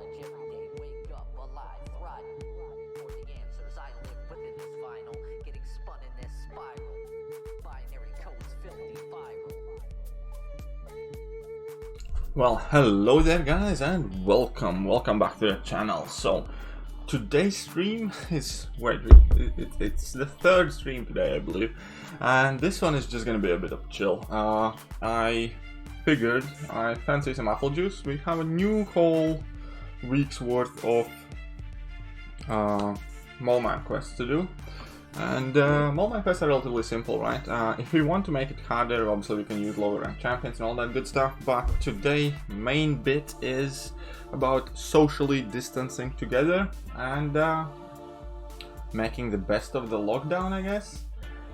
challenge every day, wake up alive, thrive. For the answers I live within this vinyl, getting spun in this spiral. Binary codes filthy viral. Well, hello there guys and welcome back to the channel. So today's stream is, it's the third stream today I believe, and this one is just gonna be a bit of chill. I figured I fancy some apple juice. We have a new whole week's worth of Mole quests to do. And Mole quests are relatively simple, right? If we want to make it harder, obviously we can use lower rank champions and all that good stuff, but today main bit is about socially distancing together and making the best of the lockdown, I guess.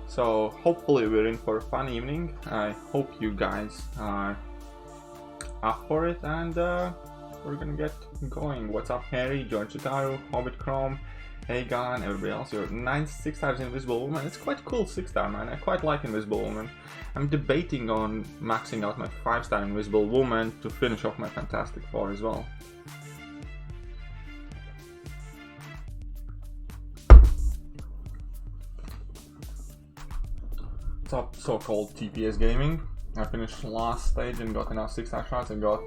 So hopefully we're in for a fun evening. I hope you guys are up for it, and we're gonna get going. What's up, Harry, George Chitaru, Hobbit Chrome, Hey Gun, everybody else. You're 6 stars Invisible Woman. It's quite cool 6-star, man. I quite like Invisible Woman. I'm debating on maxing out my 5-star Invisible Woman to finish off my Fantastic Four as well. What's up, so-called TPS Gaming? I finished last stage and got enough 6-star shots. I got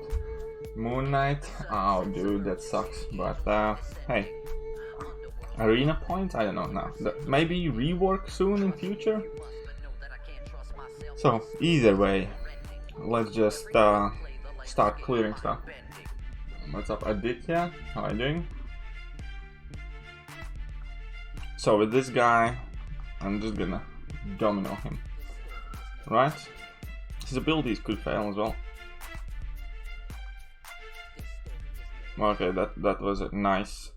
Moon Knight. Oh dude, that sucks. But hey. Arena points? I don't know now. Maybe rework soon in future? So, either way, let's just start clearing stuff. What's up, Aditya? How are you doing? So with this guy, I'm just gonna domino him. Right? His abilities could fail as well. Okay, that was a nice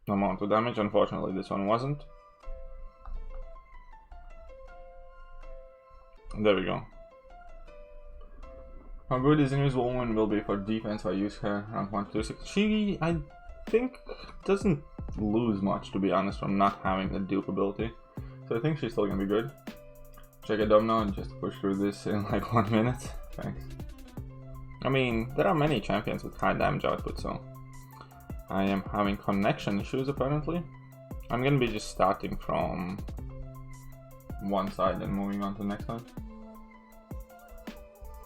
amount of damage. Unfortunately this one wasn't. There we go. How good is Invisible Woman will be for defense if I use her rank 1 to 6. She, I think, doesn't lose much, to be honest, from not having the dupe ability. So I think she's still gonna be good. Check it out now and just push through this in like 1 minute. Thanks. I mean, there are many champions with high damage output, so I am having connection issues apparently. I'm gonna be just starting from one side and moving on to the next one.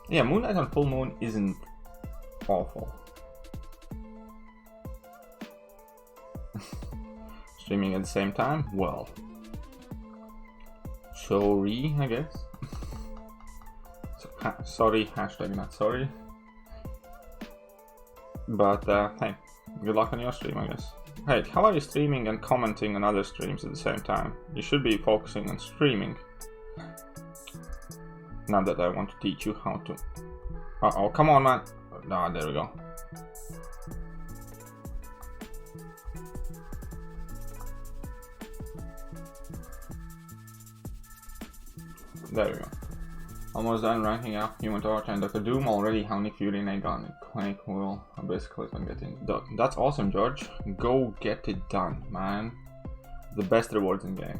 Yeah, Moon Knight on full moon isn't awful. Streaming at the same time? Well, sorry, I guess. So, sorry, hashtag not sorry. But hey. Good luck on your stream, I guess. Hey, how are you streaming and commenting on other streams at the same time? You should be focusing on streaming. Not that I want to teach you how to. Uh-oh, come on, man. Ah, there we go. There we go. Almost done ranking up Human Torch and Dr. Doom already. How many Fury and Aegon and Quake will basically get in. That's awesome, George. Go get it done, man. The best rewards in game.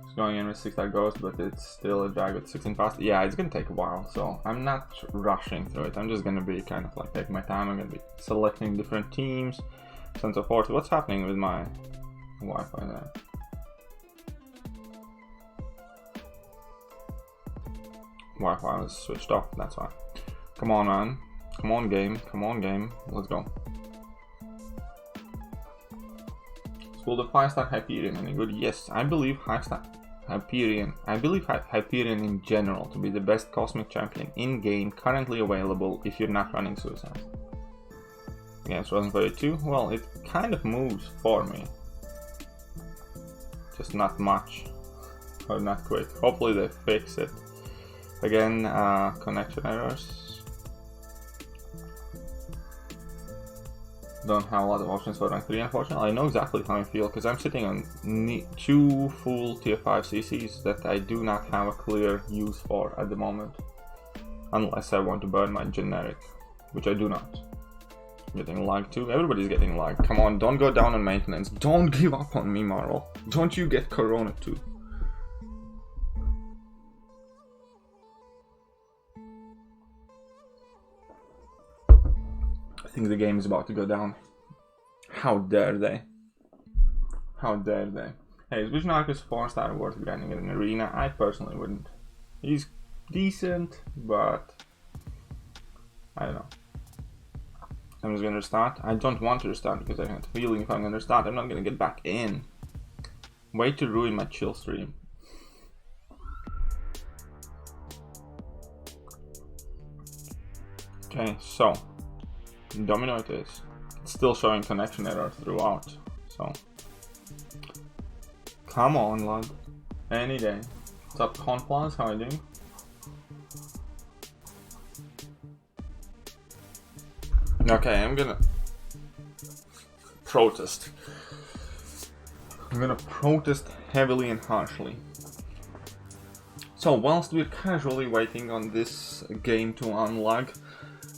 It's going in with 6-star Ghost, but it's still a drag with 16 fast. Yeah, it's gonna take a while, so I'm not rushing through it. I'm just gonna be kind of like taking my time. I'm gonna be selecting different teams, so on so forth. What's happening with my Wi-Fi there? Wi-Fi was switched off, that's why. Come on, man. Come on, game. Come on, game. Let's go. Will the 5-star Hyperion any good? Yes, I believe 5-star Hyperion. I believe Hyperion in general to be the best cosmic champion in game currently available if you're not running Suicide. Against Frozen 32, well, it kind of moves for me. Just not much. Or not quick. Hopefully they fix it. Again, connection errors. Don't have a lot of options for rank 3, unfortunately. I know exactly how I feel because I'm sitting on 2 full tier 5 CCs that I do not have a clear use for at the moment. Unless I want to burn my generic, which I do not. Getting lag too. Everybody's getting lag. Come on, don't go down on maintenance. Don't give up on me, Marl. Don't you get corona too. think the game is about to go down. How dare they? How dare they? Hey, is Vision Arcus 4-star worth grinding in an arena? I personally wouldn't. He's decent, but I don't know. I'm just gonna restart. I don't want to restart because I have a feeling if I'm gonna restart, I'm not gonna get back in. Way to ruin my chill stream. Okay, so Domino it is. It's still showing connection error throughout, so come on, lad. Any day. What's up, Conplans? How are you doing? Okay, I'm gonna protest. I'm gonna protest heavily and harshly. So, whilst we're casually waiting on this game to unlock,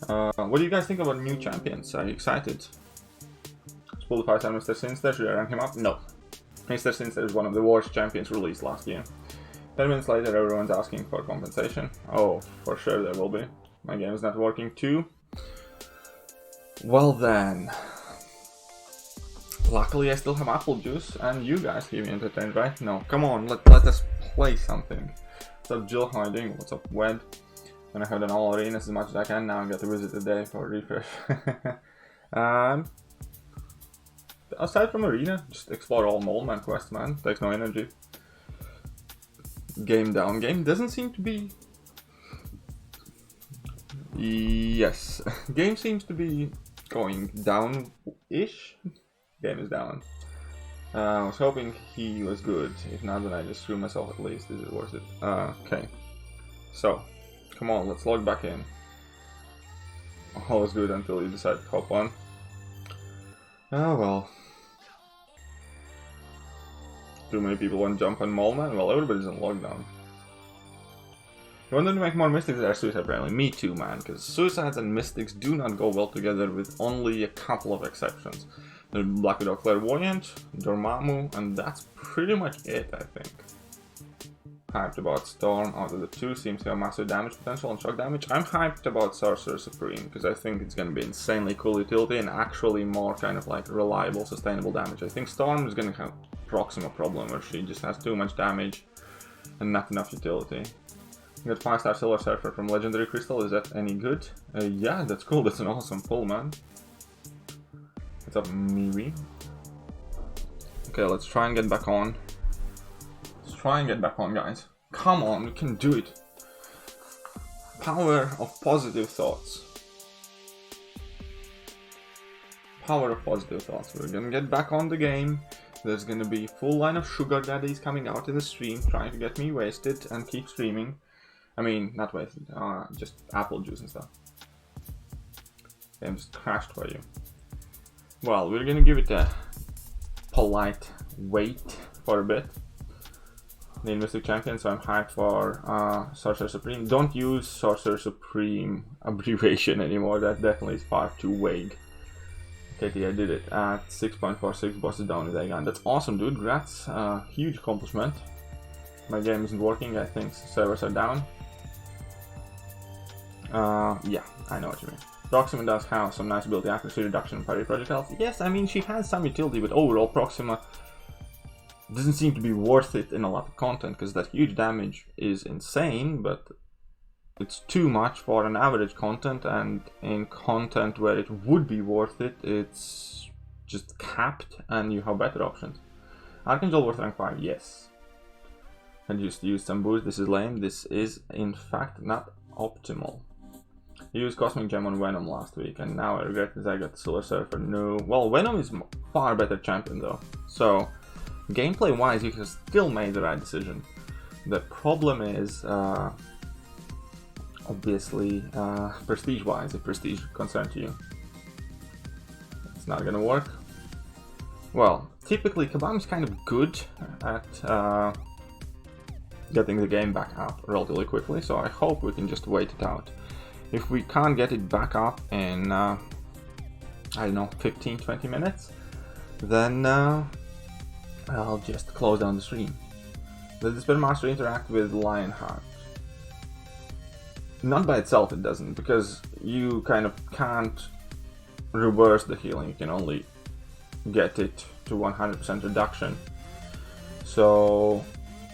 what do you guys think about new champions? Are you excited? Spoil the 5-star Mr. Sinster, should I rank him up? No. Mr. Sinster is one of the worst champions released last year. 10 minutes later, everyone's asking for compensation. Oh, for sure there will be. My game is not working too. Well then. Luckily I still have apple juice, and you guys keep me entertained, right? No, come on, let us play something. What's up, Jill? How are you doing? What's up, Wed? And I have done all arenas as much as I can. Now I got to visit today for a refresh. Aside from arena, just explore all Mole Man quests, man. Takes no energy. Game down. Game doesn't seem to be... Yes. Game seems to be going down-ish. Game is down. I was hoping he was good. If not, then I just screw myself at least. Is it worth it? Okay. So, come on, let's log back in. All is good until you decide to hop on. Oh well. Too many people want to jump on Mole Man? Well, everybody's in lockdown. You want them to make more Mystics that are Suicide friendly? Me too, man, because Suicides and Mystics do not go well together with only a couple of exceptions. There's Black Widow Clairvoyant, Dormammu, and that's pretty much it, I think. Hyped about Storm out of the two, seems to have massive damage potential and shock damage. I'm hyped about Sorcerer Supreme, because I think it's going to be insanely cool utility and actually more kind of like reliable, sustainable damage. I think Storm is going to have Proxima problem where she just has too much damage and not enough utility. You got 5-star Silver Surfer from Legendary Crystal, is that any good? Yeah, that's cool, that's an awesome pull, man. What's up, Miwi? Okay, let's try and get back on. Let's try and get back on, guys. Come on, we can do it. Power of positive thoughts. Power of positive thoughts. We're gonna get back on the game. There's gonna be full line of sugar daddies coming out in the stream, trying to get me wasted and keep streaming. I mean, not wasted, just apple juice and stuff. Game just crashed for you. Well, we're gonna give it a polite wait for a bit. The Mystic Champion, so I'm hyped for Sorcerer Supreme. Don't use Sorcerer Supreme abbreviation anymore, that definitely is far too vague. KT, I did it at 6.46 bosses down with Aegon. That's awesome, dude. Congrats. Huge accomplishment. My game isn't working, I think servers are down. Yeah, I know what you mean. Proxima does have some nice ability accuracy, reduction, and parry projectiles. Yes, I mean, she has some utility, but overall Proxima doesn't seem to be worth it in a lot of content, because that huge damage is insane, but it's too much for an average content, and in content where it would be worth it, it's just capped, and you have better options. Archangel worth rank 5, yes. I just used some boost, this is lame, this is in fact not optimal. I used Cosmic Gem on Venom last week, and now I regret that I got the Silver Surfer. No, well, Venom is far better champion though, so gameplay wise you have still made the right decision. The problem is obviously prestige wise, if prestige concerns you, it's not gonna work. Well, typically Kabam is kind of good at getting the game back up relatively quickly, so I hope we can just wait it out. If we can't get it back up in I don't know, 15-20 minutes, then I'll just close down the stream. Does the Spirit Master interact with Lionheart? Not by itself it doesn't, because you kind of can't reverse the healing, you can only get it to 100% reduction. So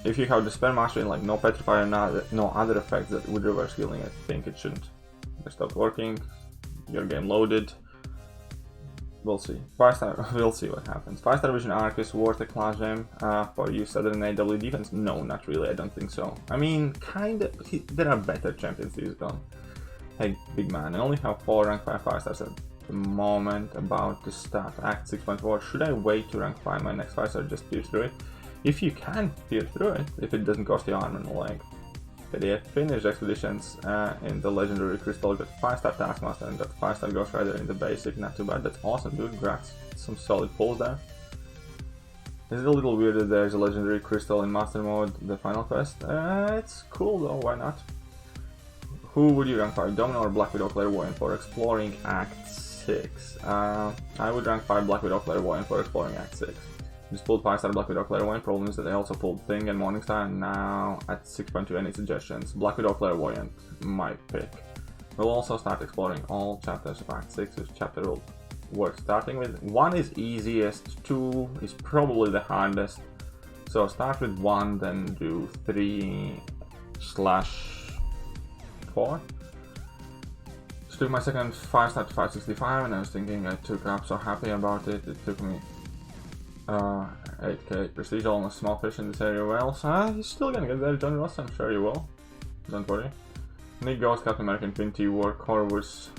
if you have Despair Mastery and like no Petrify or no other effects that would reverse healing, I think it shouldn't. They stopped working, your game loaded. We'll see. 5-star, we'll see what happens. 5-star Vision Arc is worth a class gem for use other than AW defense? No, not really, I don't think so. I mean, kinda, there are better champions to use though. Hey, big man, I only have 4 rank 5 5-stars at the moment, about to start Act 6.4. Should I wait to rank 5 my next 5-star, just pierce through it? If you can pierce through it, if it doesn't cost you armor and the leg. Okay, they finished expeditions in the legendary crystal, got 5-star Taskmaster and got 5-star Ghost Rider in the basic, not too bad, that's awesome dude, congrats, some solid pulls there. Is it a little weird that there's a legendary crystal in master mode, the final quest? It's cool though, why not? Who would you rank 5, Domino or Black Widow Clairvoyant for exploring Act 6? I would rank 5 Black Widow Clairvoyant for exploring Act 6. Just pulled 5-star Black Widow Clairvoyant. Problem is that I also pulled Thing and Morningstar, and now at 6.2 any suggestions. Black Widow Clairvoyant, my pick. We'll also start exploring all chapters of Act 6, which chapter will worth starting with. 1 is easiest, 2 is probably the hardest. So start with 1, then do 3/4. Just took my second 5-star to 565, and I was thinking I took up, so happy about it. It took me 8k prestige, almost small fish in this area. Well, so you're still gonna get there, John Ross, I'm sure you will. Don't worry. Nick Ghost, Captain American, Pinty, War, Corvus,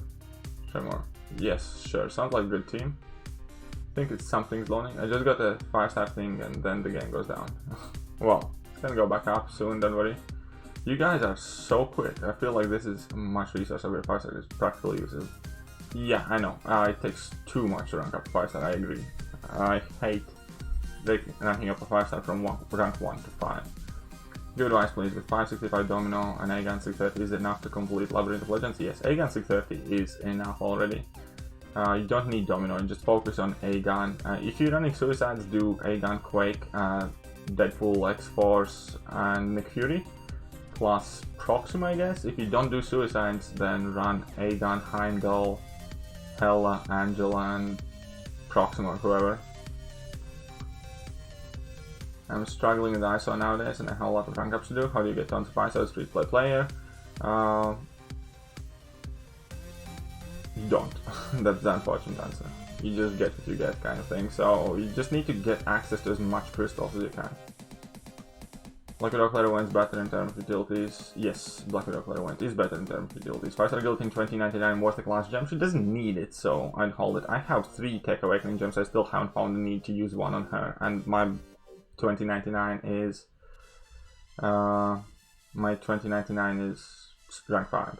Tremor. Yes, sure, sounds like a good team. I think it's something's loading. I just got a 5-star thing and then the game goes down. Well, it's gonna go back up soon, don't worry. You guys are so quick. I feel like this is much resource over 5-star is practically useless. Yeah, I know. It takes too much to rank up 5-star, I agree. I hate ranking up a 5-star from rank 1 to 5. Good advice please, with 565 Domino and Aegon 630 is enough to complete Labyrinth of Legends? Yes, Aegon 630 is enough already. You don't need Domino, just focus on Aegon. If you're running Suicides, do Aegon, Quake, Deadpool, X-Force and Nick Fury, plus Proxima I guess. If you don't do Suicides, then run Aegon, Heimdall, Hela, Angela and Proxima or whoever. I'm struggling with ISO nowadays and I have a lot of rank ups to do. How do you get tons of ISO? Street play player? You don't. That's the unfortunate answer. You just get what you get kind of thing. So you just need to get access to as much crystals as you can. Black Widow Clairvoyant is better in terms of utilities. Yes, Black Widow Clairvoyant is better in terms of utilities. 5-star Guillotine 2099 worth a class gem. She doesn't need it, so I'd hold it. I have 3 Tech Awakening gems. I still haven't found the need to use one on her. And my 2099 is... my 2099 is rank 5.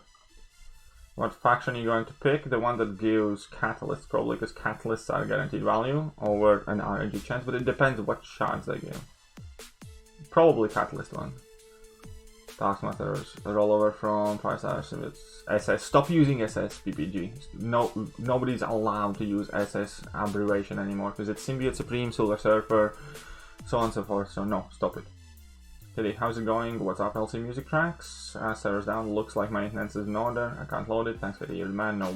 What faction are you going to pick? The one that gives catalysts, probably, because catalysts are guaranteed value over an RNG chance, but it depends what shards they give. Probably catalyst one. Taskmaster's rollover from 5 stars if it's SS. Stop using SS PPG. No, nobody's allowed to use SS abbreviation anymore because it's Symbiote Supreme, Silver Surfer, so on and so forth. So no, stop it. Kitty, how's it going? What's up, LC Music Tracks? Server's down. Looks like maintenance is in order. I can't load it. Thanks for the year, man. No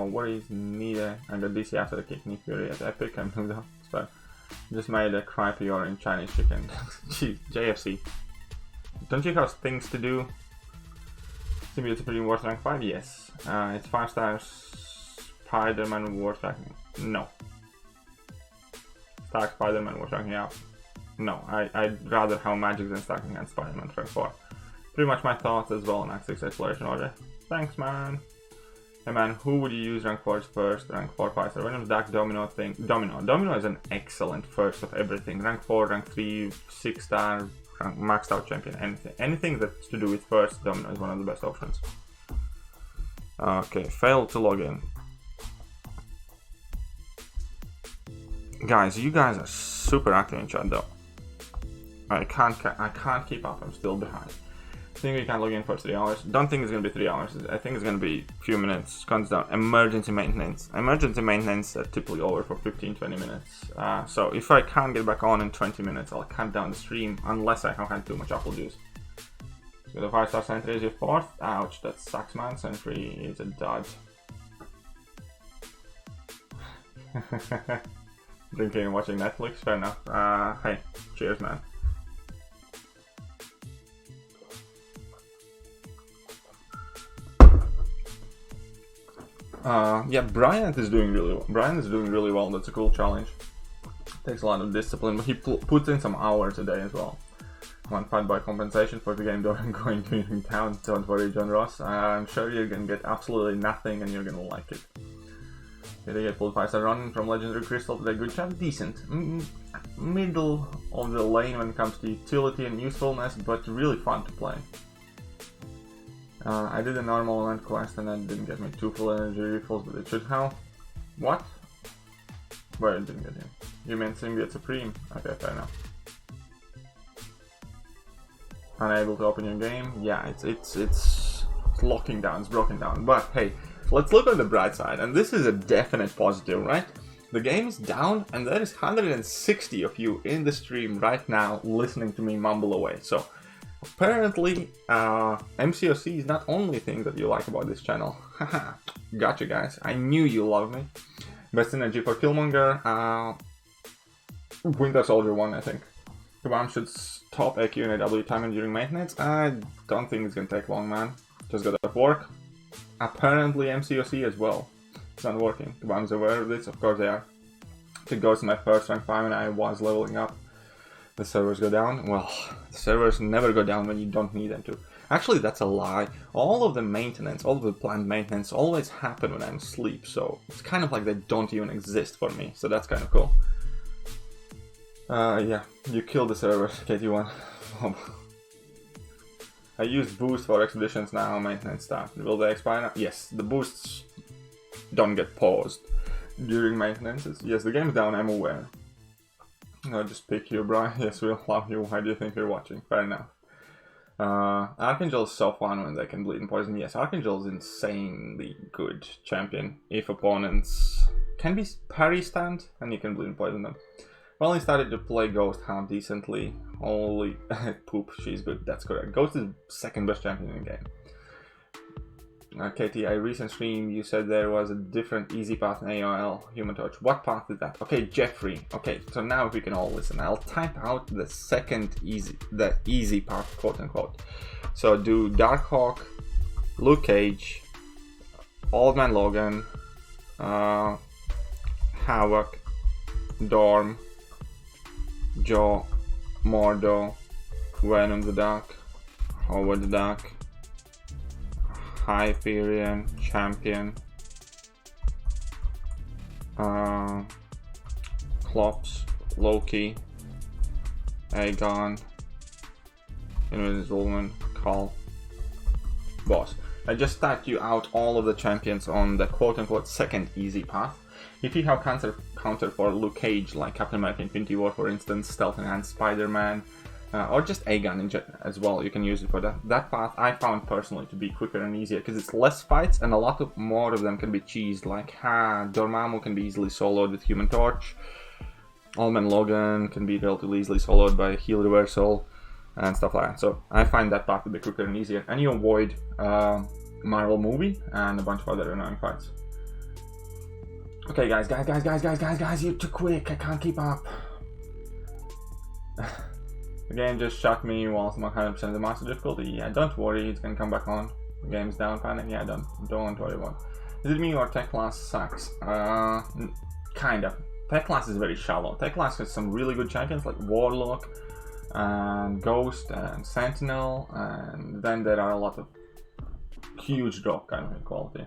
worries. Neither. I got DC after the kick Nick Fury at Epic. I'm moved up. But just made a crappy orange Chinese chicken. Jeez, JFC. Don't you have things to do? Symbiote Supreme worth rank 5? Yes. It's 5 stars. Spider-Man worth ranking. No. Stark Spider-Man worth ranking up. No, I'd rather have Magic than Stacking and Spider-Man rank 4. Pretty much my thoughts as well on Act 6 Exploration Order. Thanks, man. Hey man, who would you use rank 4 first? Rank 4 5-star. Venom's Dark Domino thing. Domino is an excellent first of everything. Rank 4, rank 3, 6-star, maxed out champion, anything. Anything that's to do with first, Domino is one of the best options. Okay, failed to log in. Guys, you guys are super active in chat though. I can't keep up, I'm still behind. I think we can log in for 3 hours. Don't think it's gonna be 3 hours. I think it's gonna be a few minutes. Comes down. Emergency maintenance. Emergency maintenance are typically over for 15-20 minutes. So if I can't get back on in 20 minutes, I'll cut down the stream unless I have had too much apple juice. So the 5-star Sentry is your 4th. Ouch, that sucks, man. Sentry is a dud. Drinking and watching Netflix, fair enough. Hey, cheers, man. Yeah, Bryant is doing really well. Bryant is doing really well. That's a cool challenge. Takes a lot of discipline, but he puts in some hours a day as well. One fight by compensation for the game I'm going to in town. Don't worry, John Ross. I'm sure you're gonna get absolutely nothing, and you're gonna like it. Did I get full 5-star run from Legendary Crystal today? Good job, decent. Middle of the lane when it comes to utility and usefulness, but really fun to play. I did a normal event quest and that didn't get me 2 full energy refills, but it should have. What? Where it didn't get you? You meant Symbiote Supreme? Okay, fair enough. Unable to open your game? Yeah, it's locking down, it's broken down. But hey, let's look on the bright side, and this is a definite positive, right? The game is down, and there is 160 of you in the stream right now listening to me mumble away. So apparently, MCOC is not only thing that you like about this channel. Haha, gotcha guys, I knew you love me. Best energy for Killmonger, Winter Soldier 1, I think. Kabam should stop AQ and AW timing during maintenance. I don't think it's gonna take long, man. Just gotta work. Apparently MCOC as well. It's not working. Kabam's aware of this, of course they are. If it goes to my first rank 5 and I was leveling up, the servers go down. Well, the servers never go down when you don't need them to. Actually, that's a lie. All of the maintenance, all of the planned maintenance always happen when I'm asleep, so it's kind of like they don't even exist for me, so that's kind of cool. Yeah, you killed the servers, KT1. I use boost for expeditions now, maintenance stuff. Will they expire now? Yes, the boosts don't get paused during maintenances. Yes, the game's down, I'm aware. I'll just pick you, Brian. Yes, we'll love you. Why do you think you're watching? Fair enough. Archangel is so fun when they can bleed and poison. Yes, Archangel is insanely good champion. If opponents can be parry stand, and you can bleed and poison them. Well, he started to play Ghost Hound decently. Holy poop, she's good. That's correct. Ghost is second best champion in the game. Katie, I recent stream, you said there was a different easy path in AOL Human Torch. What path is that? Okay, Jeffrey. Okay, so now we can all listen. I'll type out the second easy path, quote unquote. So do Darkhawk, Luke Cage, Old Man Logan, Havoc, Dorm, Joe, Mordo, Venom the Duck, Howard the Duck, Hyperion, Champion, Klops, Loki, Aegon, Invisible Woman, Call, Boss. I just typed you out all of the champions on the quote-unquote second easy path. If you have counter for Luke Cage, like Captain America Infinity War for instance, Stealth Enhanced Spider-Man, or just Aegon as well, you can use it for that. That path I found personally to be quicker and easier because it's less fights and a lot of more of them can be cheesed. Like Dormammu can be easily soloed with Human Torch, Old Man Logan can be relatively easily soloed by Heal Reversal and stuff like that. So I find that path to be quicker and easier, and you avoid Marvel movie and a bunch of other annoying fights. Okay, guys, you're too quick. I can't keep up. The game just shot me whilst I'm 100% of the master difficulty. Yeah, don't worry, it's gonna come back on. The game's down, panic. Yeah, don't worry about it. Is it me or Tech Class sucks? Kind of. Tech Class is very shallow. Tech Class has some really good champions like Warlock and Ghost and Sentinel, and then there are a lot of huge drop kind of in quality.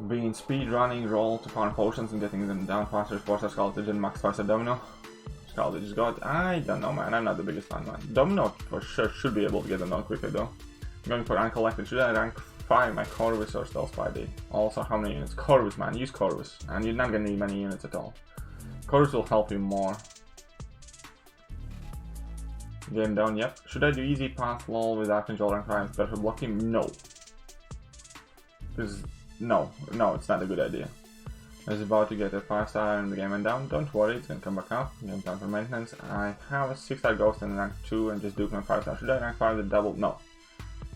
Being speed running, roll to farm potions and getting them down faster, force a Scarlet and max faster Domino. Scarlet just got, I don't know, man, I'm not the biggest fan, man. Domino for sure should be able to get them down quicker though. I'm going for Uncollected. Should I rank 5 my Corvus or Stealth Spidey? Also, how many units? Corvus, man, use Corvus, and you're not gonna need many units at all. Corvus will help you more. Game down, yep. Should I do easy path lol with Archangel rank 5 special blocking? No. Because no, it's not a good idea. I was about to get a 5-star and the game went down. Don't worry, it's gonna come back up. Game down for maintenance. I have a 6-star ghost and rank 2 and just do my 5-star. Should I rank 5 the double? No.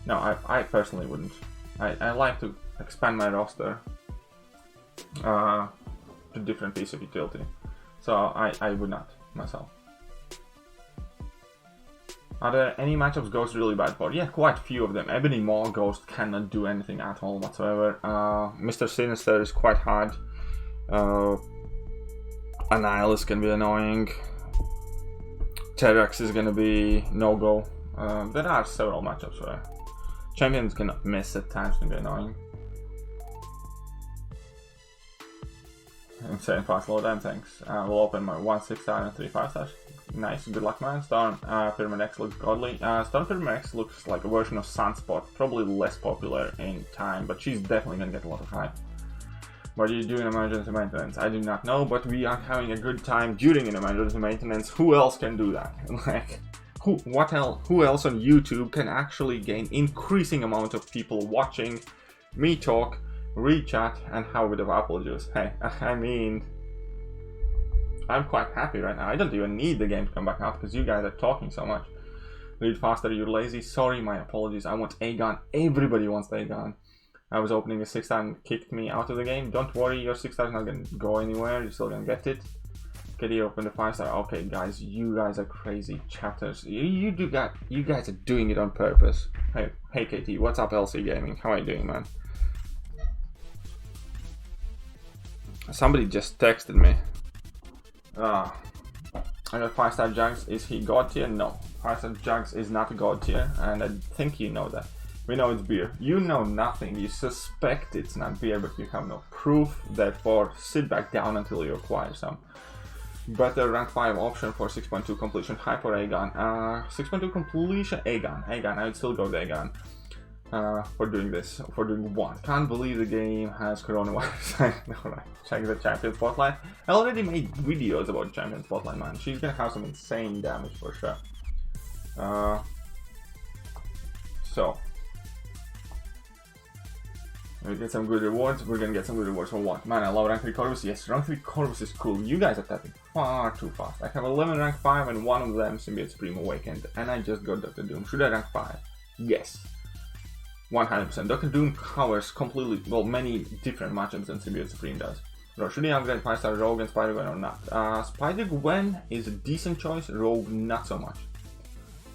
No, I personally wouldn't. I like to expand my roster to different piece of utility. So I would not myself. Are there any matchups Ghost really bad for? Yeah, quite a few of them. Ebony Maw Ghost cannot do anything at all whatsoever. Mr. Sinister is quite hard. Annihilus can be annoying. Terrax is gonna be no-go. There are several matchups where champions cannot miss at times, can be annoying. Insane fast loadout, thanks. We'll open my 1 6-star and 3 5-stars. Nice, good luck, man. Storm Pyramid X looks godly. Storm Pyramid X looks like a version of Sunspot, probably less popular in time, but she's definitely gonna get a lot of hype. What are you doing in emergency maintenance? I do not know, but we are having a good time during an emergency maintenance. Who else can do that? Like, who else on YouTube can actually gain increasing amount of people watching me talk, read chat, and have a bit of apple juice? Hey, I mean, I'm quite happy right now. I don't even need the game to come back out because you guys are talking so much. Read faster, you're lazy. Sorry, my apologies. I want Aegon. Everybody wants Aegon. I was opening a 6-star and kicked me out of the game. Don't worry, your 6-star is not going to go anywhere. You're still going to get it. KD open the 5-star. Okay, guys, you guys are crazy chatters. You guys are doing it on purpose. Hey, KT, what's up, LC Gaming? How are you doing, man? Somebody just texted me. I got 5-star Jags. Is he god tier? No. 5-star Jags is not god tier, and I think you know that. We know it's beer. You know nothing. You suspect it's not beer, but you have no proof. Therefore, sit back down until you acquire some. Better rank 5 option for 6.2 completion. High for Aegon. 6.2 completion. Aegon. I would still go with Aegon. For doing this. For doing what? Can't believe the game has coronavirus. Alright, check the champion spotlight. I already made videos about champion spotlight, man. She's gonna have some insane damage for sure. So we get some good rewards. We're gonna get some good rewards for what? Man, I love rank 3 Corvus. Yes, rank 3 Corvus is cool. You guys are tapping far too fast. I have 11 rank 5 and one of them Symbiote Supreme Awakened, and I just got Dr. Doom. Should I rank 5? Yes. 100%. Dr. Doom covers completely, well, many different matchups than Symbiote Supreme does. Bro, should I upgrade 5-star Rogue and Spider-Gwen or not? Spider-Gwen is a decent choice, Rogue not so much.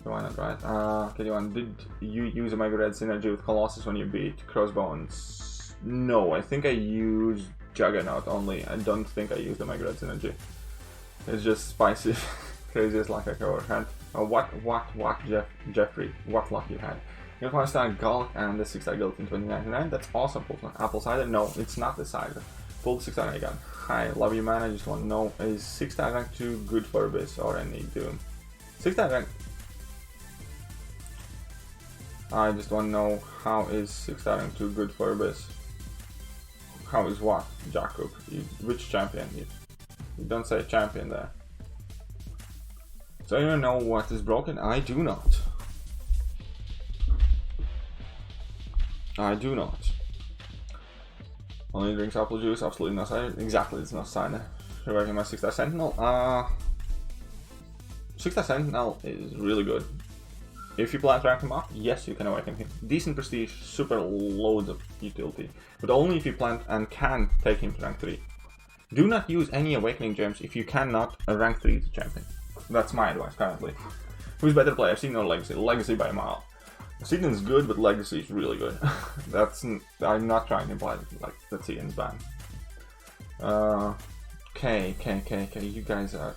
So why not, right? KD1, did you use Omega Red synergy with Colossus when you beat Crossbones? No, I think I used Juggernaut only. I don't think I used Omega Red synergy. It's just spicy. Craziest luck I've ever had. What, Jeffrey? What luck you had? You have 5-star Gulk and the 6-star Gulk in 2099. That's awesome. Apple cider? No, it's not the cider. Pull the 6-star Aegon. Hi, love you, man. I just want to know, is 6-star rank 2 good for Abyss or any Doom? 6-star rank. I just want to know, how is 6-star rank 2 good for Abyss? How is what, Jacob? Which champion? You don't say champion there. So you know what is broken? I do not. I do not. Only drinks apple juice, absolutely no cider. Exactly, it's no cider. Reviving my 6-star Sentinel. 6-star Sentinel is really good. If you plan to rank him up, yes, you can awaken him. Decent prestige, super loads of utility. But only if you plan and can take him to rank 3. Do not use any awakening gems if you cannot rank 3 to champion. That's my advice currently. Who's better player, Season or Legacy? Legacy by a mile. Season's good, but Legacy is really good. I'm not trying to imply like that Season's bad. Okay, you guys are...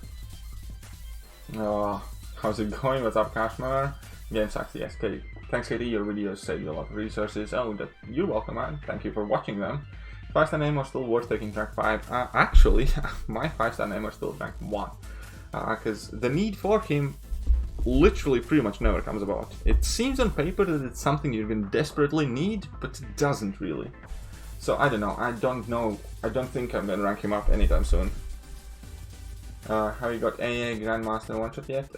how's it going? What's up, Kashmir? Game sucks, yes, Katie. Thanks, Katie, your videos save you a lot of resources. Oh, you're welcome, man. Thank you for watching them. 5-star name are still worth taking rank 5. Actually, my 5-star name are still rank 1. Because the need for him literally pretty much never comes about. It seems on paper that it's something you're gonna desperately need, but it doesn't really. So I don't know. I don't think I'm gonna rank him up anytime soon. Have you got AA Grandmaster one-shot yet?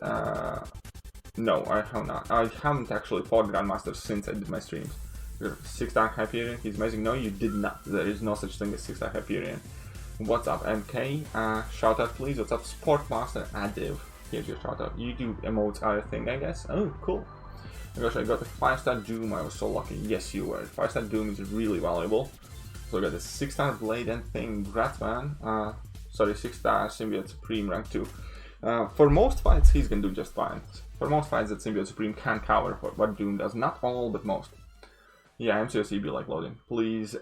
No, I have not. I haven't actually fought Grandmaster since I did my streams. 6-star Hyperion, he's amazing. No, you did not. There is no such thing as 6-star Hyperion. What's up, MK? Shout out please. What's up, Sportmaster Adiv? Here's your shout out. YouTube emotes are a thing, I guess. Oh, cool. Oh gosh, I got the 5-star Doom. I was so lucky. Yes, you were. 5-star Doom is really valuable. As look at this. 6-star Blade and Thing, congrats man. Sorry, 6-star Symbiote Supreme rank 2. For most fights, he's gonna do just fine. For most fights that Symbiote Supreme can cover for what Doom does. Not all, but most. Yeah, MCOCB like loading. Please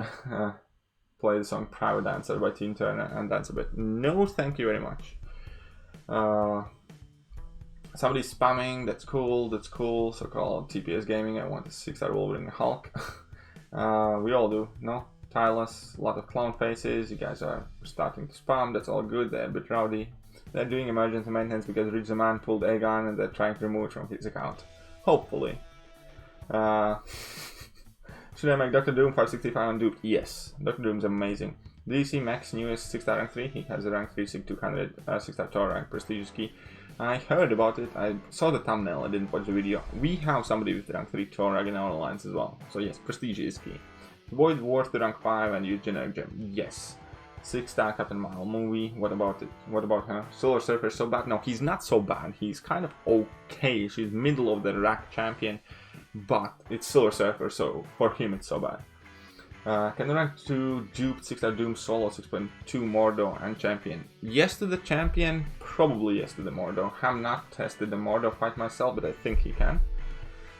play the song Private Dancer by Teen Turner and dance a bit. No, thank you very much. Somebody's spamming, that's cool, that's cool. So-called TPS Gaming, I want a 6-star Wolverine Hulk. We all do, no? Tylus, a lot of clown faces, you guys are starting to spam, that's all good, they're a bit rowdy. They're doing emergency maintenance because Rich the Man pulled Aegon and they're trying to remove it from his account. Hopefully. Should I make Dr. Doom 565 on Dupe? Yes, Dr. Doom's amazing. DC Max newest 6-star rank 3, he has a rank 3 SIG 200 6-star Thor rank prestigious key. I heard about it, I saw the thumbnail, I didn't watch the video. We have somebody with rank 3 Thor rank in our alliance as well. So yes, prestige is key. Void Worth to rank 5 and use generic gem. Yes. 6-star Captain Marvel movie. What about it? What about her? Silver Surfer so bad? No, he's not so bad. He's kind of okay. She's middle of the rack champion, but it's Silver Surfer, so for him it's so bad. Can the rank 2 dupe 6-star Doom solo 6.2 Mordo and champion? Yes to the champion, probably yes to the Mordo. Have not tested the Mordo fight myself, but I think he can.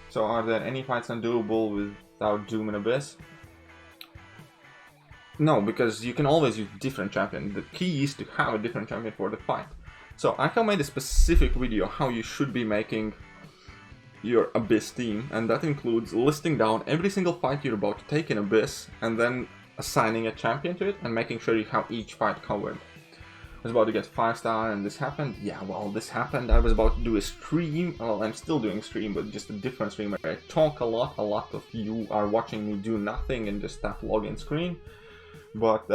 So are there any fights undoable without Doom and Abyss? No, because you can always use different champion. The key is to have a different champion for the fight. So I have made a specific video how you should be making your Abyss team, and that includes listing down every single fight you're about to take in Abyss and then assigning a champion to it and making sure you have each fight covered. I was about to get 5-star and this happened. Yeah, well, this happened. I was about to do a stream. Well, I'm still doing a stream, but just a different stream where I talk a lot. A lot of you are watching me do nothing and just tap login screen. But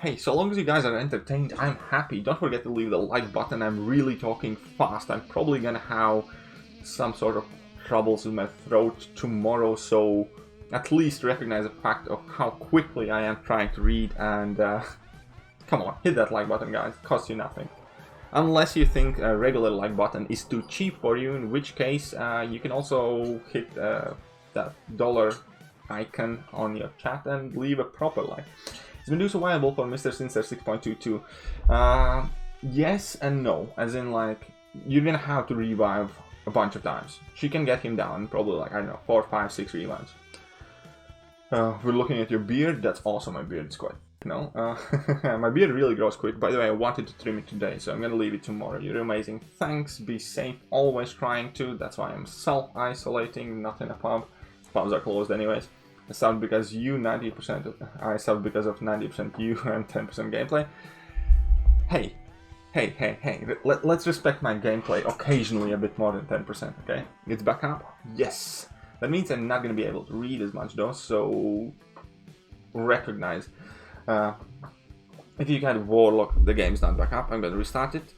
hey, so long as you guys are entertained, I'm happy. Don't forget to leave the like button. I'm really talking fast. I'm probably gonna have some sort of troubles with my throat tomorrow, so at least recognize the fact of how quickly I am trying to read. And come on, hit that like button, guys. It costs you nothing. Unless you think a regular like button is too cheap for you, in which case you can also hit that dollar icon on your chat and leave a proper like. Is Medusa viable for Mr. Sincer 6.22? Yes and no. As in, like, you're gonna have to revive a bunch of times. She can get him down, probably like, I don't know, 4, 5, 6 revives. We're looking at your beard. That's awesome. My beard's quite, no. My beard really grows quick. By the way, I wanted to trim it today, so I'm gonna leave it tomorrow. You're amazing. Thanks. Be safe. Always trying to. That's why I'm self-isolating, not in a pub. Pubs are closed anyways. I subbed because you 90%. I subbed because of 90% you and 10% gameplay. Hey. Let's respect my gameplay occasionally a bit more than 10%, okay? It's back up? Yes. That means I'm not going to be able to read as much though, so recognize. If you get Warlock, the game's not back up. I'm going to restart it.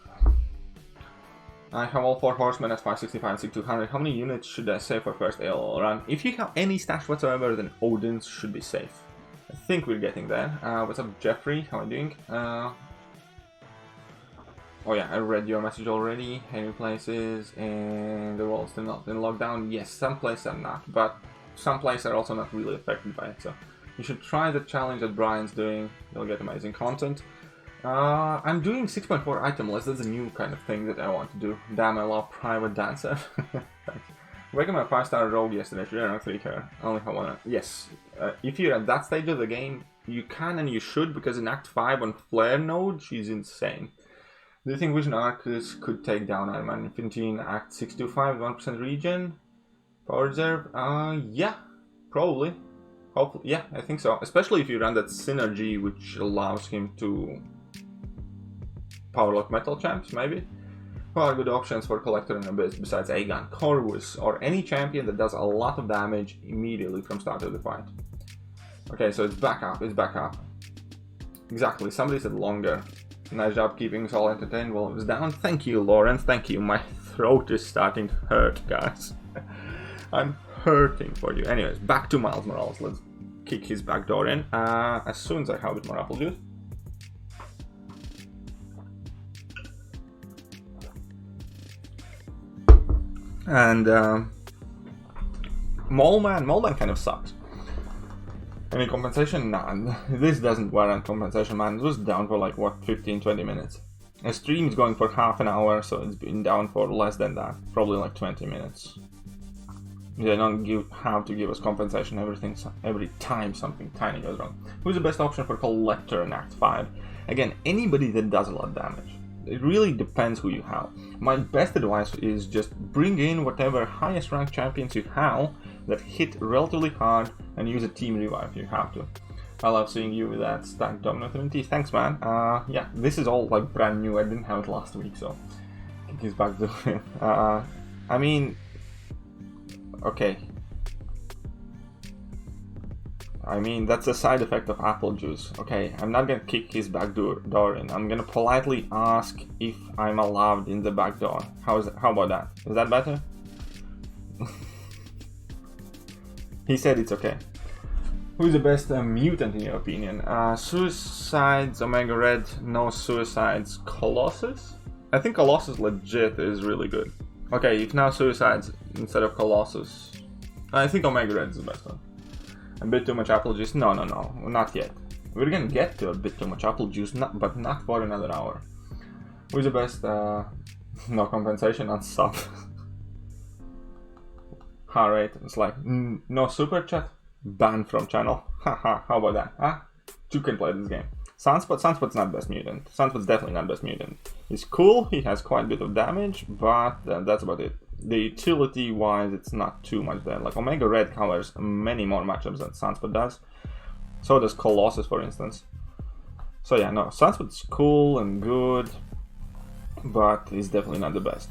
I have all 4 horsemen at 565 and 6200. How many units should I save for first ALL run? If you have any stash whatsoever, then Odin's should be safe. I think we're getting there. What's up, Jeffrey? How are you doing? Oh yeah, I read your message already. Any places and the world's still not in lockdown? Yes, some places are not, but some places are also not really affected by it. So you should try the challenge that Brian's doing. You'll get amazing content. I'm doing 6.4 item list. That's a new kind of thing that I want to do. Damn, I love Private Dancer. Thanks. Breaking my 5-star rogue yesterday. Should I rank 3 her? I only have 1. Yes. If you're at that stage of the game, you can and you should, because in Act 5 on Flare node, she's insane. Do you think Vision Arcus could take down Iron Man Infinity in Act 625 1% regen? Power reserve? Yeah, probably. Hopefully, yeah, I think so. Especially if you run that synergy, which allows him to powerlock metal champs, maybe. What are good options for Collector and Abyss besides Aegon, Corvus, or any champion that does a lot of damage immediately from start of the fight? Okay, so it's back up, Exactly, somebody said longer. Nice job keeping us all entertained while it was down. Thank you, Lawrence, thank you. My throat is starting to hurt, guys. I'm hurting for you. Anyways, back to Miles Morales. Let's kick his back door in as soon as I have a bit more apple juice. And Mole Man kind of sucks. Any compensation? Nah, this doesn't warrant compensation, man. It was down for like, what, 15-20 minutes. A stream is going for half an hour, so it's been down for less than that. Probably like 20 minutes. They don't have to give us compensation every time something tiny goes wrong. Who's the best option for Collector in Act 5? Again, anybody that does a lot of damage. It really depends who you have. My best advice is just bring in whatever highest ranked champions you have that hit relatively hard and use a team revive if you have to. I love seeing you with that stack Domino 20. Thanks, man. Yeah, this is all like brand new. I didn't have it last week, so kick his back to him. I mean, okay. I mean, that's a side effect of apple juice. Okay, I'm not gonna kick his back door in. I'm gonna politely ask if I'm allowed in the back door. How about that? Is that better? He said it's okay. Who's the best mutant in your opinion? Suicides, Omega Red, no Suicides, Colossus? I think Colossus legit is really good. Okay, if now Suicides instead of Colossus, I think Omega Red is the best one. A bit too much apple juice? No, not yet. We're gonna get to a bit too much apple juice, but not for another hour. Who's the best? No compensation on sub. Heart rate. It's like no super chat. Banned from channel. Haha, how about that? Huh? You can play this game. Sunspot's not best mutant. Sunspot's definitely not best mutant. He's cool, he has quite a bit of damage, but that's about it. The utility wise, it's not too much there. Like Omega Red covers many more matchups than Sunspot does. So does Colossus, for instance. So yeah, no, Sunspot's cool and good, but he's definitely not the best.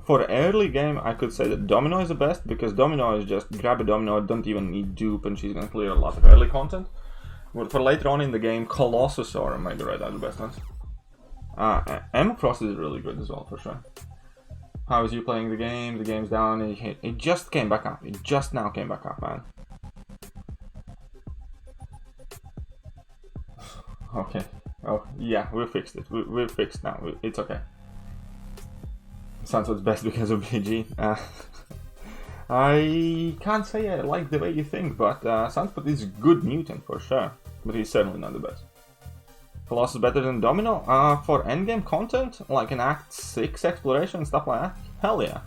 For early game, I could say that Domino is the best, because Domino is just grab a Domino, don't even need dupe, and she's gonna clear a lot of early content. But for later on in the game, Colossus or Omega Red are the best ones. Emma Frost is really good as well, for sure. How is you playing the game? The game's down, it just came back up. It just now came back up, man. Okay. Oh, yeah, we fixed it. We're fixed now. It's okay. Sunspot's best because of BG. I can't say I like the way you think, but Sunspot is good mutant for sure. But he's certainly not the best. Colossus better than Domino? For endgame content, like an Act 6 exploration and stuff like that? Hell yeah.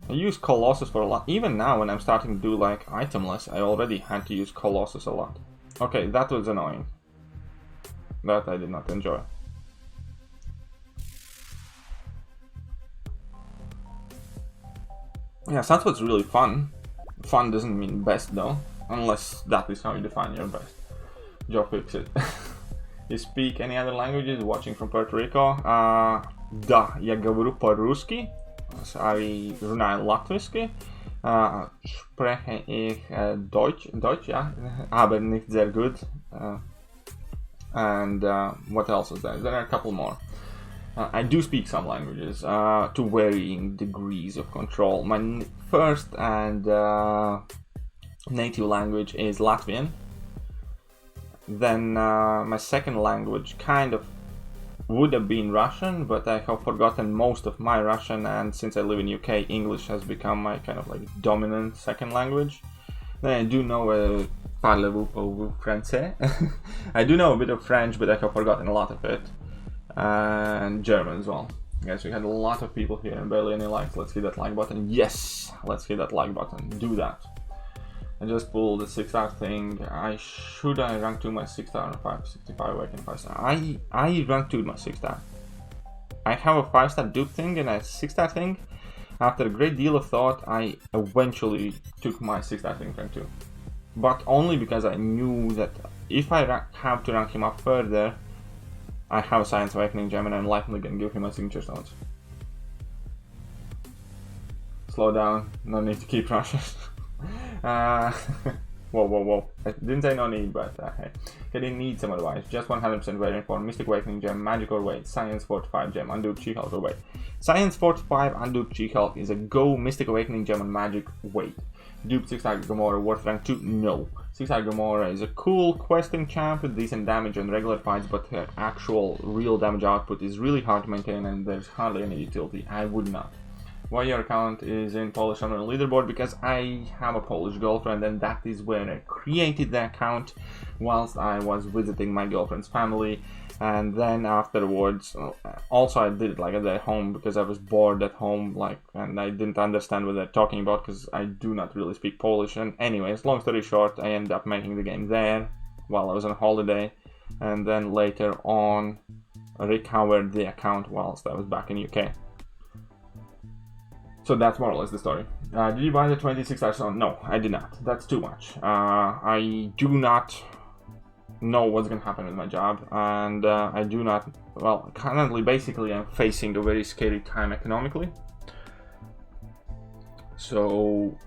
I use Colossus for a lot. Even now when I'm starting to do like itemless, I already had to use Colossus a lot. Okay, that was annoying. That I did not enjoy. Yeah, Sunspot's really fun. Fun doesn't mean best though, unless that is how you define your best. Joe fix it. You speak any other languages? Watching from Puerto Rico? Да, я говорю по-русски. I runai latviski. Spreche ich Deutsch, ja, aber nicht sehr gut. And what else is there? There are a couple more. I do speak some languages to varying degrees of control. My first and native language is Latvian. Then my second language kind of would have been Russian, but I have forgotten most of my Russian, and since I live in UK, English has become my kind of like dominant second language. Then I do know parlez-vous français? I do know a bit of French, but I have forgotten a lot of it. And German as well. Guys, we had a lot of people here and barely any likes. Let's hit that like button. Yes! Let's hit that like button. Do that. I just pulled the 6-star thing. I rank 2 my 6-star and 565 awaken 5-star. I rank 2 my 6-star. I have a 5-star dupe thing and a 6-star thing. After a great deal of thought, I eventually took my 6-star thing rank 2. But only because I knew that if I have to rank him up further, I have a Science Awakening gem and I'm likely gonna give him my signature stones. Slow down, no need to keep rushing. Whoa. I didn't say no need, but hey. Getting need some advice. Just 100% waiting for Mystic Awakening gem, magic or wait, Science 45 gem, Unduped She-Hulk or wait. Science 45 Unduped She-Hulk is a go, Mystic Awakening gem and magic wait. Duped 6-star Gamora worth rank 2? No. 6-star Gamora is a cool questing champ with decent damage on regular fights, but her actual real damage output is really hard to maintain and there's hardly any utility. I would not. Why your account is in Polish on the leaderboard? Because I have a Polish girlfriend, and that is where I created the account whilst I was visiting my girlfriend's family. And then afterwards, also I did it like at home because I was bored at home, and I didn't understand what they're talking about because I do not really speak Polish. And anyways, long story short, I ended up making the game there while I was on holiday, and then later on recovered the account whilst I was back in UK. So that's more or less the story. Did you buy the 26 stars? No, I did not. That's too much. I do not know what's gonna happen with my job, and I do not, well, currently basically I'm facing a very scary time economically, so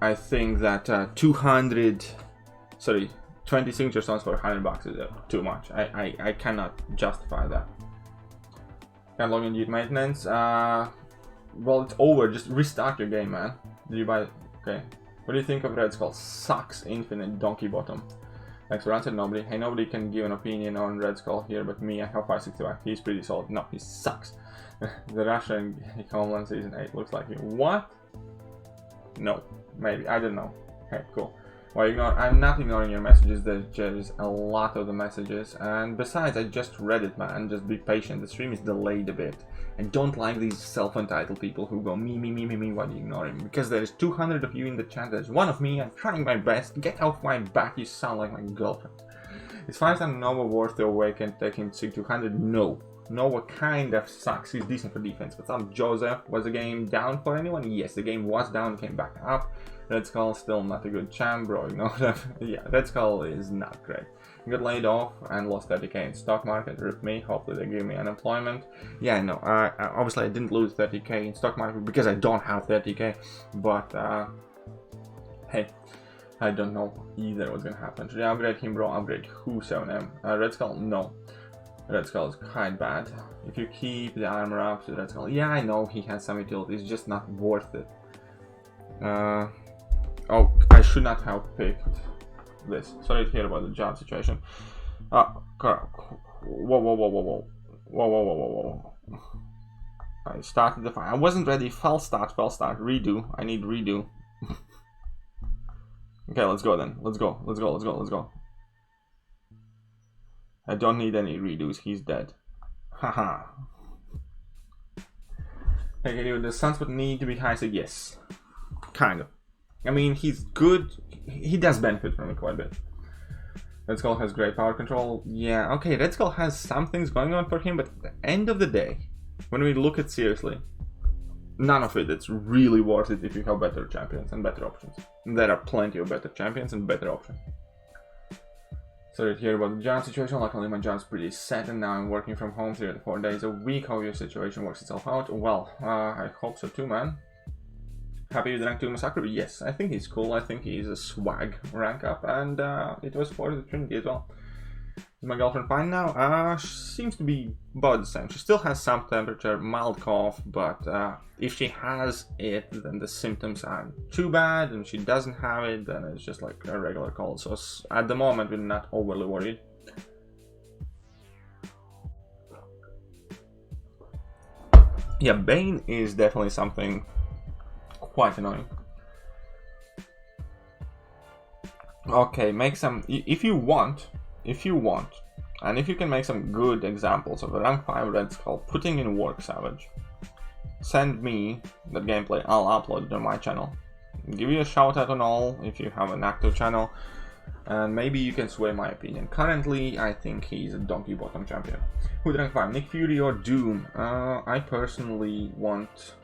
I think that 20 signature stones for $100 is too much. I cannot justify that. Can't log in youth maintenance. Well, it's over, just restart your game, man. Did you buy it? Okay. What do you think of Red Skull? Sucks, infinite donkey bottom. Thanks for answering, nobody. Hey, nobody can give an opinion on Red Skull here but me. I have 565. He's pretty solid. No, he sucks. The Russian Homeland Season 8 looks like you. What? No. Maybe. I don't know. Okay, cool. Why ignore? I'm not ignoring your messages. There's a lot of the messages. And besides, I just read it, man. Just be patient. The stream is delayed a bit. I don't like these self-entitled people who go me, why do you ignore him? Because there's 200 of you in the chat, there's one of me, I'm trying my best, get off my back, you sound like my girlfriend. Is 5-star Nova worth the awaken taking Sig 200? No. Nova kind of sucks, he's decent for defense. What's up, Joseph? Was the game down for anyone? Yes, the game was down, came back up. Red Skull still not a good champ, bro, ignore that. Yeah, Red Skull is not great. Got laid off and lost 30k in stock market. Rip me. Hopefully they give me unemployment. Yeah, no. Obviously I didn't lose 30k in stock market because I don't have 30k. But hey, I don't know either what's gonna happen. Should I upgrade him, bro? Upgrade who? 7M. Red Skull? No. Red Skull is quite bad. If you keep the armor up to Red Skull, yeah, I know he has some utility. It's just not worth it. Oh, I should not have picked this. Sorry to hear about the job situation. Whoa. I started the fight. I wasn't ready. Fell start. Redo. I need redo. Okay, let's go then. Let's go. I don't need any redos. He's dead. Haha. Okay, the sunspot need to be high, so yes. Kind of. I mean, he's good. He does benefit from it quite a bit. Red Skull has great power control. Yeah, okay, Red Skull has some things going on for him, but at the end of the day, when we look at seriously, none of it's really worth it if you have better champions and better options. There are plenty of better champions and better options. Sorry to hear about the job situation. Luckily, my job's pretty set, and now I'm working from home 3 to 4 days a week. How your situation works itself out? Well, I hope so too, man. Happy with rank 2 Massacre? Yes, I think he's cool. I think he's a swag rank up, and it was for the Trinity as well. Is my girlfriend fine now? She seems to be about the same. She still has some temperature, mild cough, but if she has it, then the symptoms aren't too bad, and if she doesn't have it, then it's just like a regular cold. So at the moment, we're not overly worried. Yeah, Bane is definitely something quite annoying. Okay, make some, if you want, and if you can make some good examples of a rank 5 Red Skull putting in work, Savage, send me that gameplay. I'll upload it on my channel. Give you a shout out on all if you have an active channel, and maybe you can sway my opinion. Currently, I think he's a donkey bottom champion. Who'd rank 5? Nick Fury or Doom? I personally want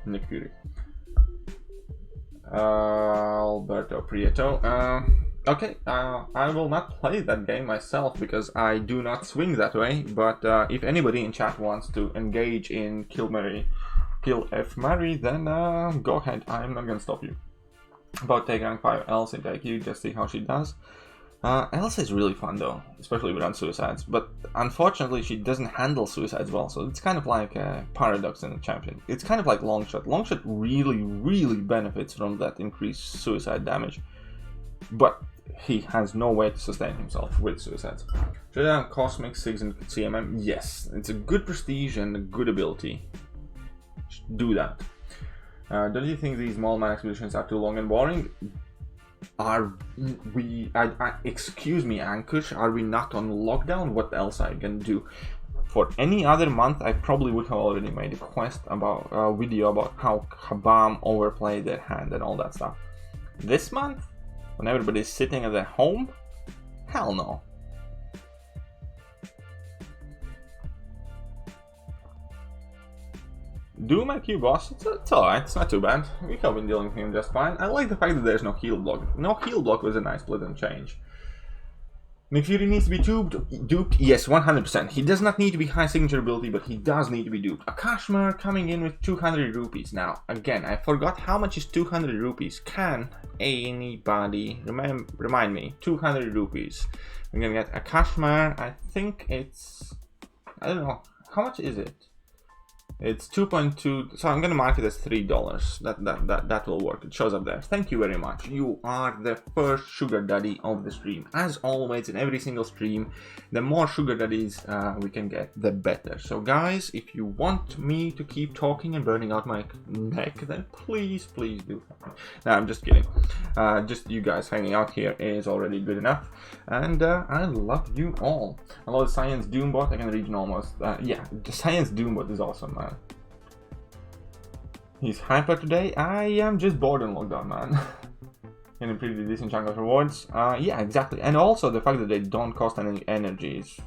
Nick Fury. Alberto Prieto. Okay, I will not play that game myself because I do not swing that way, but if anybody in chat wants to engage in Kill F Mary, then go ahead, I'm not gonna stop you. About take rank 5 Elsa in Thekiryu, just see how she does. Elsa is really fun though, especially without suicides, but unfortunately she doesn't handle suicides well, so it's kind of like a paradox in a champion. It's kind of like Longshot. Longshot really benefits from that increased suicide damage, but he has no way to sustain himself with suicides. Should I have Cosmic, Sigs and CMM? Yes, it's a good prestige and a good ability. Do that. Don't you think these Mall Man expeditions are too long and boring? Excuse me, Ankush, are we not on lockdown? What else I can do? For any other month, I probably would have already made a quest about video about how Kabam overplayed their hand and all that stuff. This month, when everybody's sitting at their home, hell no. Doom IQ boss, it's alright, it's not too bad. We have been dealing with him just fine. I like the fact that there's no heal block. No heal block was a nice pleasant change. Nick Fury needs to be duped? Yes, 100%. He does not need to be high signature ability, but he does need to be duped. Akashmar coming in with 200 rupees. Now, again, I forgot how much is 200 rupees. Can anybody remind me? 200 rupees. I'm gonna get Akashmar. I think it's... I don't know. How much is it? It's 2.2, so I'm gonna mark it as $3. That will work. It shows up there. Thank you very much. You are the first sugar daddy of the stream. As always, in every single stream, the more sugar daddies we can get, the better. So guys, if you want me to keep talking and burning out my neck, then please do. No, I'm just kidding. Just you guys hanging out here is already good enough. And I love you all. I love the Science Doombot. I can read it almost. Yeah, the Science Doombot is awesome, man. He's hyper today. I am just bored in lockdown, man. In a pretty decent chunk of rewards. Yeah, exactly. And also the fact that they don't cost any energy is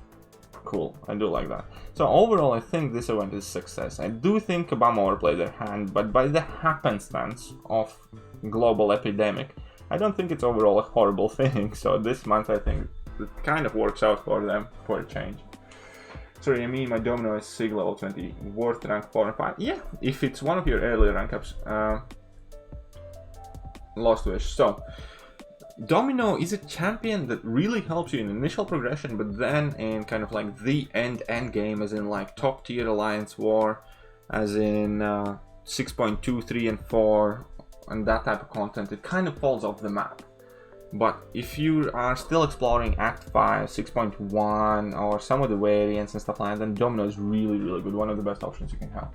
cool. I do like that. So overall, I think this event is a success. I do think Kabam overplayed their hand, but by the happenstance of global epidemic, I don't think it's overall a horrible thing. So this month, I think it kind of works out for them for a change. Sorry, I mean my Domino is SIG level 20, worth rank 4 and 5. Yeah, if it's one of your earlier rank ups. Lost Wish. So, Domino is a champion that really helps you in initial progression, but then in kind of like the end game, as in like top tier Alliance War, as in 6.2, 3 and 4, and that type of content, it kind of falls off the map. But if you are still exploring Act 5, 6.1, or some of the variants and stuff like that, then Domino is really good. One of the best options you can have.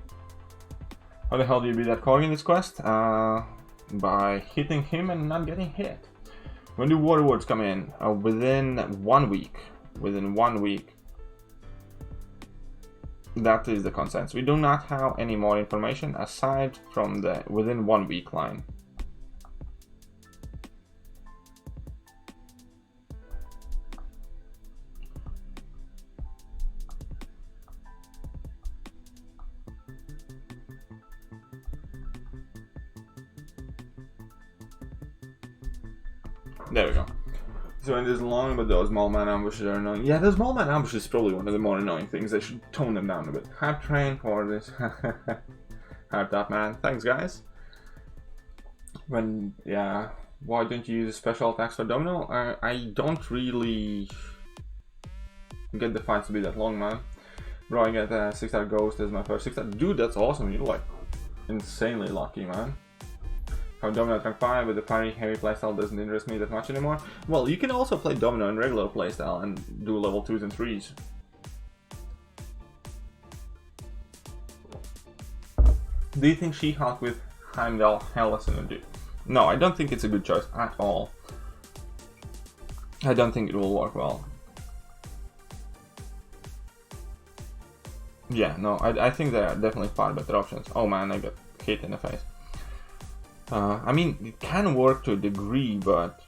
How the hell do you beat that Korg in this quest? By hitting him and not getting hit. When do war rewards come in? Within 1 week. Within 1 week. That is the consensus. We do not have any more information aside from the within 1 week line. There we go. So it is long, but those Mall Man ambushes are annoying. Yeah, those Mall Man ambushes is probably one of the more annoying things. They should tone them down a bit. Hype train for this. Hyped up, man. Thanks, guys. Yeah, why don't you use special attacks for Domino? I don't really get the fights to be that long, man. Bro, I get a 6-star Ghost as my first 6-star. Dude, that's awesome. You're like insanely lucky, man. How Domino at rank 5 with the parry heavy playstyle doesn't interest me that much anymore. Well, you can also play Domino in regular playstyle and do level 2s and 3s. Do you think She-Hulk with Heimdall Hellison would do? No, I don't think it's a good choice at all. I don't think it will work well. Yeah, no, I think there are definitely far better options. Oh man, I got hit in the face. I mean, it can work to a degree, but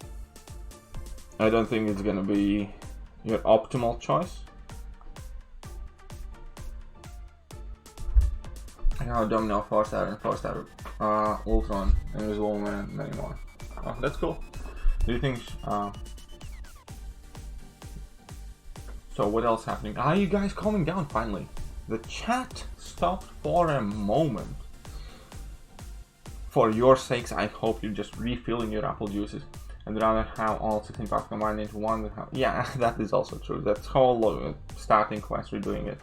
I don't think it's gonna be your optimal choice. Now Domino 4-star and 4-star Ultron, Invisible Man, and many more. Oh, that's cool. Do you think... So what else happening? Are you guys calming down finally? The chat stopped for a moment. For your sakes, I hope you're just refilling your apple juices and rather have all 16 parts combined into one. Yeah, that is also true. That whole starting quest redoing it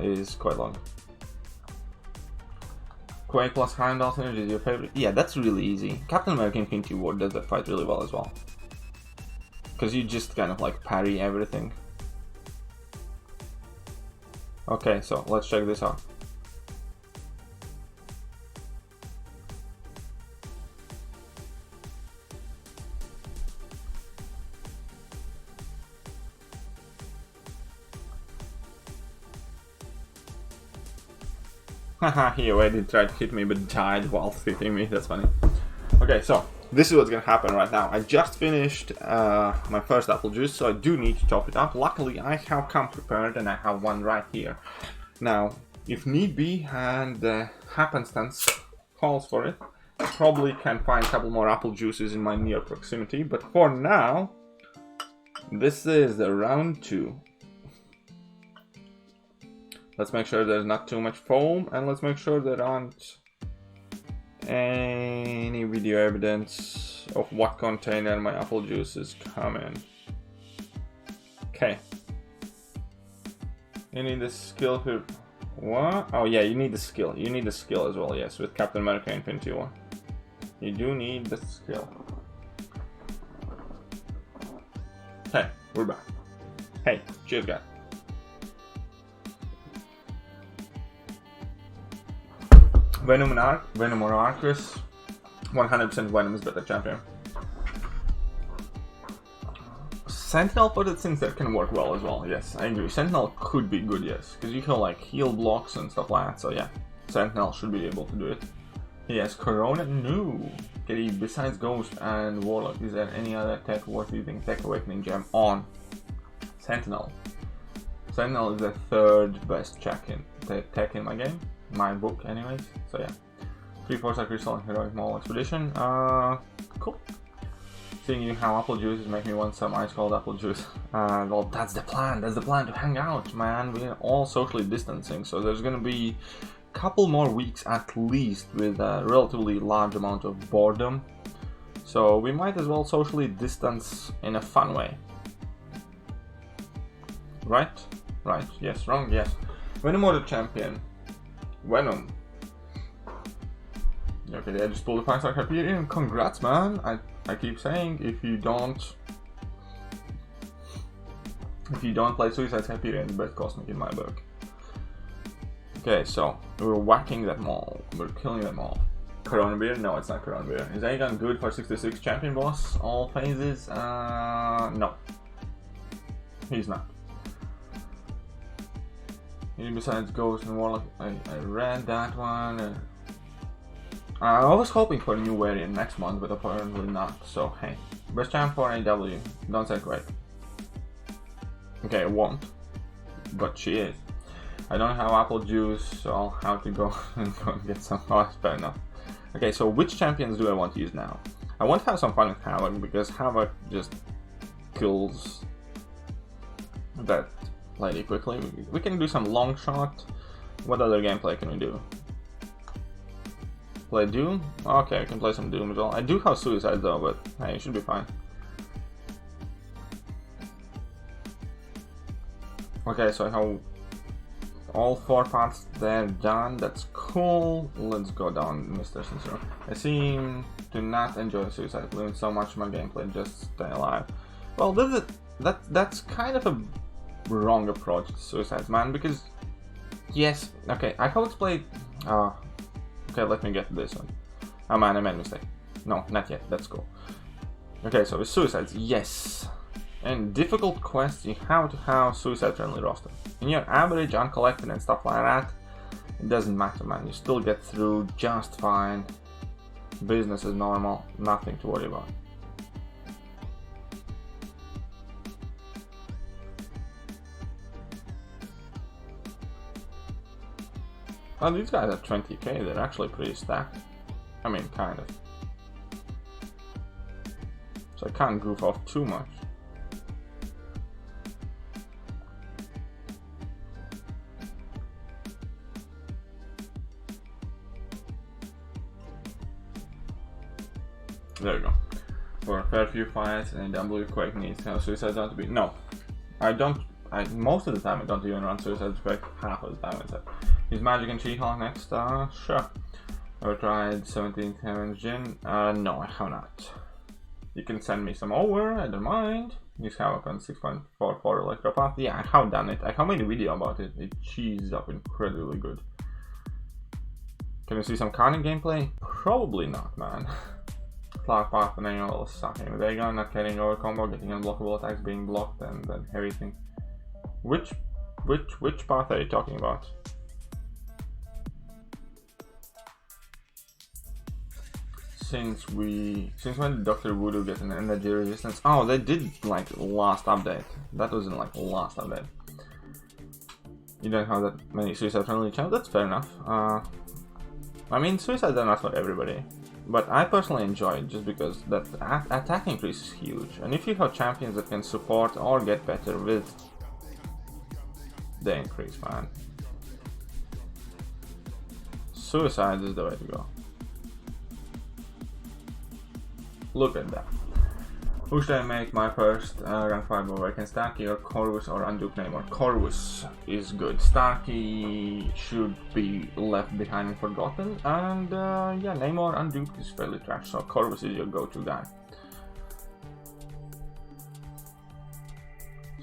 is quite long. Quake plus Heimdall synergy is your favorite? Yeah, that's really easy. Captain America Infinity War does that fight really well as well. Because you just kind of like parry everything. Okay, so let's check this out. Haha, he already tried to hit me but died whilst hitting me, that's funny. Okay, so this is what's gonna happen right now. I just finished my first apple juice, so I do need to chop it up. Luckily, I have come prepared and I have one right here. Now, if need be and happenstance calls for it, I probably can find a couple more apple juices in my near proximity, but for now, this is the round 2. Let's make sure there's not too much foam, and let's make sure there aren't any video evidence of what container my apple juices come in. Okay. You need the skill here. What? Oh yeah, you need the skill. You need the skill as well, yes, with Captain America Infinity War. You do need the skill. Hey, we're back. Hey, cheers guys. Venom or Arcus. 100% Venom is better champion. Sentinel for the things that can work well as well, yes, I agree. Sentinel could be good, yes, because you can like heal blocks and stuff like that, so yeah. Sentinel should be able to do it. He has Corona? No. Okay, besides Ghost and Warlock, is there any other tech worth using Tech Awakening Gem on? Sentinel. Sentinel is the 3rd best tech in my game. My book anyways, so yeah. 3/4 Crystal and Heroic Mall Expedition, cool. Seeing you how apple juice is making me want some ice cold apple juice. Well, that's the plan to hang out, man. We're all socially distancing, so there's gonna be a couple more weeks at least with a relatively large amount of boredom. So we might as well socially distance in a fun way. Right? Right, yes, wrong, yes. Venom or the champion? Venom. Okay, I just pulled a 5-star Hyperion. Congrats, man. I keep saying, if you don't play Suicide Hyperion, the best cosmic in my book. Okay, so we're whacking them all. We're killing them all. Corona Beer? No, it's not Corona Beer. Is Aegon good for 66 champion boss? All phases? No. He's not. Besides Ghost and Warlock, I read that one. I was hoping for a new variant next month, but apparently not, so hey. Best champ for AW, don't say great. Okay, I won't, but she is. I don't have apple juice, so I'll have to go and get some. Oh, that's fair enough. Okay, so which champions do I want to use now? I want to have some fun with Havoc, because Havoc just kills that lady quickly. We can do some long shot. What other gameplay can we do? Play Doom? Okay, I can play some Doom as well. I do have Suicide though, but hey, it should be fine. Okay, so I have all 4 parts there done. That's cool. Let's go down, Mr. Sincere. I seem to not enjoy Suicide. Learn so much of my gameplay, just stay alive. Well, that's kind of a wrong approach to Suicide, man, because yes, okay, I have played. Okay, let me get to this one. Oh man, I made a mistake. No, not yet. That's cool. Okay, so with Suicides, yes. In difficult quests, you have to have Suicide-friendly roster. In your average, uncollected and stuff like that, it doesn't matter, man. You still get through just fine. Business as normal. Nothing to worry about. Oh, these guys are 20k, they're actually pretty stacked. I mean, kind of. So I can't goof off too much. There we go. For a fair few fights, and W Quake needs to have Suicide Zone to be. No, I don't. Most of the time I don't even run Suicide Quake. Half of the time it's like. Use Magic and She-Hulk next? Sure. Ever tried 17th Heaven's Gin? No, I have not. You can send me some over, I don't mind. Use Havoc on 6.44 Electropath. Yeah, I have done it. I have made a video about it. It cheesed up incredibly good. Can you see some Conning gameplay? Probably not, man. Cloud Path and Annual sucking with Aegon, not carrying over combo, getting unblockable attacks being blocked, and then everything. Which path are you talking about? since when did Dr. Voodoo get an energy resistance? Oh, they did like last update. That was in like last update. You don't have that many suicide friendly champs, that's fair enough. I mean, suicides are not for everybody, but I personally enjoy it just because that attack increase is huge. And if you have champions that can support or get better with the increase, man, suicide is the way to go. Look at that. Who should I make my first rank 5 over? I can Starkey or Corvus or Unduke Namor. Corvus is good. Starkey should be left behind and forgotten. And yeah, Namor Unduke is fairly trash, so Corvus is your go-to guy.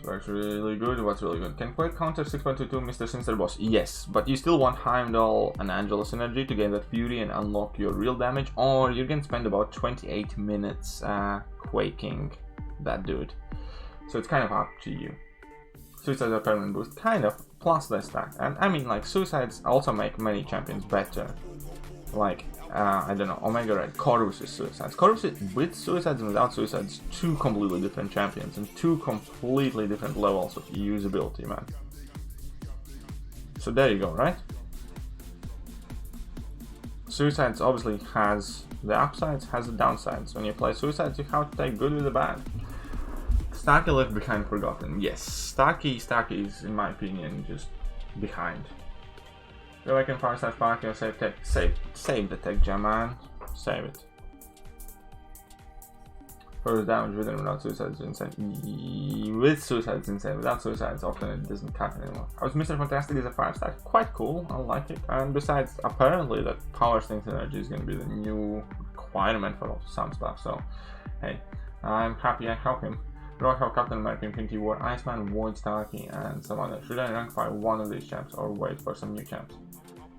So that's really good. What's really good? Can Quake counter 6.22 Mr. Sinister Boss? Yes, but you still want Heimdall and Angelus energy to gain that fury and unlock your real damage, or you're gonna spend about 28 minutes quaking that dude. So it's kind of up to you. Suicides are permanent boost, kind of, plus the stack. And I mean, like, suicides also make many champions better. Like, I don't know, Omega Red, Corvus is suicides. Corvus is, with suicides and without suicides, two completely different champions and two completely different levels of usability, man. So there you go, right? Suicides obviously has the upsides, has the downsides. When you play suicides, you have to take good with the bad. Starkey left behind forgotten. Yes, Starkey is, in my opinion, just behind. Go back and fire slash Sparky or save tech. Save the tech gem, man. Save it. First damage with and without suicides is insane. With suicides insane. Without suicides often it doesn't cut anymore. I was Mr. Fantastic is a 5-star. Quite cool, I like it. And besides, apparently that Power Stings energy is going to be the new requirement for some stuff. So, hey, I'm happy I help him. Do I have Captain America, Infinity War, Iceman, Void, Starkey, and some other? Should I rank 5 one of these champs or wait for some new champs?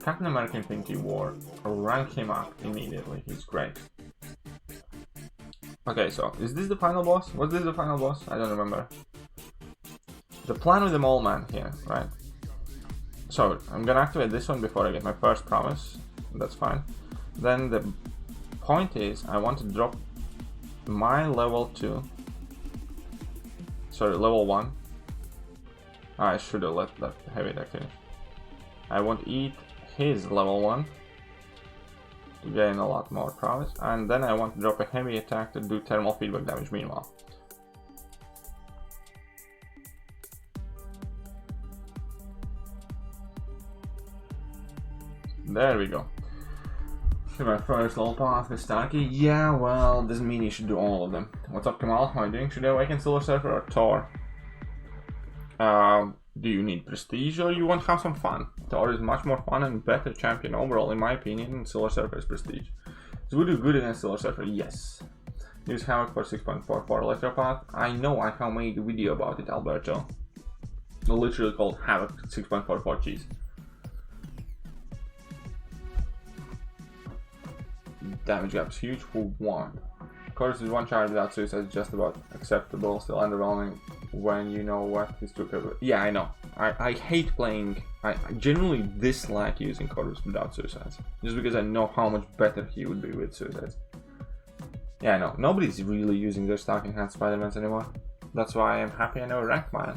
Captain America, Infinity War, rank him up immediately, he's great. Okay, so, is this the final boss? Was this the final boss? I don't remember. The plan with the mole man here, right? So, I'm gonna activate this one before I get my first promise, that's fine. Then the point is, I want to drop my level 2. Sorry, level 1. I should have let that heavy attack finish. I want to eat his level 1 to gain a lot more prowess, and then I want to drop a heavy attack to do thermal feedback damage meanwhile. There we go. So my first level path with Starkey. Yeah, well, doesn't mean you should do all of them. What's up, Kamal? How are you doing? Should I awaken Silver Surfer or Thor? Do you need prestige or you want to have some fun? Thor is much more fun and better champion overall, in my opinion, and Silver Surfer is prestige. Is Voodoo good against Silver Surfer? Yes. Use Havoc for 6.44 Electropath. I know, I have made a video about it, Alberto. Literally called Havoc 6.44 cheese. Damage gap is huge. Who won? Of course, is one charge without suicide is just about acceptable. Still underwhelming when you know what is too capable. Yeah, I know. I hate playing. I generally dislike using Corvus without suicides, just because I know how much better he would be with suicides. Yeah, I know. Nobody's really using their Stocking Hat Spider-Mans anymore. That's why I'm happy I never ranked mine.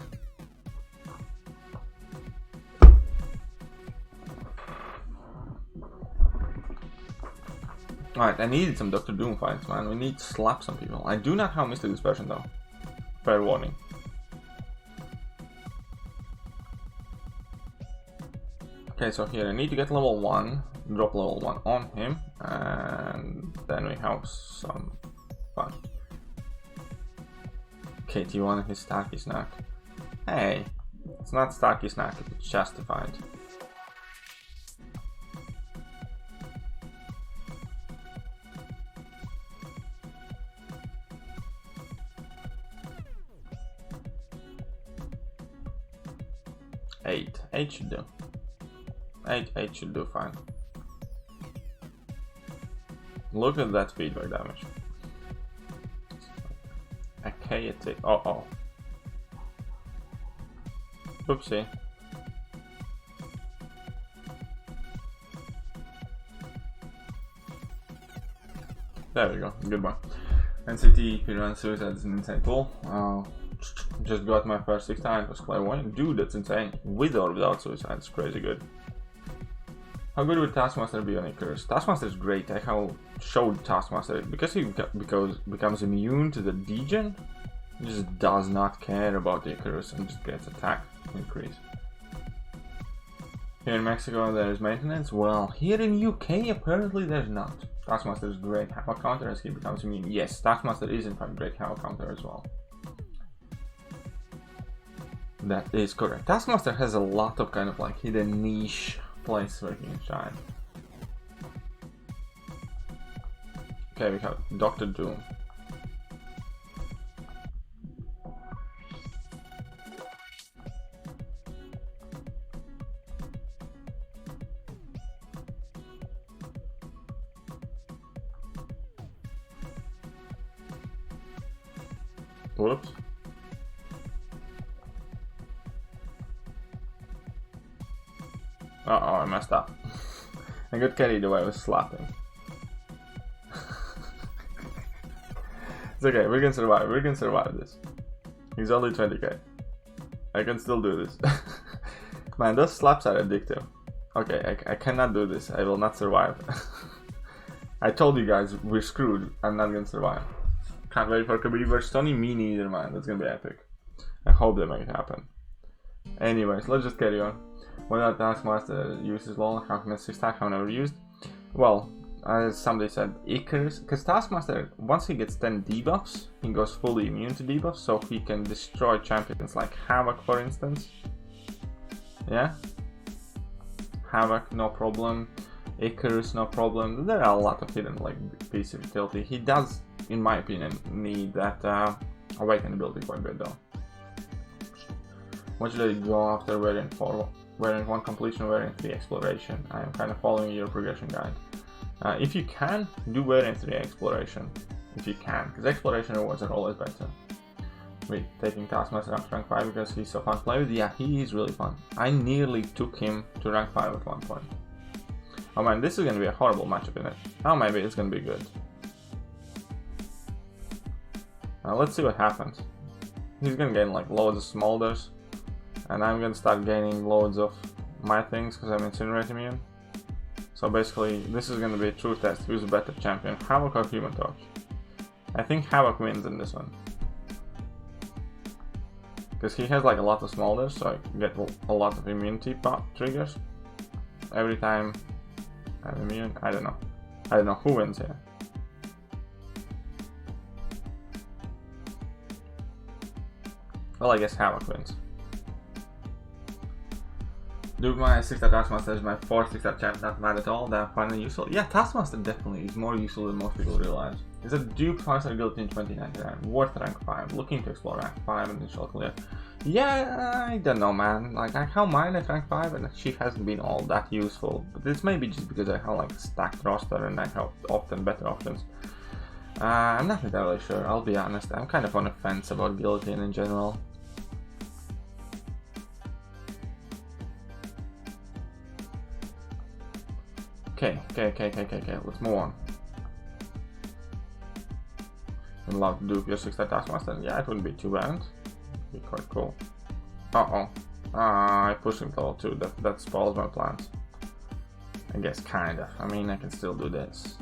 Alright, I needed some Dr. Doom fights, man. We need to slap some people. I do not have Mystic Dispersion though. Fair warning. Okay, so here I need to get level 1, drop level 1 on him, and then we have some fun. KT1 and his Starkey Snack. Hey, it's not Starkey Snack, it's justified. Eight should do. 8 should do fine. Look at that feedback damage. Okay, it's it. Oh. Oopsie. There we go. Good one. NCT Piran Suicide is an insane pull. Just got my first 6 times. Was clairvoyant. Dude, that's insane. With or without suicide, it's crazy good. How good would Taskmaster be on Icarus? Taskmaster is great. I have showed Taskmaster because he becomes immune to the degen. He just does not care about Icarus and just gets attack increase. Here in Mexico there is maintenance. Well, here in UK apparently there's not. Taskmaster is great Havoc counter as he becomes immune. Yes, Taskmaster is in fact great Havoc counter as well. That is correct. Taskmaster has a lot of kind of like hidden niche place where he can shine. Okay, we have Dr. Doom. Whoops. Uh-oh, I messed up. I got carried away, I was slapping. It's okay, we can survive this. He's only 20k. I can still do this. Man, those slaps are addictive. Okay, I cannot do this, I will not survive. I told you guys, we're screwed, I'm not gonna survive. Can't wait for Khabib vs Tony, me neither, man, that's gonna be epic. I hope they make it happen. Anyways, let's just carry on. Whether Taskmaster uses LOL, how can 6 stack I've never used? Well, as somebody said, Icarus, because Taskmaster, once he gets 10 debuffs, he goes fully immune to debuffs, so he can destroy champions like Havoc, for instance. Yeah? Havoc, no problem. Icarus, no problem. There are a lot of hidden like pieces of utility. He does, in my opinion, need that awaken ability quite a bit though. What should I go after variant 4? Variant 1 completion, variant 3 exploration. I am kind of following your progression guide. If you can, do variant 3 exploration. If you can, because exploration rewards are always better. Wait, taking Taskmaster up to rank 5 because he's so fun to play with? Yeah, he is really fun. I nearly took him to rank 5 at one point. Oh man, this is going to be a horrible matchup in it. Oh, maybe it's going to be good. Let's see what happens. He's going to gain like loads of smolders. And I'm gonna start gaining loads of my things because I'm incinerate immune. So basically, this is gonna be a true test. Who's a better champion, Havoc or Human Torch? I think Havoc wins in this one. Because he has like a lot of smolders, so I get a lot of immunity pop triggers. Every time I'm immune, I don't know who wins here. Well, I guess Havoc wins. Dude, my 6-star Taskmaster is my 4th 6-star champ, not bad at all. They're fun and useful. Yeah, Taskmaster definitely is more useful than most people realize. It's a dupe 5-star guilty in 2099, worth rank 5, looking to explore rank 5 and initial clear. Yeah, I don't know, man. Like, I have mine at rank 5 and she hasn't been all that useful. But it's maybe just because I have like a stacked roster and I have often better options. I'm not entirely sure, I'll be honest. I'm kind of on the fence about guillotine in general. Okay, let's move on. I'd love to do your 6-star Taskmaster. Yeah, it wouldn't be too bad. It'd be quite cool. Uh-oh. I pushed him to level 2. That spoils my plans. I guess, kinda. I mean, I can still do this.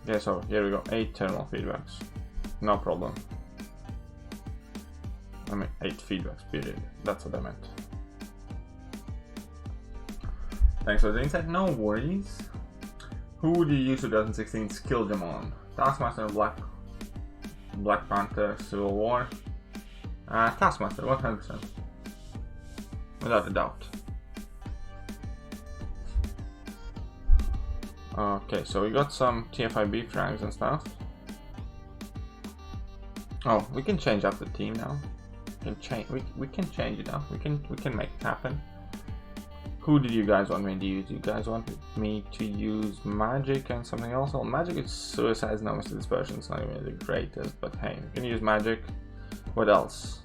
Yeah, so here we go. 8 thermal feedbacks. No problem. I mean, 8 feedbacks, period. That's what I meant. Thanks for the insight. No worries. Who would you use 2016 skill gem on? Taskmaster, Black Panther, Civil War. Taskmaster, 100%. Without a doubt. Okay, so we got some TFIB frags and stuff. Oh, we can change up the team now. We can change it up. We can make it happen. Who did you guys want me to use? You guys want me to use Magic and something else? Well, Magic is Suicide, no Mystic Dispersion. It's not even the greatest, but hey, we can use Magic. What else?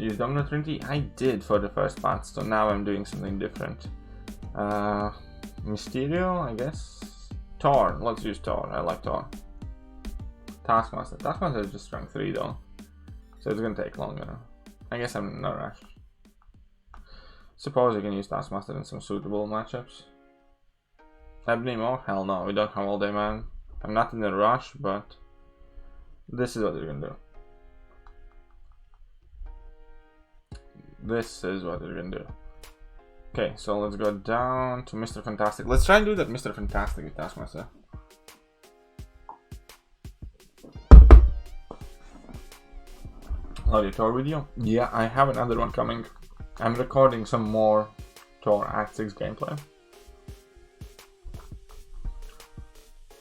use Domino Trinity? I did for the first part, so now I'm doing something different. Mysterio, I guess. Thor, let's use Thor. I like Thor. Taskmaster. Taskmaster is just rank 3 though, so it's gonna take longer. I guess I'm in no rush. Suppose you can use Taskmaster in some suitable matchups. Ebony Maw? Hell no, we don't have all day, man. I'm not in a rush, but this is what we're gonna do. This is what we're gonna do. Okay, so let's go down to Mr. Fantastic. Let's try and do that Mr. Fantastic with Taskmaster. Love your Thor video. Yeah, I have another one coming. I'm recording some more Thor Act 6 gameplay.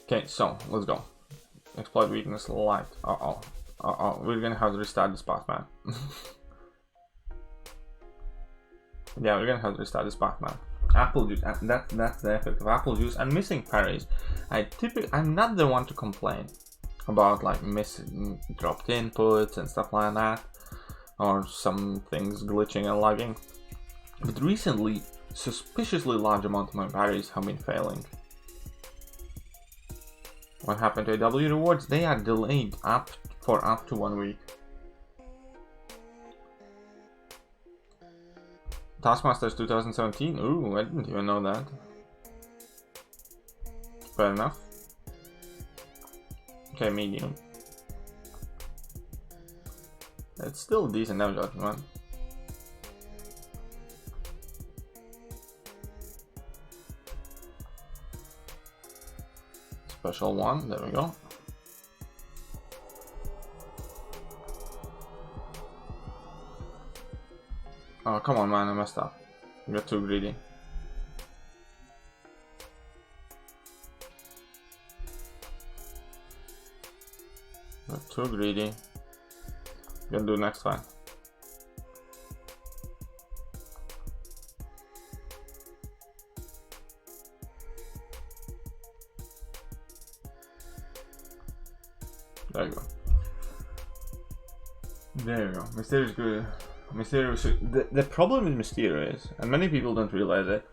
Okay, so let's go. Exploit weakness light. We're gonna have to restart this path, man. Yeah, we're gonna have to restart this path, man. Apple juice, that's the effect of apple juice. I'm missing parries. I'm not the one to complain about like missing dropped inputs and stuff like that, or some things glitching and lagging. But recently, suspiciously large amount of my parries have been failing. What happened to AW rewards? They are delayed for up to 1 week. Taskmasters 2017? Ooh, I didn't even know that. Fair enough. Okay, medium. It's still decent damage, man. Special one, there we go. Oh, come on, man, I messed up. I got too greedy. Got too greedy. Gonna do next time. There you go. There you go. Mysterio is good. Mysterio. The problem with Mysterio is, and many people don't realize it,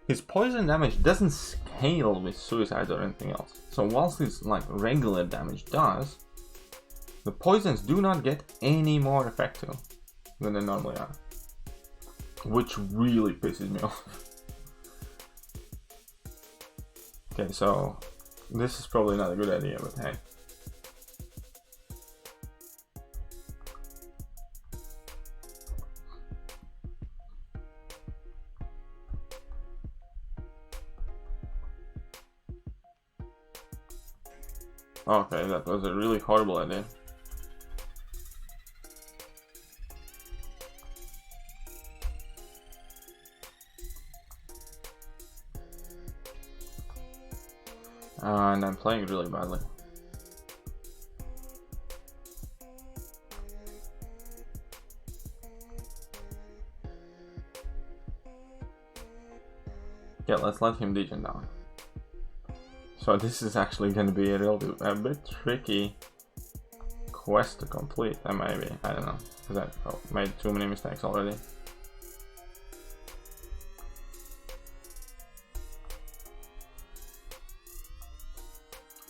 his poison damage doesn't scale with suicide or anything else. So whilst his like regular damage does, the poisons do not get any more effective than they normally are, which really pisses me off. Okay, so this is probably not a good idea, but hey. Okay, that was a really horrible idea. And I'm playing really badly. Yeah, let's let him degen down. So this is actually going to be a bit tricky quest to complete, maybe, I don't know, because I made too many mistakes already.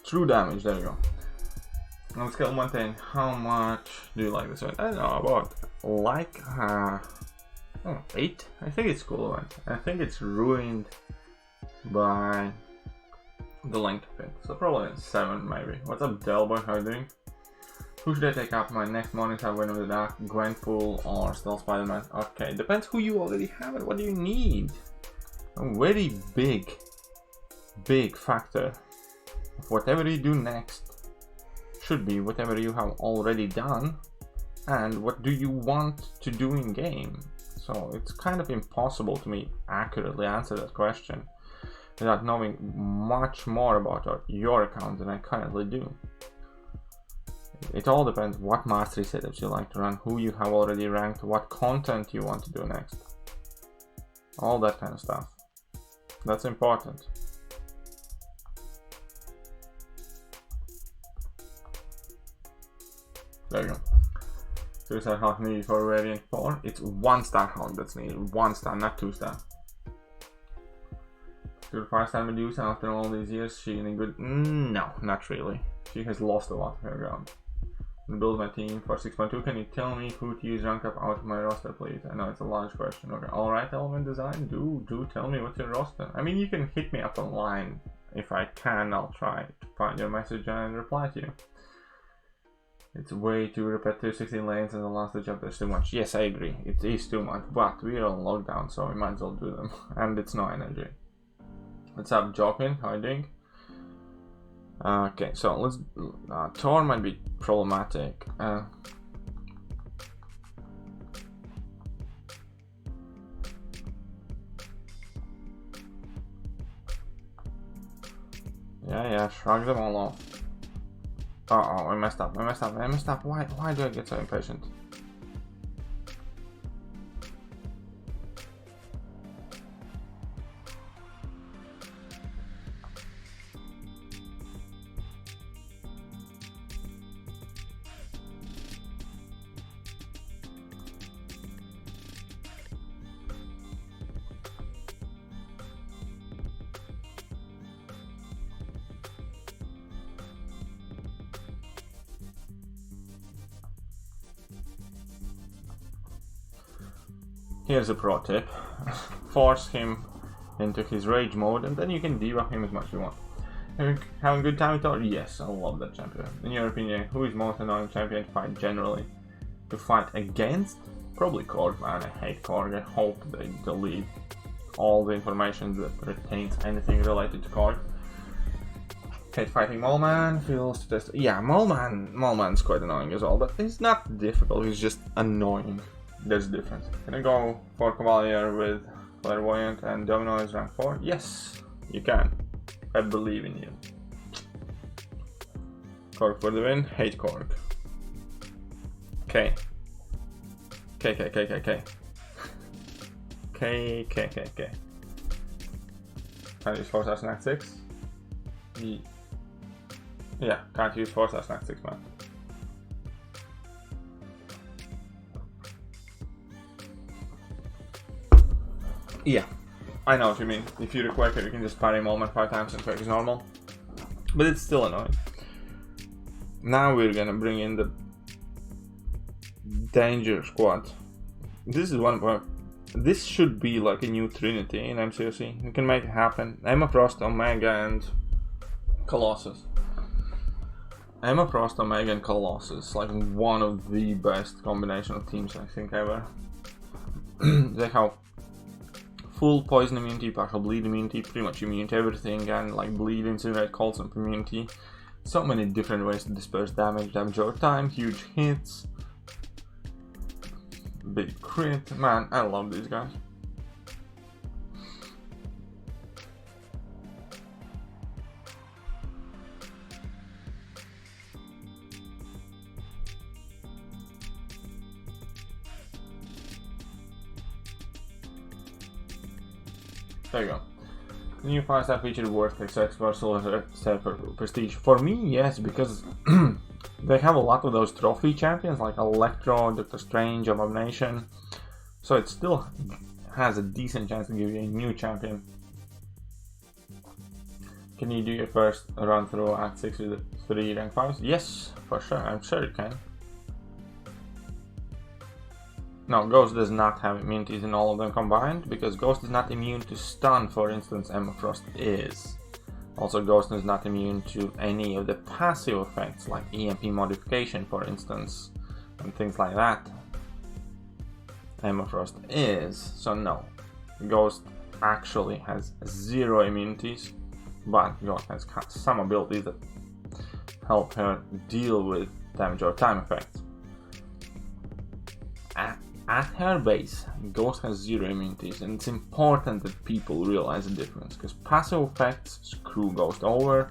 True damage, there we go. On scale 1 to 10, how much do you like this one? I don't know, about like 8? I think it's cool one. I think it's ruined by the length of it, so probably 7 maybe. What's up, Delboy? How are you doing? Who should I take up my next morning time when with the dark? Gwenpool or still Spider-Man? Okay, depends who you already have and what do you need. A very big factor of whatever you do next should be whatever you have already done and what do you want to do in game. So it's kind of impossible to me accurately answer that question without knowing much more about your account than I currently do. It all depends what mastery setups you like to run, who you have already ranked, what content you want to do next. All that kind of stuff. That's important. There you go. 2-star Hulk needed for variant 4. It's 1-star Hulk that's needed. 1-star, not 2-star. 5-star Medusa after all these years, she any good? No, not really. She has lost a lot of her ground. Build my team for 6.2. Can you tell me who to use rank up out of my roster, please? I know it's a large question. Okay, alright, Element Design, do tell me what's your roster. I mean, you can hit me up online. If I can, I'll try to find your message and reply to you. It's way too repetitive, 16 lanes and the last chapter is too much. Yes, I agree, it is too much, but we're on lockdown, so we might as well do them. And it's no energy. What's up, Jokin? How are you doing? Okay, so let's. Thor might be problematic. Yeah, shrug them all off. Uh-oh, I messed up. Why do I get so impatient? Here's a pro tip. Force him into his rage mode and then you can debuff him as much as you want. Having a good time with Thor? Yes, I love that champion. In your opinion, who is most annoying champion to fight generally? To fight against? Probably Korg, man. I hate Korg. I hope they delete all the information that pertains anything related to Korg. Hate fighting Moleman, feels to test. Yeah, Moleman's quite annoying as well, but he's not difficult, he's just annoying. There's a difference. Can I go for Cavalier with Clairvoyant and Domino is rank 4? Yes, you can. I believe in you. Korg for the win. Hate Korg. K. Can I use 4-star Snack 6? Yeah, can't use 4-star Snack 6, man. Yeah, I know what you mean. If you're a Quaker, you can just parry Moment 5 times and Quake is normal. But it's still annoying. Now we're gonna bring in the Danger Squad. This is one where this should be like a new Trinity in MCOC. We can make it happen. Emma Frost, Omega, and Colossus. Emma Frost, Omega, and Colossus. Like one of the best combination of teams I think ever. They have full poison immunity, partial bleed immunity, pretty much immune to everything, and like bleed, incinerate, cold snap immunity. So many different ways to disperse damage over time, huge hits, big crit. Man, I love these guys. There you go. New 5-star feature worth XX for prestige. For me, yes, because they have a lot of those trophy champions like Electro, Doctor Strange, Abomination. So it still has a decent chance to give you a new champion. Can you do your first run through Act 6 with the 3 rank 5s? Yes, for sure. I'm sure you can. No, Ghost does not have immunities in all of them combined, because Ghost is not immune to stun, for instance, Emma Frost is. Also, Ghost is not immune to any of the passive effects, like EMP modification, for instance, and things like that. Emma Frost is, so no. Ghost actually has 0 immunities, but Ghost has some abilities that help her deal with damage or time effects. At her base, Ghost has 0 immunities, and it's important that people realize the difference, because passive effects screw Ghost over,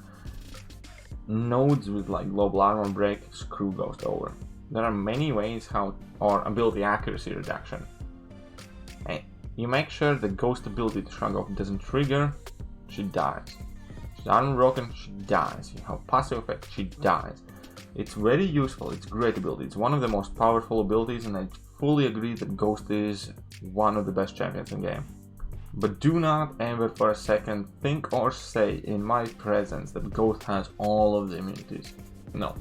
nodes with like global armor break screw Ghost over. There are many ways how, or ability accuracy reduction. Hey, you make sure the Ghost ability to shrug off doesn't trigger, she dies. She's armor broken, she dies. You have passive effect, she dies. It's very useful, it's great ability, it's one of the most powerful abilities, and I fully agree that Ghost is one of the best champions in game. But do not ever for a second think or say in my presence that Ghost has all of the immunities. No.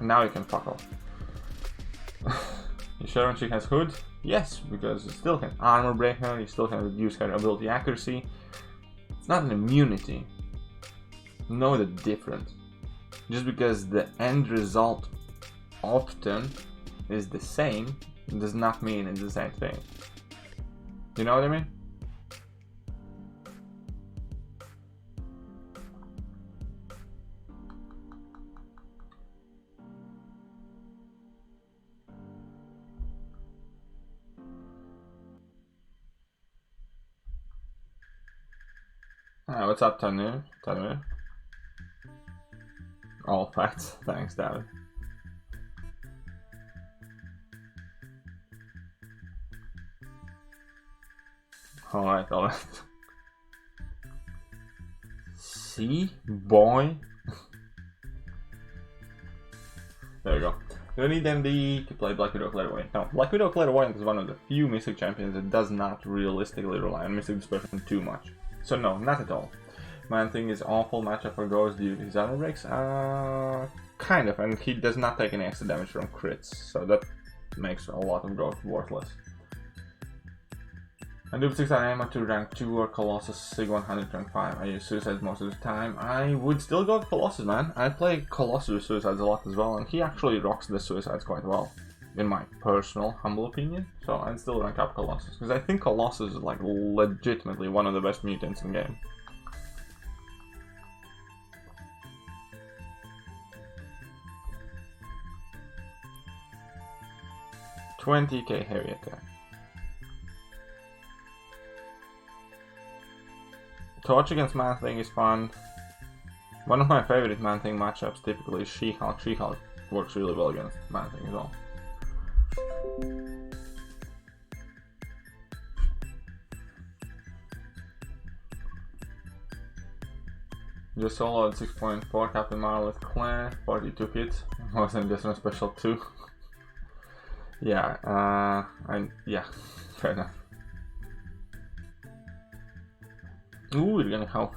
Now you can fuck off. You sure when she has Hood? Yes, because you still can armor break her, you still can reduce her ability accuracy. It's not an immunity. Know the difference. Just because the end result often is the same does not mean it's the same thing. You know what I mean? Alright, what's up, Tanu? All facts. Thanks, David. Alright. See? Boy. There we go. You don't need MD to play Black Widow Clairvoyant. Now, Black Widow Clairvoyant is one of the few Mystic champions that does not realistically rely on Mystic Dispersion too much. So no, not at all. Man-Thing is awful matchup for Ghost due to his armor breaks. Kind of, and he does not take any extra damage from crits, so that makes a lot of Ghost worthless. I do 6 ammo to rank 2 or Colossus Sig 100 rank 5. I use Suicides most of the time. I would still go with Colossus, man. I play Colossus with Suicides a lot as well, and he actually rocks the Suicides quite well, in my personal, humble opinion. So I'd still rank up Colossus, because I think Colossus is like legitimately one of the best mutants in game. $20k heavy attack. Torch against Man-Thing is fun. One of my favorite Man-Thing matchups typically is She-Hulk. She-Hulk works really well against Man-Thing as well. Just soloed 6.4 Captain Marvel with Claire, 42 hits. Wasn't just on special 2. Yeah, yeah, fair enough. Ooh, we're gonna have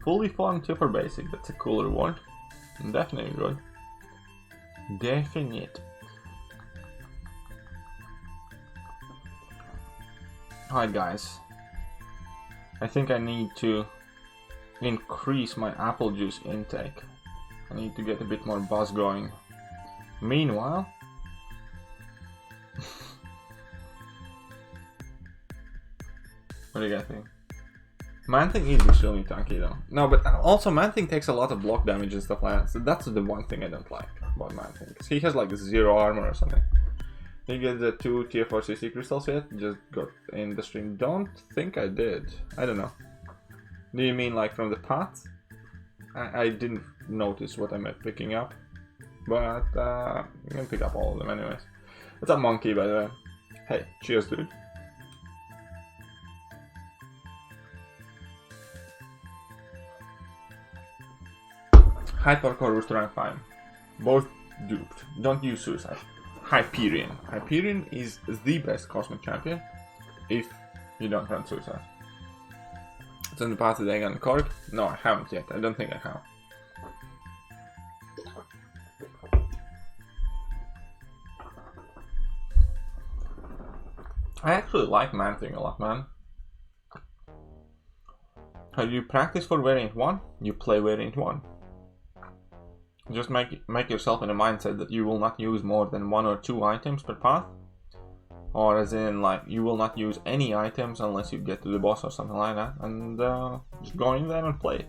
fully formed Super Basic. That's a cool reward. Definitely good. Definite. Alright, guys. I think I need to increase my apple juice intake. I need to get a bit more buzz going. Meanwhile, what do you guys think? Man-Thing is extremely tanky though. No, but also Man-Thing takes a lot of block damage and stuff like that, so that's the one thing I don't like about Man-Thing. Because he has like 0 armor or something. He gets the 2 tier 4 CC crystals yet? Just got in the stream. Don't think I did. I don't know. Do you mean like from the path? I didn't notice what I'm picking up. But I'm gonna pick up all of them anyways. What's up, Monkey, by the way? Hey, cheers, dude. Hypercore Rooster rank 5. Both duped. Don't use Suicide. Hyperion. Hyperion is the best Cosmic Champion if you don't run Suicide. It's in the path today on Korg? No, I haven't yet. I don't think I have. I actually like Man-Thing a lot, man. How you practice for variant 1? You play variant 1. Just make yourself in a mindset that you will not use more than 1 or 2 items per path. Or as in, like, you will not use any items unless you get to the boss or something like that. And just go in there and play it.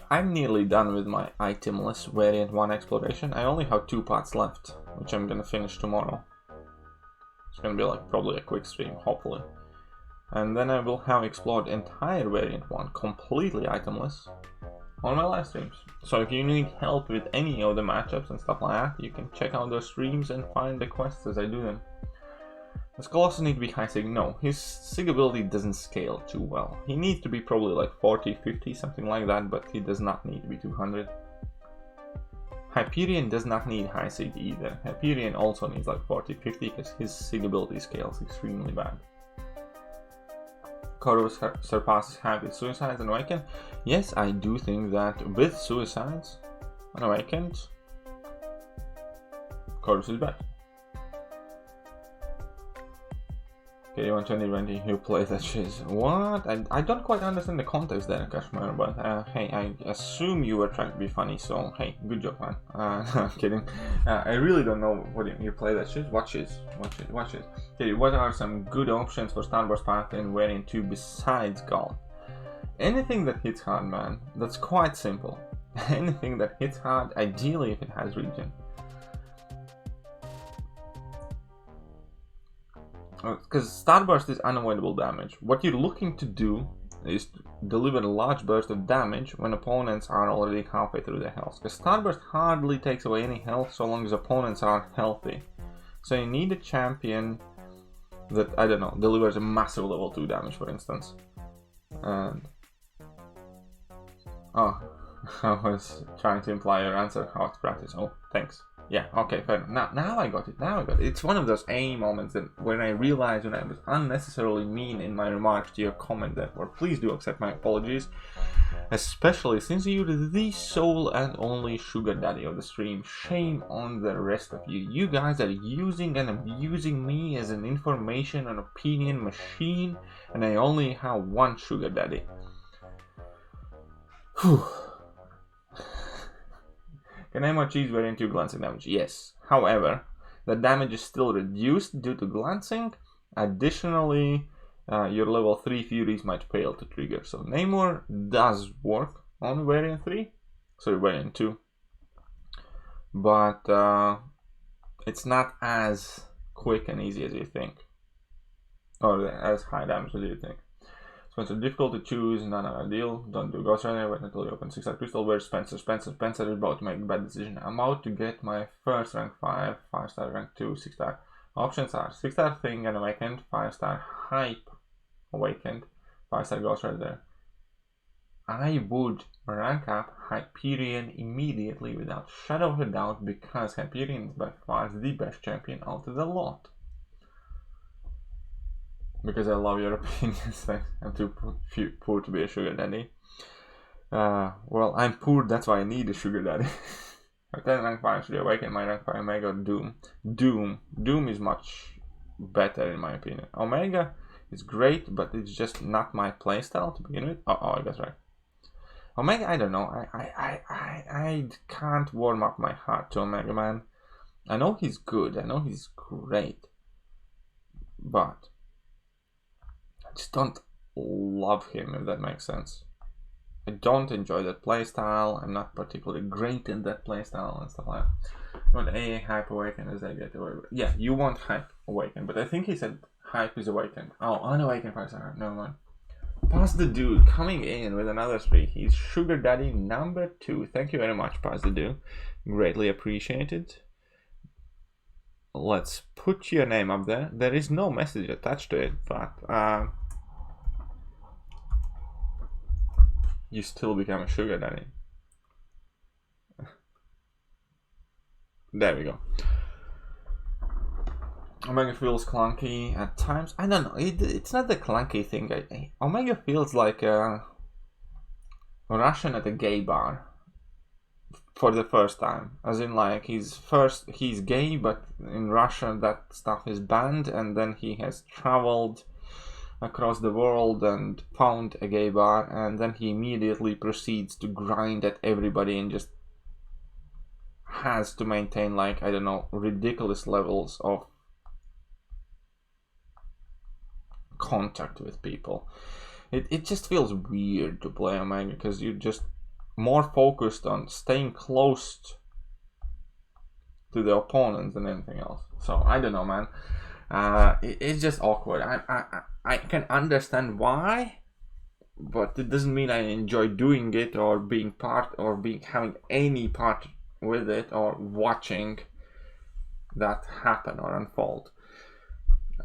I'm nearly done with my itemless variant 1 exploration. I only have 2 parts left, which I'm gonna finish tomorrow. It's gonna be like probably a quick stream, hopefully. And then I will have explored entire variant 1 completely itemless on my live streams. So if you need help with any of the matchups and stuff like that, you can check out those streams and find the quests as I do them. Does Colossus need to be high sig? No, his sig ability doesn't scale too well. He needs to be probably like 40, 50, something like that, but he does not need to be 200. Hyperion does not need high sig either. Hyperion also needs like 40, 50 because his sig ability scales extremely bad. Corvus surpasses Hype with Suicides and Awakened. Yes, I do think that with Suicides and Awakened, Corvus is better. Okay, you want 2020, you play that shit. What? I don't quite understand the context there, Kashmir, but hey, I assume you were trying to be funny, so hey, good job, man. I'm kidding. I really don't know what you play that shit. Watch it. Okay, what are some good options for Starburst Path in Variant 2 besides Golf? Anything that hits hard, man. That's quite simple. Anything that hits hard, ideally if it has regen. Because Starburst is unavoidable damage. What you're looking to do is to deliver a large burst of damage when opponents are already halfway through their health. Because Starburst hardly takes away any health so long as opponents are healthy. So you need a champion that, I don't know, delivers a massive level 2 damage, for instance. And... oh, I was trying to imply your answer, how it's practice. Oh, thanks. Yeah, okay, fair enough. Now I got it. It's one of those A moments that when I realized when I was unnecessarily mean in my remarks to your comment, therefore please do accept my apologies. Especially since you're the sole and only sugar daddy of the stream. Shame on the rest of you. You guys are using and abusing me as an information and opinion machine, and I only have one sugar daddy. Whew. Can Emo cheese variant 2 glancing damage? Yes. However, the damage is still reduced due to glancing. Additionally, your level 3 Furies might fail to trigger. So Namor does work on variant 3. Sorry, variant 2. But it's not as quick and easy as you think. Or as high damage as you think. Spencer, difficult to choose, not ideal. Don't do Ghost Rider, wait until you open 6-star Crystal. Where's Spencer? Spencer is about to make a bad decision. I'm about to get my first rank 5, 5-star rank 2, 6-star. Options are 6-star Thing and Awakened, 5-star Hype Awakened, 5-star Ghost Rider. I would rank up Hyperion immediately without shadow of a doubt because Hyperion is by far the best champion out of the lot. Because I love your opinions. I'm too poor to be a sugar daddy. Well, I'm poor, that's why I need a sugar daddy. My 10 rank 5 should awaken my rank 5 Omega Doom. Doom is much better in my opinion. Omega is great, but it's just not my playstyle to begin with. Oh, I got right. Omega, I don't know. I can't warm up my heart to Omega, man. I know he's good. I know he's great. But I just don't love him, if that makes sense. I don't enjoy that playstyle. I'm not particularly great in that playstyle and stuff like that. You want AA Hype Awaken as I get away with. Yeah, you want Hype Awaken, but I think he said Hype is Awakened. Oh, Unawakened 5-star. No man. Pass the Dude coming in with another 3. He's Sugar Daddy number 2. Thank you very much, Pass the Dude. Greatly appreciated. Let's put your name up there. There is no message attached to it, but you still become a sugar daddy. There we go. Omega feels clunky at times. I don't know. It's not the clunky thing. Omega feels like a Russian at a gay bar for the first time. As in, like, he's gay, but in Russia that stuff is banned, and then he has traveled across the world and found a gay bar, and then he immediately proceeds to grind at everybody and just has to maintain, like, I don't know, ridiculous levels of contact with people. It just feels weird to play Omega because you're just more focused on staying close to the opponent than anything else. So I don't know, man. It's just awkward. I can understand why, but it doesn't mean I enjoy doing it or being part or having any part with it or watching that happen or unfold.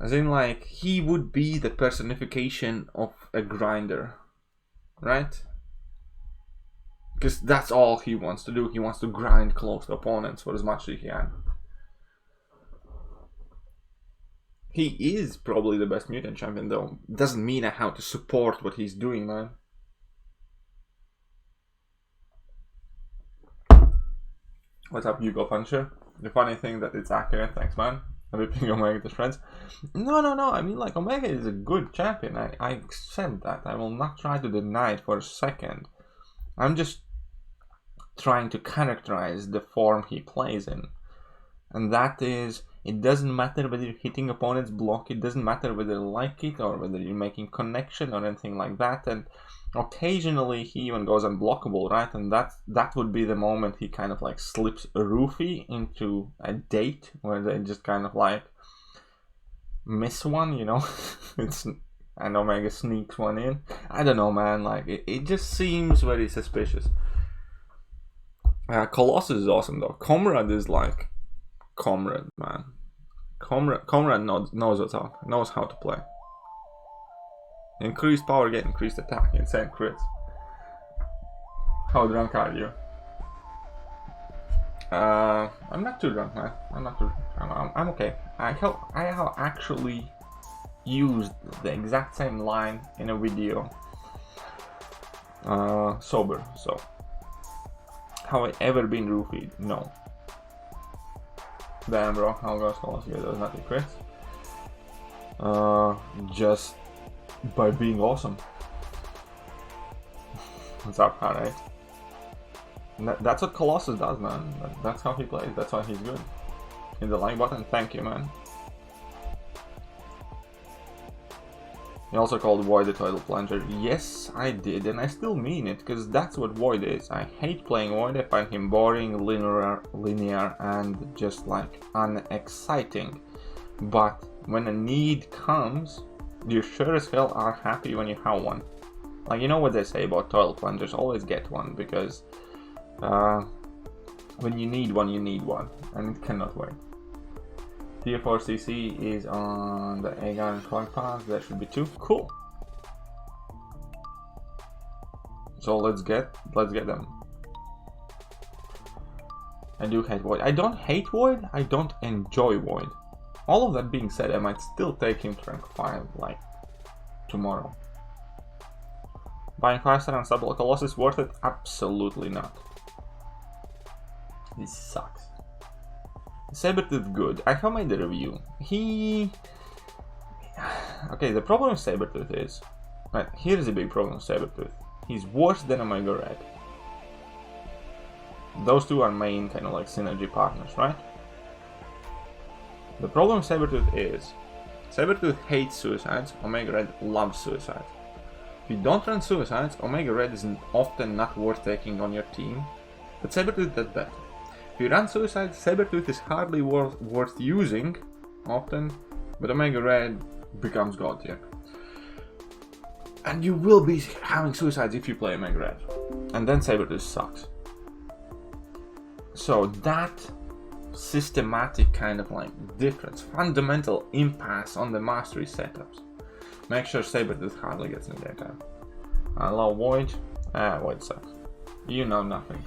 As in, like, he would be the personification of a grinder, right? Because that's all he wants to do. He wants to grind close to opponents for as much as he can. He is probably the best mutant champion, though. Doesn't mean I have to support what he's doing, man. What's up, Hugo Puncher? The funny thing that it's accurate, thanks, man. I'm ripping Omega to shreds. No. I mean, like, Omega is a good champion. I accept that. I will not try to deny it for a second. I'm just trying to characterize the form he plays in. And that is, it doesn't matter whether you're hitting opponent's block, it doesn't matter whether you like it or whether you're making connection or anything like that. And occasionally he even goes unblockable, right? And that would be the moment he kind of like slips a roofie into a date where they just kind of like miss one, you know? And Omega sneaks one in. I don't know, man. Like, it just seems very suspicious. Colossus is awesome, though. Comrade is like Comrade, man. Comrade knows what's up, knows how to play. Increased power, get increased attack, insane crits. How drunk are you? I'm not too drunk, man. I'm not too drunk. I'm okay. I have actually used the exact same line in a video sober, so have I ever been roofied? No. Damn, bro, how goes Colossus? Does nothing crits. Just by being awesome. What's up, alright? That's what Colossus does, man. That's how he plays. That's why he's good. Hit the like button. Thank you, man. You also called Void the title plunger. Yes, I did, and I still mean it, because that's what Void is. I hate playing Void. I find him boring, linear, and just like unexciting. But when a need comes, you sure as hell are happy when you have one. Like, you know what they say about title plungers, always get one, because when you need one, and it cannot wait. Tier 4 CC is on the Aegon and Coin Pass. There should be 2. Cool. So let's get them. I do hate Void. I don't hate Void. I don't enjoy Void. All of that being said, I might still take him to rank 5 like tomorrow. Buying 5-star on Subtle Colossus worth it? Absolutely not. This sucks. Sabertooth good. I have made the review. Okay, the problem with Sabertooth is... Right, here's the big problem with Sabertooth. He's worse than Omega Red. Those two are main kind of like synergy partners, right? The problem with Sabertooth is... Sabertooth hates suicides, Omega Red loves suicides. If you don't run suicides, Omega Red is often not worth taking on your team, but Sabertooth does better. If you run suicide, Sabertooth is hardly worth using, often, but Omega Red becomes god tier. And you will be having suicides if you play Omega Red. And then Sabertooth sucks. So that systematic kind of like difference, fundamental impasse on the mastery setups, make sure Sabertooth hardly gets in the daytime. I love Void. Void sucks. You know nothing.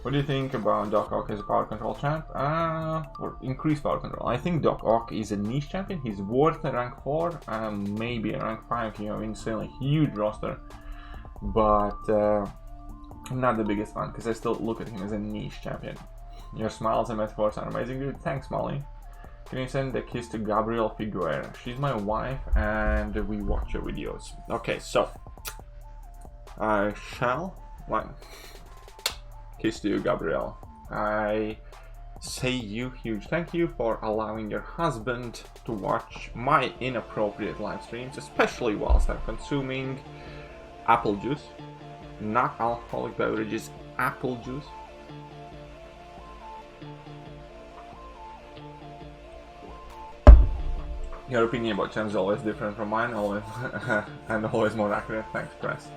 What do you think about Doc Ock as a power control champ? Or increased power control. I think Doc Ock is a niche champion. He's worth a rank 4, maybe a rank 5. You have insanely huge roster. But I'm not the biggest fan because I still look at him as a niche champion. Your smiles and metaphors are amazing, dude. Thanks, Molly. Can you send a kiss to Gabrielle Figueroa? She's my wife and we watch her videos. Okay, so I shall. One. Kiss to you, Gabrielle. I say you huge thank you for allowing your husband to watch my inappropriate live streams, especially whilst I'm consuming apple juice, not alcoholic beverages, apple juice. Your opinion about champs is always different from mine, always and always more accurate. Thanks, Press.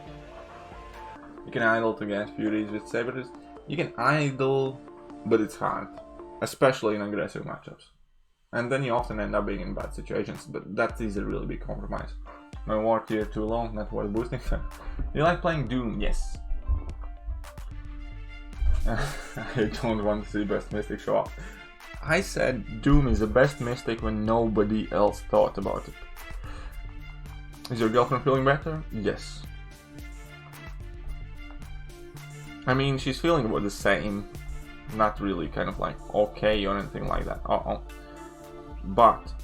You can idle to get Furies with Sabertooth. You can idle, but it's hard, especially in aggressive matchups. And then you often end up being in bad situations, but that is a really big compromise. My war tier too low, not worth boosting. You like playing Doom? Yes. I don't want to see best mystic show up. I said Doom is the best mystic when nobody else thought about it. Is your girlfriend feeling better? Yes. I mean, she's feeling about the same. Not really kind of like okay or anything like that. But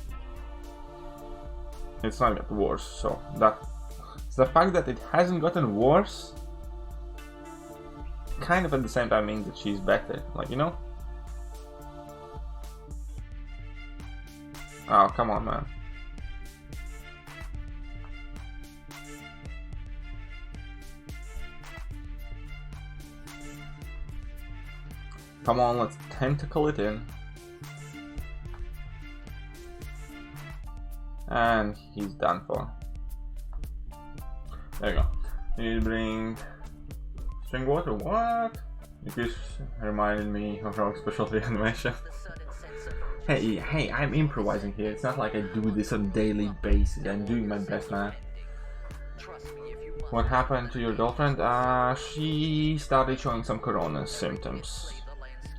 it's not gotten worse, so the fact that it hasn't gotten worse kind of at the same time means that she's better, like, you know? Oh, come on, man. Come on, let's tentacle it in. And he's done for. There you go. You need to bring string water. What? You just reminded me of our specialty animation. Hey, I'm improvising here. It's not like I do this on a daily basis. I'm doing my best, man. What happened to your girlfriend? She started showing some corona symptoms.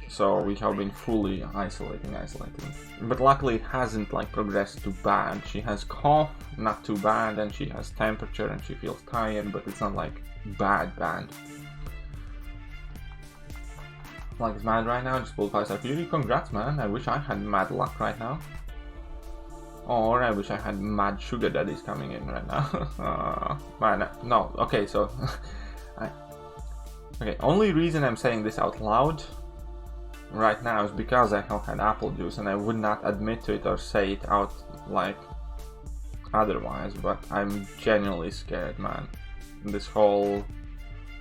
So we have been fully isolating. But luckily it hasn't like progressed too bad. She has cough, not too bad, and she has temperature and she feels tired, but it's not like bad. Like, it's mad right now, just pulled 5-star Fury. Congrats, man. I wish I had mad luck right now. Or I wish I had mad sugar daddies coming in right now. Man, no. Okay, so okay, only reason I'm saying this out loud right now is because I have had apple juice and I would not admit to it or say it out like otherwise, but I'm genuinely scared, man. This whole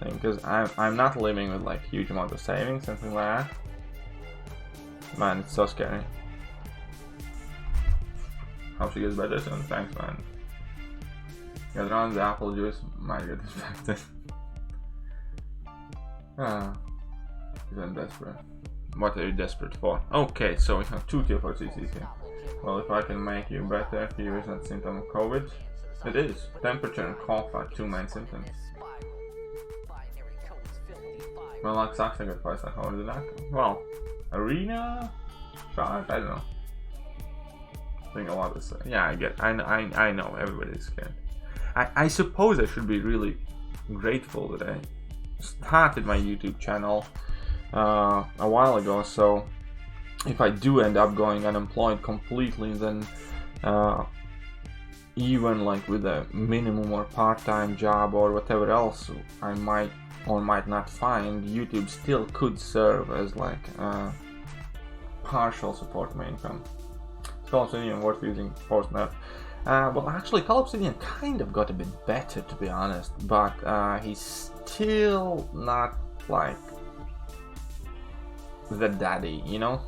thing, because I'm not living with like huge amount of savings, something like that. Man, it's so scary. Hope she gets better soon. Thanks, man. Get around the apple juice might get infected. I'm desperate. What are you desperate for? Okay, so we have 2 tier 4 CCs here. Well, if I can make you better, fever is not a symptom of COVID. It is. Temperature and cough are 2 main symptoms. Well, that sucks. I got 5-star. How did that? Well, arena shot. I don't know. I think a lot is. Yeah, I get. I know. Everybody's scared. I suppose I should be really grateful that I started my YouTube channel a while ago. So if I do end up going unemployed completely, then even like with a minimum or part-time job or whatever else I might or might not find, YouTube still could serve as like partial support to my income. Call Obsidian worth using post-nerf. Well, actually, Call Obsidian kind of got a bit better, to be honest, but he's still not like the daddy, you know?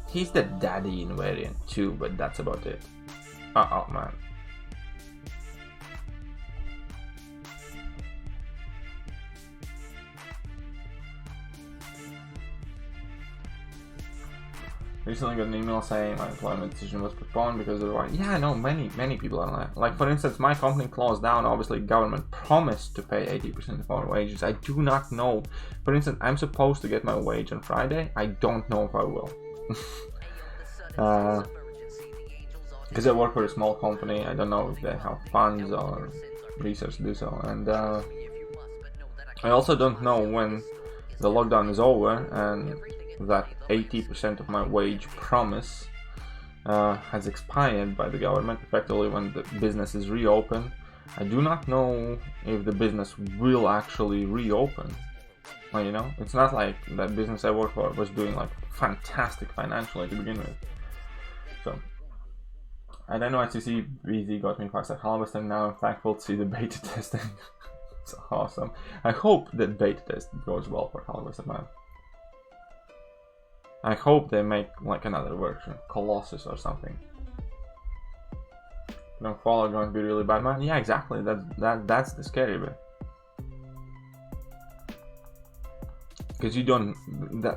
He's the daddy in variant 2, but that's about it. Oh man. Recently got an email saying my employment decision was postponed because of the war. Yeah, I know, many people are like, for instance, my company closed down. Obviously, government promised to pay 80% of our wages. I do not know. For instance, I'm supposed to get my wage on Friday. I don't know if I will. Because I work for a small company. I don't know if they have funds or research to do so. And I also don't know when the lockdown is over and that 80% of my wage promise has expired by the government, effectively when the business is reopened. I do not know if the business will actually reopen. Well, you know, it's not like that business I work for was doing like fantastic financially to begin with. So I don't know, HCC BZ got me 5-star harvest, and now I'm thankful to see the beta testing. It's awesome. I hope that beta test goes well for harvest, man. I hope they make like another version, Colossus or something. Don't follow, going to be really bad, man. Yeah, exactly. That's the scary bit. Because you don't,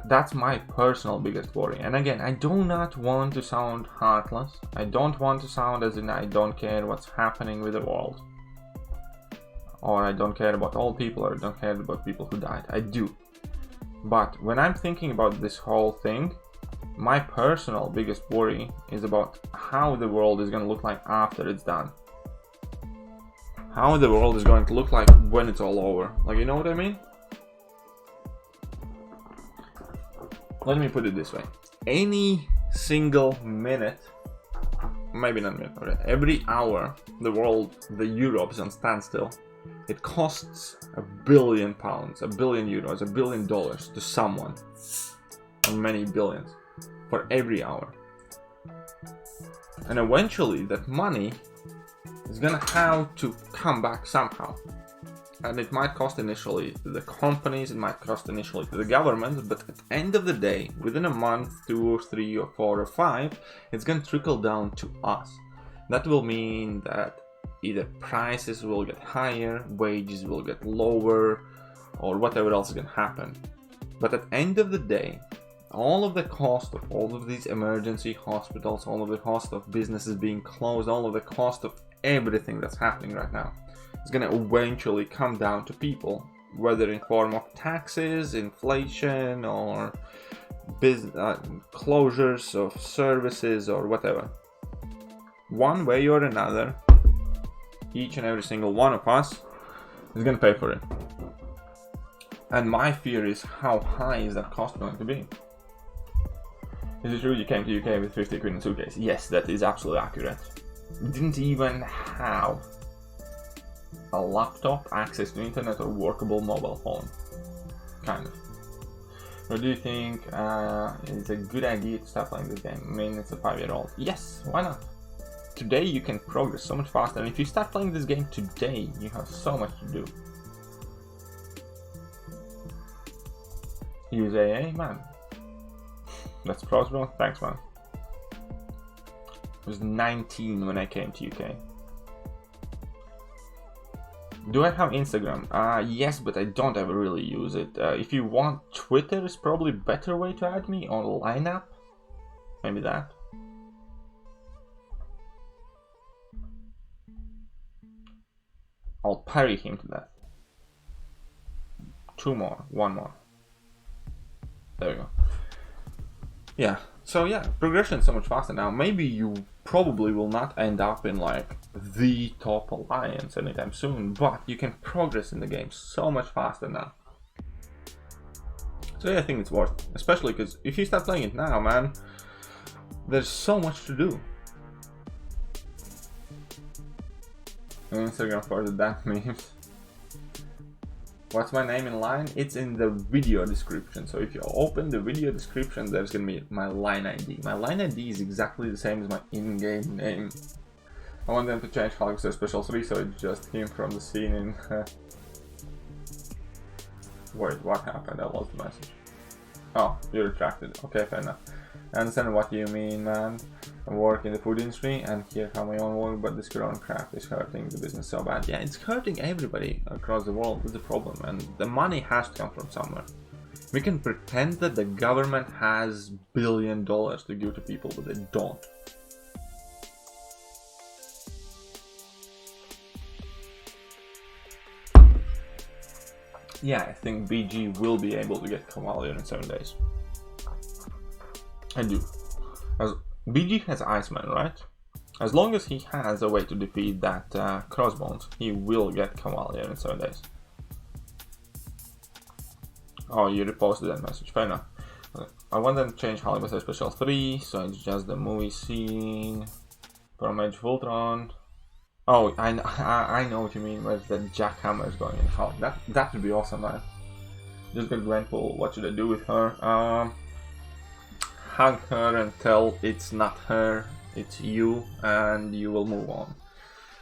that's my personal biggest worry. And again, I do not want to sound heartless. I don't want to sound as in I don't care what's happening with the world, or I don't care about all people, or I don't care about people who died. I do. But when I'm thinking about this whole thing, my personal biggest worry is about how the world is going to look like after it's done. How the world is going to look like when it's all over. Like, you know what I mean? Let me put it this way. Any single minute, maybe not minute, but every hour the world, the Europe is on standstill, it costs £1 billion, €1 billion, $1 billion to someone, or many billions, for every hour. And eventually that money is gonna have to come back somehow. And it might cost initially to the companies, it might cost initially to the government, but at the end of the day, within a month, 2 or 3 or 4 or 5, it's gonna trickle down to us. That will mean that either prices will get higher, wages will get lower, or whatever else is gonna happen. But at the end of the day, all of the cost of all of these emergency hospitals, all of the cost of businesses being closed, all of the cost of everything that's happening right now, it's going to eventually come down to people, whether in form of taxes, inflation, or closures of services, or whatever. One way or another, each and every single one of us is going to pay for it. And my fear is, how high is that cost going to be? Is it true you came to UK with 50 quid in a suitcase? Yes, that is absolutely accurate. Didn't even have a laptop, access to internet, or workable mobile phone. Kind of. Or do you think it's a good idea to start playing this game? I mean, it's a 5-year-old. Yes, why not? Today you can progress so much faster, and if you start playing this game today, you have so much to do. Use AA, man. That's pros, bro. Thanks, man. I was 19 when I came to UK. Do I have Instagram? Yes, but I don't ever really use it. If you want, Twitter is probably a better way to add me, or Line App. Maybe that. I'll parry him to death. 2 more, 1 more. There we go. Yeah, so yeah, progression is so much faster now. Maybe you probably will not end up in like the top alliance anytime soon, but you can progress in the game so much faster now. So yeah, I think it's worth it. Especially because if you start playing it now, man, there's so much to do. Instagram for the damn memes. What's my name in line? It's in the video description. So if you open the video description, there's gonna be my line ID. My line ID is exactly the same as my in-game name. I want them to change Hulk to Special 3, so it's just him from the scene in... Wait, what happened? I lost the message. Oh, you retracted. Okay, fair enough. I understand what you mean, man. I work in the food industry and here have my own work, but this corona crap is hurting the business so bad. Yeah, it's hurting everybody across the world. That's the problem, and the money has to come from somewhere. We can pretend that the government has $1 billion to give to people, but they don't. Yeah, I think BG will be able to get Cavalier in 7 days. I do. As BG has Iceman, right? As long as he has a way to defeat that Crossbones, he will get Cavalier in 7 days. Oh, you reposted that message. Fair enough. I want them to change Halibut to Special 3, so it's just the movie scene from Age of Ultron. Oh, I know what you mean, where the jackhammer is going in Hulk. That would be awesome, man. Just get Gwenpool. What should I do with her? Hug her and tell it's not her, it's you, and you will move on.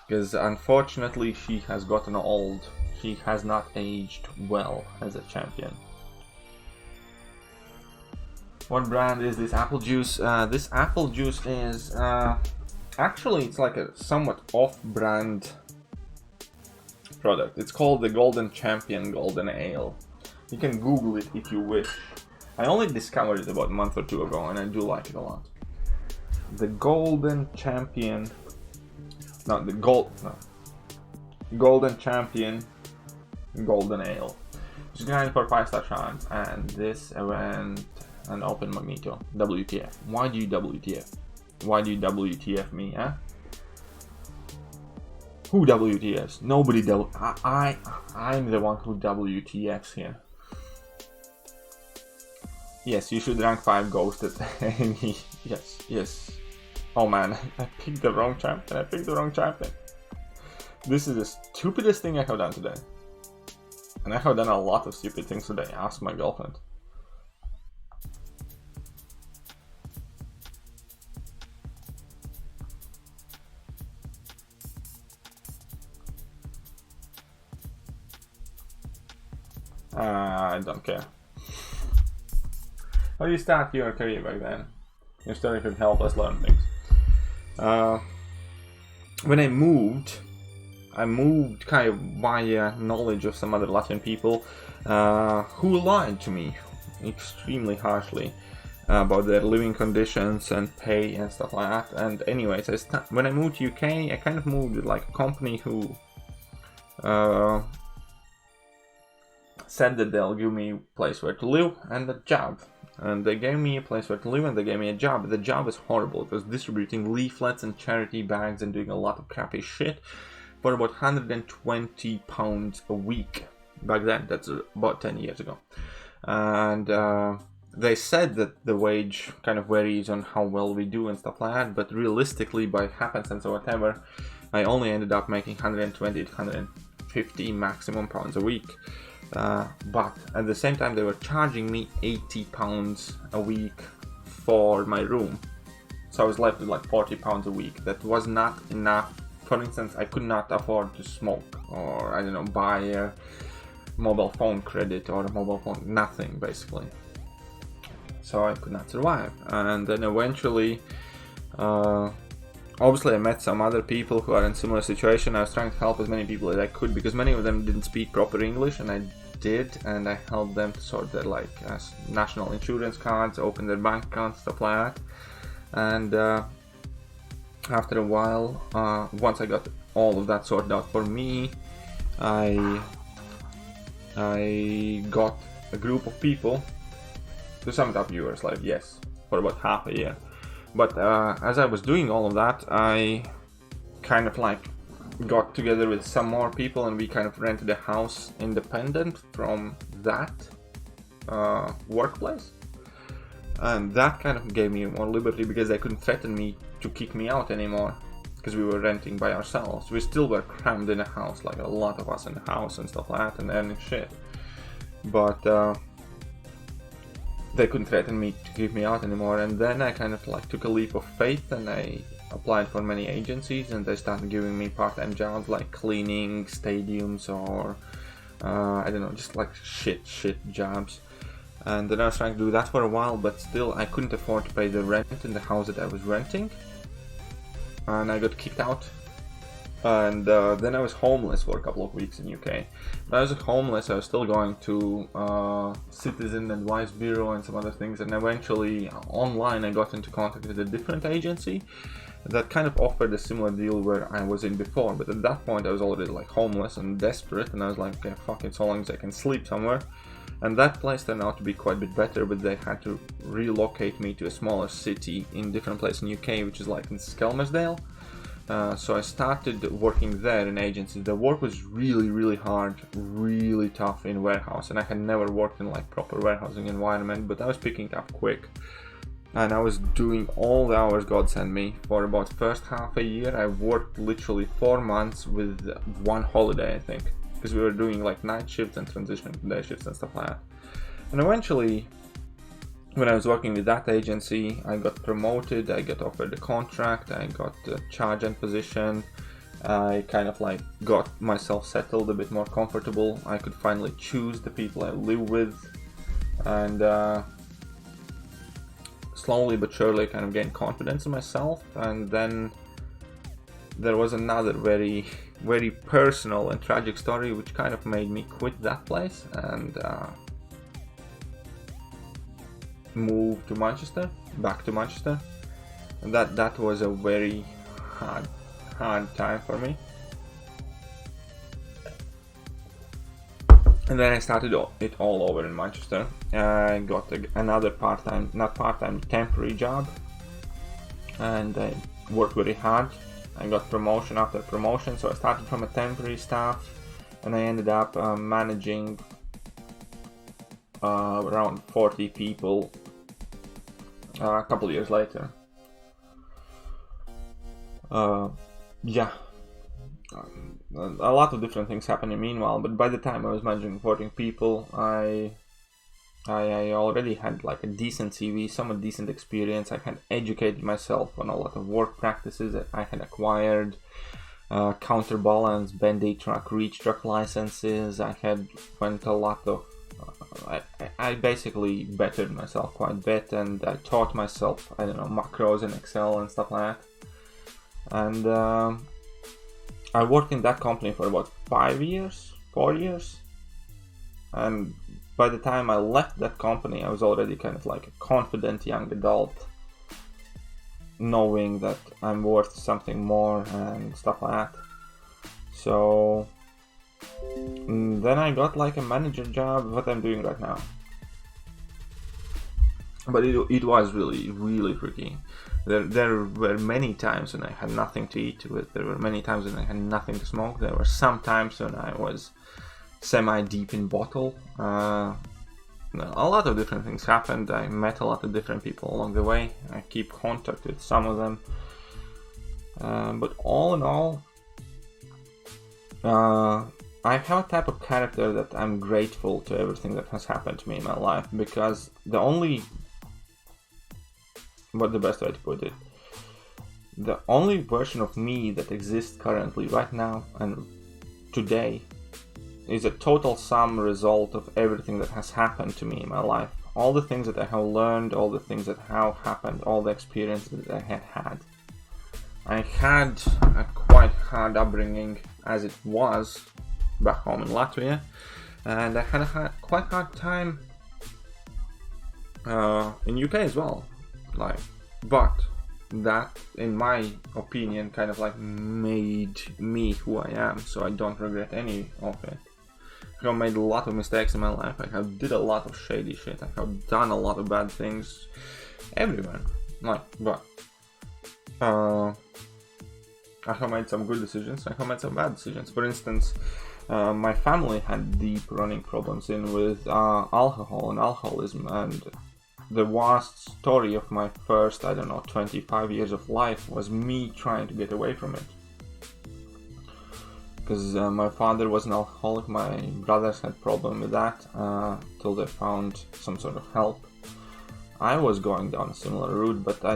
Because unfortunately she has gotten old. She has not aged well as a champion. What brand is this apple juice? This apple juice is... actually, it's like a somewhat off-brand product. It's called the Golden Champion Golden Ale. You can Google it if you wish. I only discovered it about a month or two ago, and I do like it a lot. The Golden Champion. No, the Golden Champion Golden Ale. It's grind for 5-star chance, and this event an open Magneto. WTF? Why do you WTF? Why do you WTF me, huh? Who WTFs? Nobody I'm the one who WTFs here. Yes, you should rank 5 ghosted. Yes. Oh man, I picked the wrong champion. This is the stupidest thing I have done today. And I have done a lot of stupid things today. Ask my girlfriend. I don't care. How do you start your career back then? Your story could help us learn things. When I moved kind of via knowledge of some other Latvian people who lied to me extremely harshly about their living conditions and pay and stuff like that. And anyways, when I moved to UK, I kind of moved with like a company who said that they'll give me a place where to live and a job. And they gave me a place where to live and they gave me a job. The job was horrible. It was distributing leaflets and charity bags and doing a lot of crappy shit for about £120 a week. Back then, that's about 10 years ago. And they said that the wage kind of varies on how well we do and stuff like that, but realistically, by happenstance or whatever, I only ended up making 120 to 150 maximum pounds a week. But at the same time, they were charging me £80 a week for my room. So I was left with like £40 a week. That was not enough. For instance, I could not afford to smoke or, I don't know, buy a mobile phone credit or a mobile phone, nothing basically. So I could not survive. And then eventually, obviously I met some other people who are in similar situation. I was trying to help as many people as I could because many of them didn't speak proper English, and I did, and I helped them to sort their like national insurance cards, open their bank accounts, stuff like that. And after a while, once I got all of that sorted out for me, I got a group of people to sum it up viewers, like yes, for about half a year. But as I was doing all of that, I kind of like got together with some more people and we kind of rented a house independent from that workplace. And that kind of gave me more liberty because they couldn't threaten me to kick me out anymore because we were renting by ourselves. We still were crammed in a house, like a lot of us in the house and stuff like that, and earning shit. But they couldn't threaten me to kick me out anymore. And then I kind of like took a leap of faith and I applied for many agencies, and they started giving me part-time jobs like cleaning stadiums or I don't know, just like shit jobs. And then I was trying to do that for a while, but still I couldn't afford to pay the rent in the house that I was renting, and I got kicked out. And then I was homeless for a couple of weeks in UK. When I was homeless, I was still going to Citizen Advice Bureau and some other things, and eventually online I got into contact with a different agency that kind of offered a similar deal where I was in before. But at that point I was already like homeless and desperate, and I was like, okay, fuck it, so long as I can sleep somewhere. And that place turned out to be quite a bit better, but they had to relocate me to a smaller city in a different place in UK, which is like in Skelmersdale. So I started working there in agencies. The work was really hard, really tough in warehouse, and I had never worked in like proper warehousing environment, but I was picking up quick. And I was doing all the hours God sent me. For about first half a year, I worked literally 4 months with one holiday, I think. Because we were doing like night shifts and transition to day shifts and stuff like that. And eventually, when I was working with that agency, I got promoted, I got offered a contract, I got a sergeant position, I kind of like got myself settled, a bit more comfortable. I could finally choose the people I live with, and slowly but surely kind of gained confidence in myself. And then there was another very personal and tragic story which kind of made me quit that place, and move to Manchester, back to Manchester. And that was a very hard time for me. And then I started it all over in Manchester. I got another temporary job, and I worked very hard. I got promotion after promotion, so I started from a temporary staff, and I ended up managing around 40 people a couple years later. A lot of different things happening meanwhile, but by the time I was managing 14 people, I already had like a decent CV, somewhat decent experience. I had educated myself on a lot of work practices that I had acquired, counterbalance, bend-aid truck, reach truck licenses. I had went a lot of I basically bettered myself quite a bit, and I taught myself, macros in Excel and stuff like that. And I worked in that company for about 4 years. And by the time I left that company, I was already kind of like a confident young adult, knowing that I'm worth something more and stuff like that. So then I got like a manager job, what I'm doing right now. But it was really, really tricky. There were many times when I had nothing to eat with. There were many times when I had nothing to smoke. There were some times when I was semi-deep in bottle. A lot of different things happened. I met a lot of different people along the way. I keep contact with some of them. But all in all, I have a type of character that I'm grateful to everything that has happened to me in my life, because the best way to put it, the only version of me that exists currently right now and today is a total sum result of everything that has happened to me in my life. All the things that I have learned, all the things that have happened, all the experiences that I had. I had a quite hard upbringing as it was back home in Latvia, and I had a quite hard time in UK as well. But that, in my opinion, kind of like made me who I am, so I don't regret any of it. I have made a lot of mistakes in my life. I have did a lot of shady shit. I have done a lot of bad things everywhere. But I have made some good decisions. I have made some bad decisions. For instance, my family had deep running problems with alcohol and alcoholism, and the worst story of my first, 25 years of life was me trying to get away from it. Because my father was an alcoholic, my brothers had problem with that till they found some sort of help. I was going down a similar route, but I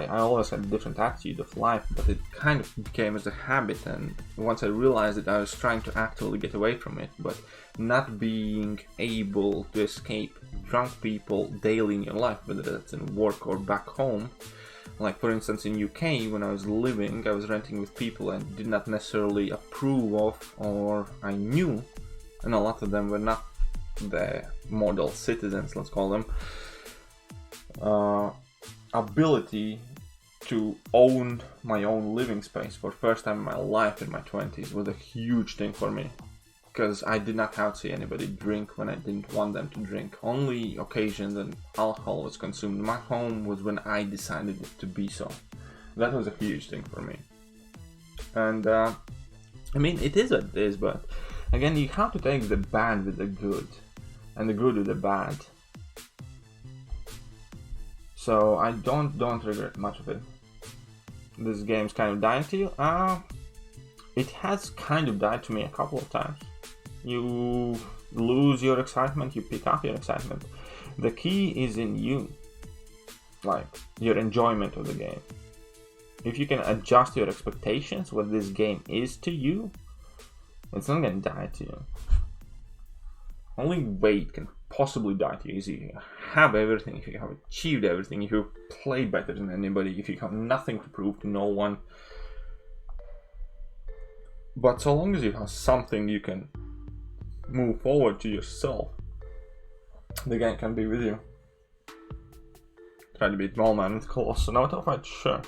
always had a different attitude of life, but it kind of became as a habit, and once I realized that I was trying to actively get away from it, but not being able to escape drunk people daily in your life, whether that's in work or back home. Like for instance in UK, when I was living, I was renting with people I did not necessarily approve of or I knew, and a lot of them were not the model citizens, let's call them. Ability to own my own living space for first time in my life in my 20s was a huge thing for me, because I did not have to see anybody drink when I didn't want them to drink. Only occasions when alcohol was consumed in my home was when I decided it to be so. That was a huge thing for me. And it is what it is, but again, you have to take the bad with the good and the good with the bad. So I don't regret much of it. This game's kind of dying to you. It has kind of died to me a couple of times. You lose your excitement, you pick up your excitement. The key is in you, like your enjoyment of the game. If you can adjust your expectations, what this game is to you, it's not gonna die to you. Only way it can possibly die to you is if you have everything, if you have achieved everything, if you play better than anybody, if you have nothing to prove to no one. But so long as you have something you can move forward to yourself, the game can be with you. Try to beat Mallman with Colossal Auto fight? Sure.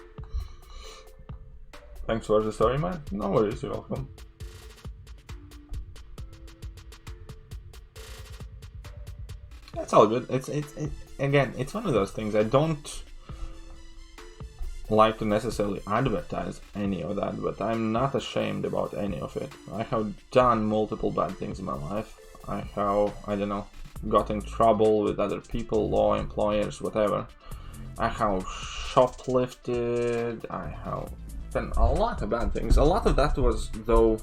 Thanks for the story, man. No worries, you're welcome. That's all good. Again, it's one of those things. I don't like to necessarily advertise any of that, but I'm not ashamed about any of it. I have done multiple bad things in my life. I have, I don't know, got in trouble with other people, law, employers, whatever. I have shoplifted. I have done a lot of bad things. A lot of that was, though,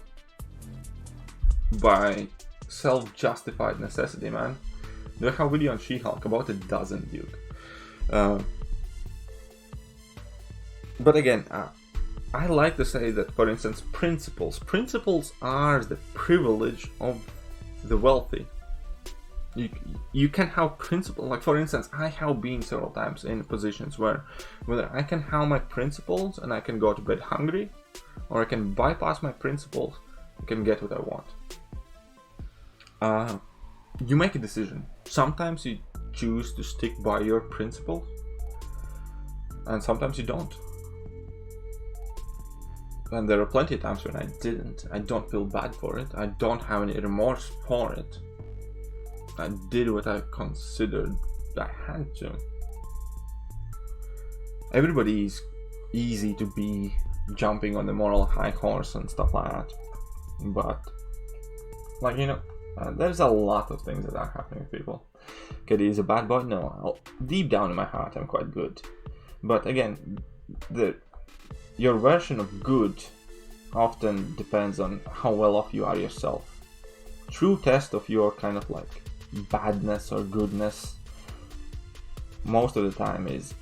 by self-justified necessity, man. Do I have a video on She-Hulk? About a dozen, dude. But again, I like to say that, for instance, principles are the privilege of the wealthy. You can have principles, like for instance, I have been several times in positions where whether I can have my principles and I can go to bed hungry, or I can bypass my principles and can get what I want. You make a decision. Sometimes you choose to stick by your principles, and sometimes you don't. And there are plenty of times when I didn't. I don't feel bad for it. I don't have any remorse for it. I did what I considered I had to. Everybody is easy to be jumping on the moral high horse and stuff like that. But, like, you know, there's a lot of things that are happening with people. Okay, he's a bad boy? No, deep down in my heart, I'm quite good. But again, your version of good often depends on how well off you are yourself. True test of your kind of like badness or goodness most of the time is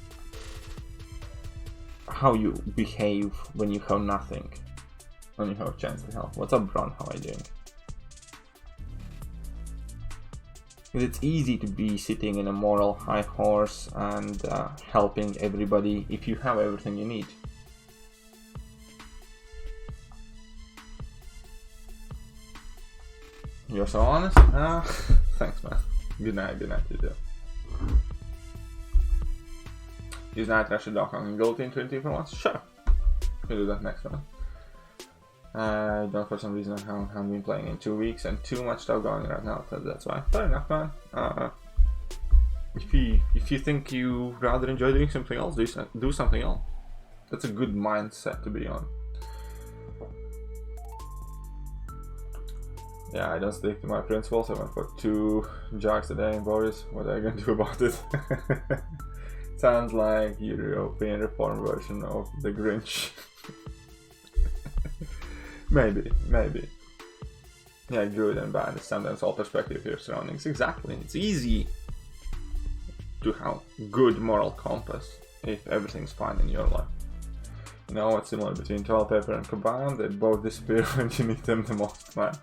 how you behave when you have nothing, when you have a chance to help. What's up, Bron? How are you doing? Because it's easy to be sitting in a moral high horse and helping everybody if you have everything you need. You're so honest? Thanks, man. Good night to you. Use Night Rusher Dock on Gold Team 20 for once? Sure. We'll do that next one. I don't, for some reason, I haven't been playing in 2 weeks and too much stuff going right now, so that's why. Fair enough, man. If you think you rather enjoy doing something else, do something else. That's a good mindset to be on. Yeah, I don't stick to my principles. I went for 2 jogs a day in Boris. What are you gonna do about it? Sounds like European reform version of the Grinch. Maybe. Yeah, good and bad is sometimes all perspective of your surroundings. Exactly. It's easy to have good moral compass if everything's fine in your life. You know what's similar between toilet paper and kebab? They both disappear when you need them the most, man.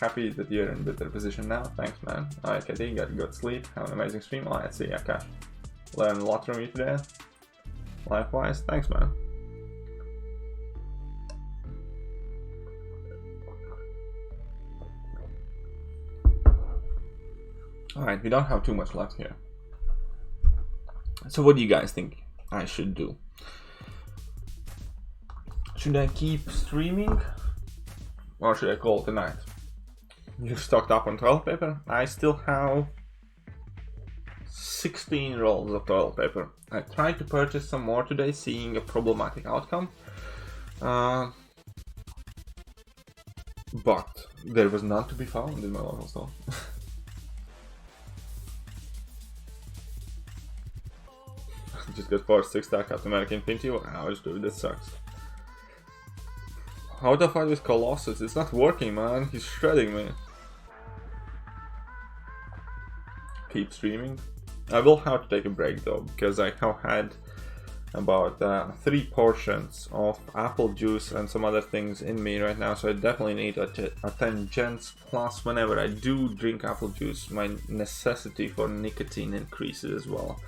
Happy that you're in a better position now. Thanks, man. Alright, Katie, got good sleep. Have an amazing stream. Alright, see ya, Cash. Learn a lot from you today. Likewise. Thanks, man. Alright, we don't have too much left here. So what do you guys think I should do? Should I keep streaming? Or should I call it a night? You're stocked up on toilet paper? I still have 16 rolls of toilet paper. I tried to purchase some more today, seeing a problematic outcome. But there was none to be found in my local store. Just got forced 6 stack after American Infinity. Ouch, dude, that sucks. How to fight with Colossus? It's not working, man. He's shredding me. Keep streaming. I will have to take a break though, because I have had about 3 portions of apple juice and some other things in me right now, so I definitely need a 10 gens. Plus, whenever I do drink apple juice, my necessity for nicotine increases as well.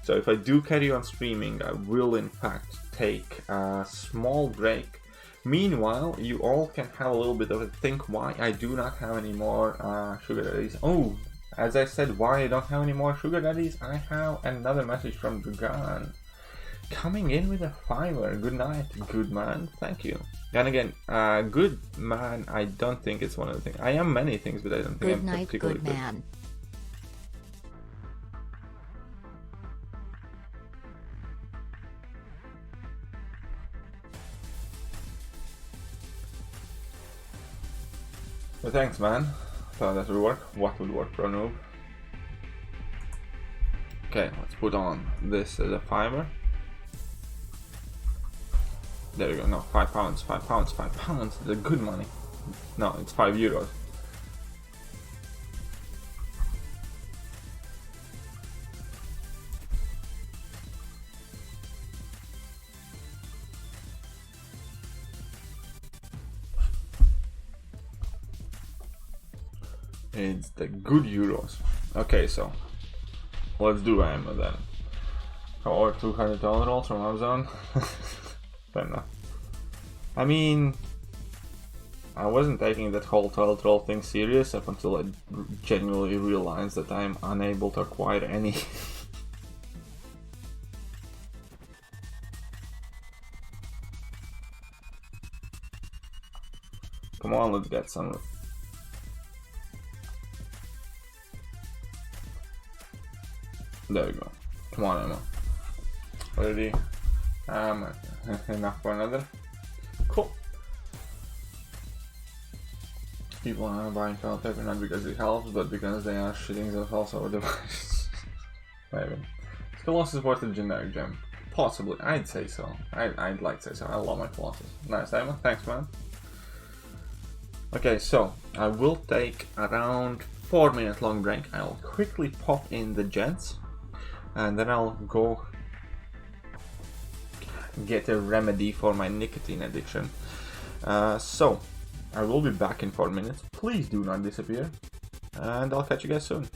So if I do carry on streaming, I will in fact take a small break. Meanwhile, you all can have a little bit of a think why I do not have any more sugar daddies. Oh, as I said, why I don't have any more sugar daddies, I have another message from Dragan. Coming in with a 5er. Good night, good man. Thank you. And again, good man, I don't think it's one of the things. I am many things, but I don't think Good I'm night, particularly good man. But thanks, man. Thought that would work. What would work for a noob? Okay, let's put on this as a 5er. There we go. No, £5, £5, £5. The good money. No, it's €5. It's the good euros. Okay, so let's do ammo then. Or $200 rolls from Amazon. Fair enough. I mean, I wasn't taking that whole toilet roll thing serious up until I genuinely realized that I'm unable to acquire any. Come on, let's get some. There we go. Come on, Emma. Ready? Enough for another. Cool. People are buying toilet paper not because it helps, but because they are shitting themselves over devices. Maybe. Colossus worth a generic gem. Possibly. I'd say so. I'd like to say so. I love my Colossus. Nice, Emma. Thanks, man. Okay, so I will take around 4-minute long break. I'll quickly pop in the gents, and then I'll go get a remedy for my nicotine addiction. So I will be back in 4 minutes. Please do not disappear, and I'll catch you guys soon.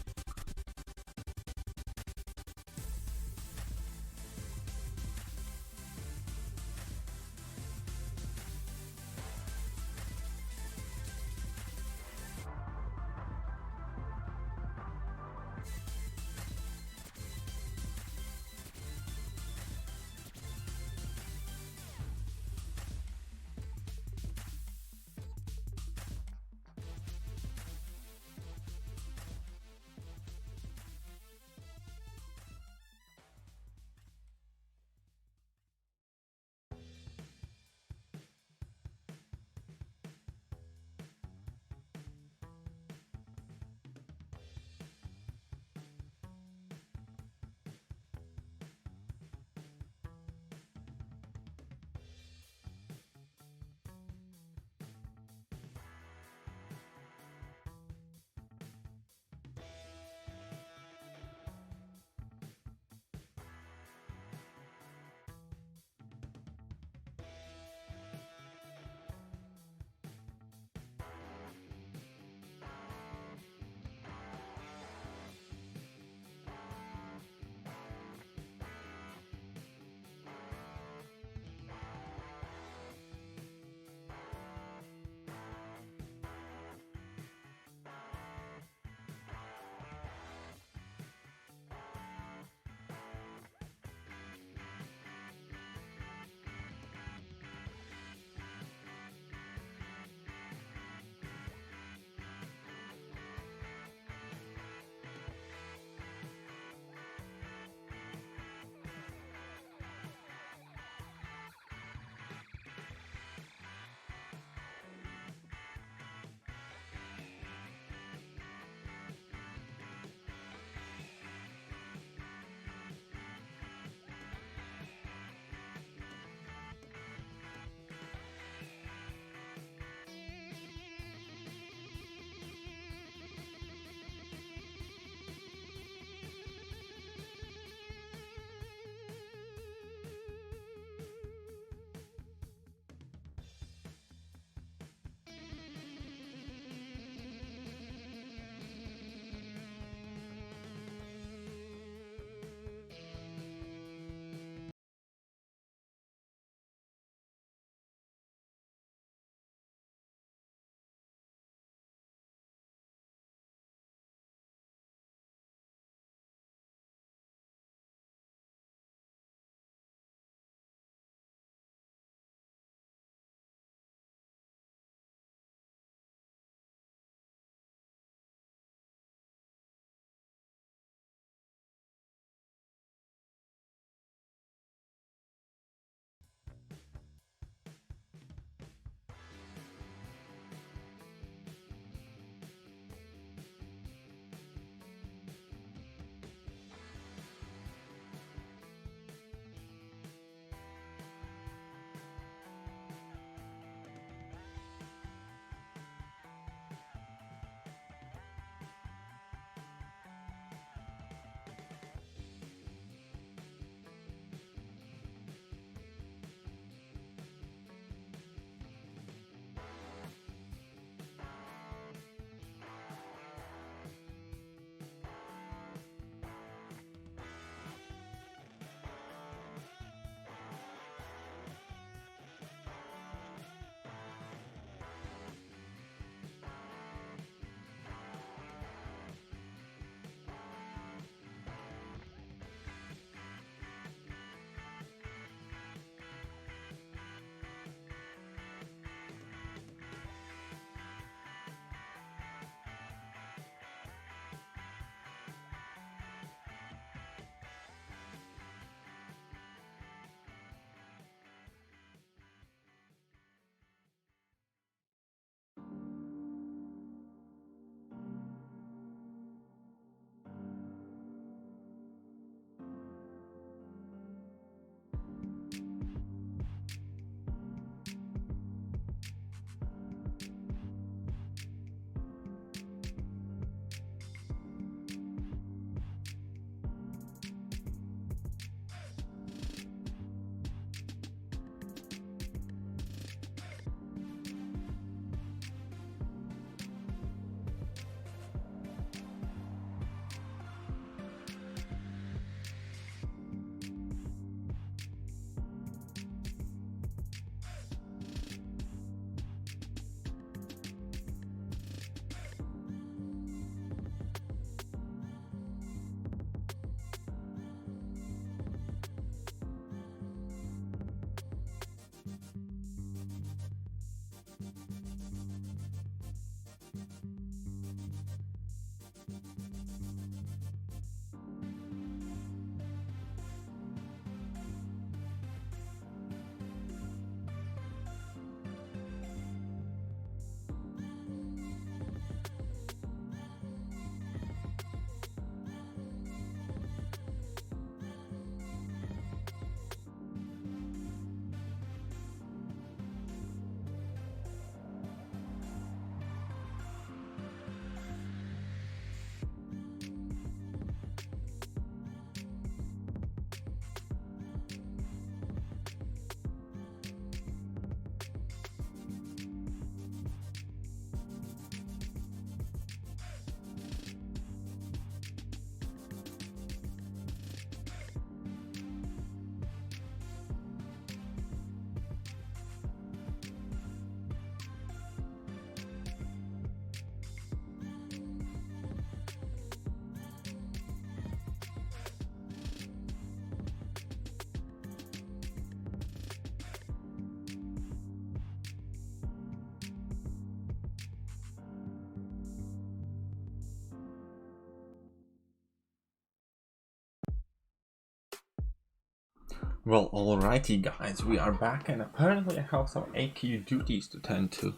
Well, alrighty guys, we are back and apparently I have some AQ duties to tend to.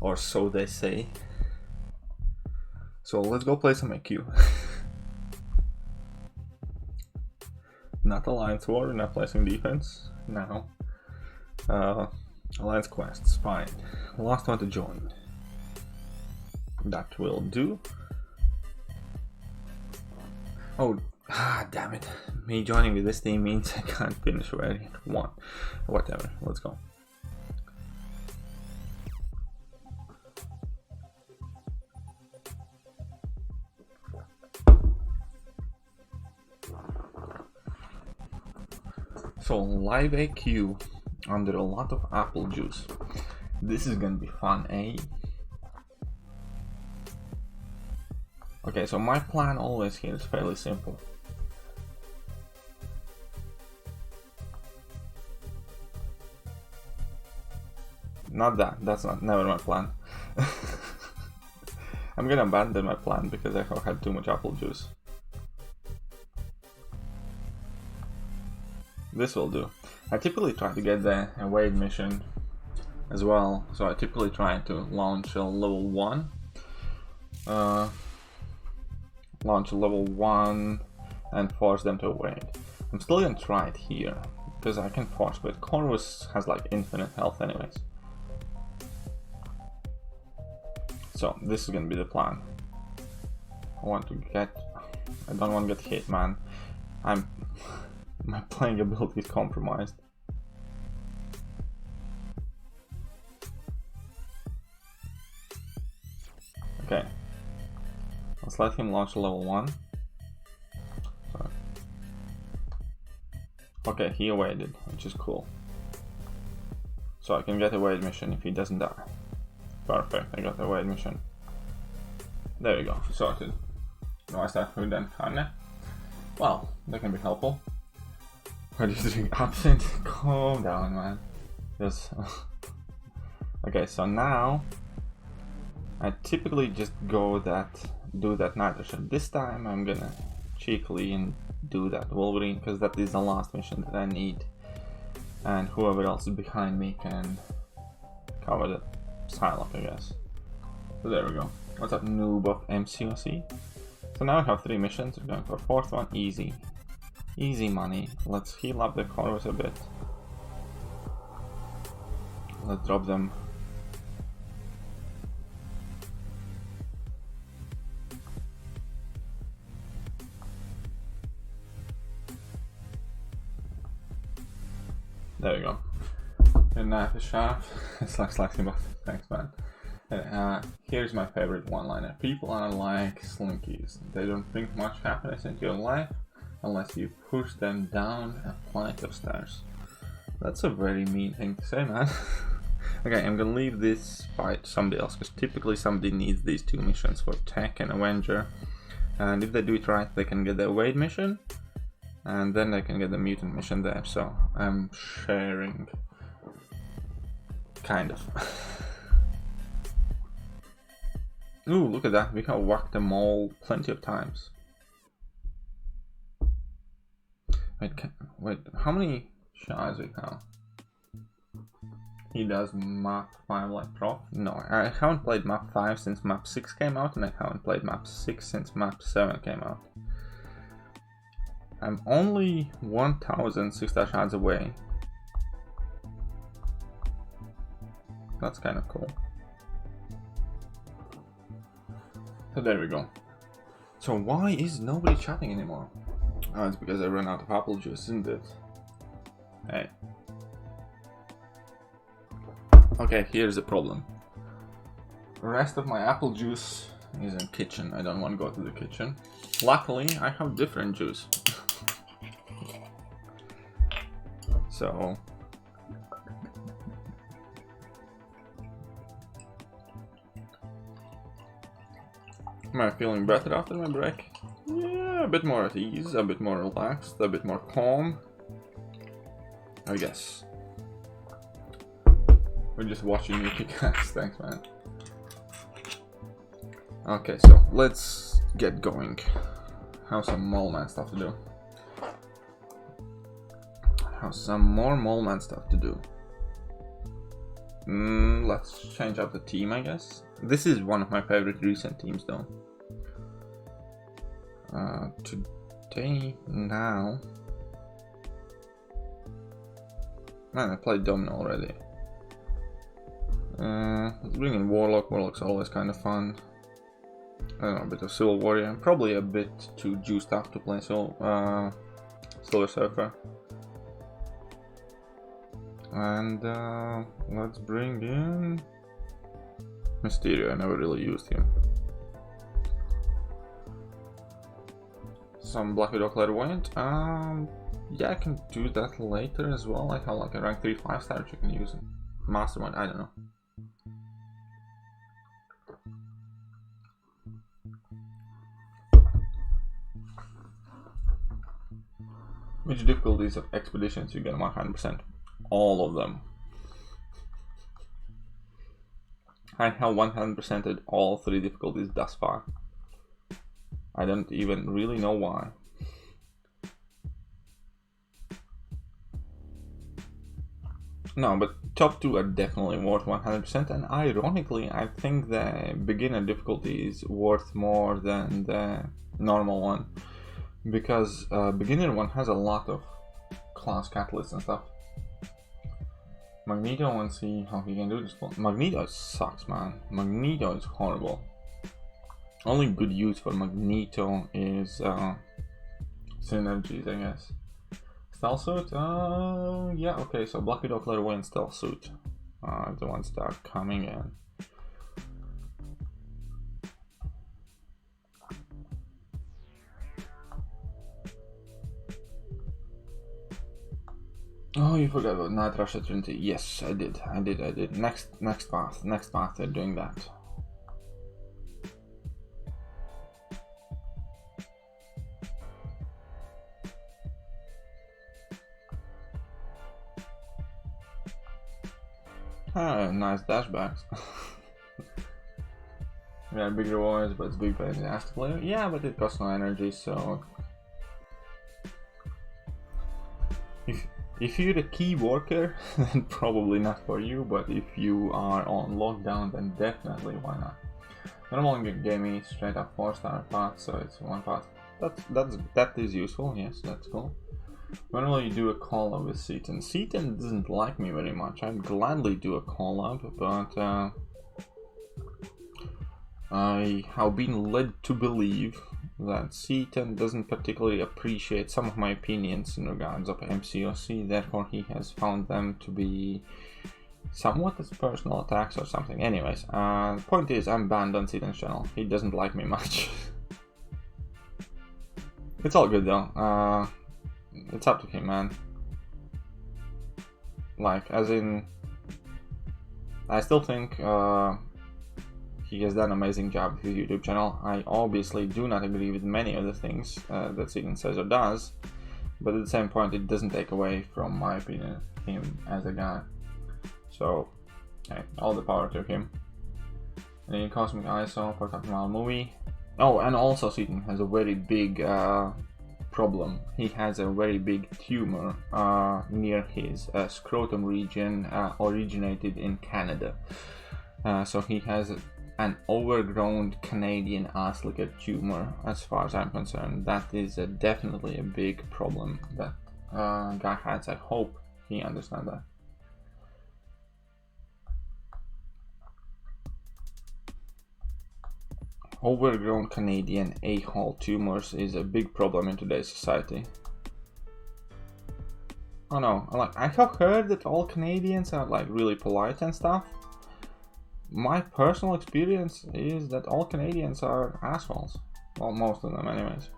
Or so they say. So let's go play some AQ. Not Alliance War, not placing defense. No. Alliance quests, fine. Last one to join. That will do. Oh, damn it. Me joining with this team means I can't finish where I want. Whatever, let's go. So, live AQ under a lot of apple juice. This is gonna be fun, eh? Okay, so my plan always here is fairly simple. Not that, that's never my plan. I'm gonna abandon my plan because I have had too much apple juice. This will do. I typically try to get the away mission as well, so I typically try to launch a level 1. Launch a level 1 and force them to evade. I'm still gonna try it here because I can force, but Corvus has like infinite health anyways. So this is gonna be the plan. I don't want to get hit, man. My playing ability is compromised. Okay. Let's let him launch level 1. Sorry. Okay, he evaded, which is cool. So I can get a evade mission if he doesn't die. Perfect, I got the evade mission. There you go, sorted. Now I start with then Kane. Well, that can be helpful. What are you doing? Absent? Calm down, man. Just okay, so now I typically just do that nitro shot. This time I'm gonna cheekily and do that Wolverine because that is the last mission that I need, and whoever else is behind me can cover the Psylocke, I guess. So there we go. What's up, noob of MCOC? So now I have 3 missions. We're going for 4th one, easy. Easy money. Let's heal up the Corvus a bit. Let's drop them. There we go. Good night, the shaft. Slash him off. Thanks, man. Here's my favorite one-liner. People are like slinkies. They don't bring much happiness into your life unless you push them down a flight of stairs. That's a very mean thing to say, man. Okay, I'm gonna leave this fight to somebody else because typically somebody needs these 2 missions for Tech and Avenger. And if they do it right, they can get the Evade mission. And then they can get the Mutant mission there. So I'm sharing. Kind of. Ooh, look at that. We have whacked them all plenty of times. Wait, how many shards we have? He does map 5 like Prof? No, I haven't played map 5 since map 6 came out, and I haven't played map 6 since map 7 came out. I'm only 1,006 shards away. That's kind of cool. So there we go. So why is nobody chatting anymore? Oh, it's because I ran out of apple juice, isn't it? Hey. Okay, here's the problem. The rest of my apple juice is in kitchen. I don't want to go to the kitchen. Luckily, I have different juice. So... am I feeling better after my break? Yeah, a bit more at ease, a bit more relaxed, a bit more calm. I guess. We're just watching you kick ass, thanks man. Okay, so let's get going. Have some Mole Man stuff to do. have some more Mole Man stuff to do. Let's change up the team, I guess. This is one of my favorite recent teams, though. Today, now... Man, I played Domino already. Let's bring in Warlock. Warlock's always kind of fun. I don't know, a bit of Civil Warrior. Probably a bit too juiced up to play Silver Surfer. And let's bring in Mysterio. I never really used him. Some Black Widow Clairvoyant. Yeah, I can do that later as well. I have like a rank 3 5-star which you can use. Mastermind, I don't know. Which difficulties of expeditions you get 100%? All of them. I have 100%ed all 3 difficulties thus far. I don't even really know why. No, but top 2 are definitely worth 100%, and ironically, I think the beginner difficulty is worth more than the normal one, because beginner one has a lot of class catalysts and stuff. Magneto, and see how he can do this one. Magneto sucks, man. Magneto is horrible. Only good use for Magneto is synergies, I guess. Stealth suit? Yeah, okay, so Black Widow, Clairvoyant, Stealth suit. The ones that are coming in. Oh, you forgot about Night Rusher Trinity. Yes, I did. Next path, they're doing that. Nice dashbacks. Yeah, big rewards, but it's big pain in the ass to play. Yeah, but it costs no energy, so... If you're a key worker, then probably not for you, but if you are on lockdown, then definitely why not. Normal gaming straight up 4-star path, so it's 1 path. That is useful, yes, that's cool. When will you do a call-up with Seaton? Seaton doesn't like me very much. I'd gladly do a call-up, but I have been led to believe that Seaton doesn't particularly appreciate some of my opinions in regards of MCOC, therefore he has found them to be somewhat as personal attacks or something. Anyways, the point is I'm banned on Seaton's channel. He doesn't like me much. It's all good though. It's up to him, man. Like, as in, I still think he has done an amazing job with his YouTube channel. I obviously do not agree with many of the things that Seaton says or does, but at the same point, it doesn't take away from my opinion of him as a guy. So, hey, all the power to him. And then Cosmic ISO for Captain Marvel movie. Oh, and also Seaton has a very big problem. He has a very big tumor near his scrotum region, originated in Canada. So he has an overgrown Canadian ass liquor tumor, as far as I'm concerned. That is definitely a big problem that guy has. I hope he understands that. Overgrown Canadian a-hole tumors is a big problem in today's society. Oh no, like, I have heard that all Canadians are like really polite and stuff. My personal experience is that all Canadians are assholes. Well, most of them anyways.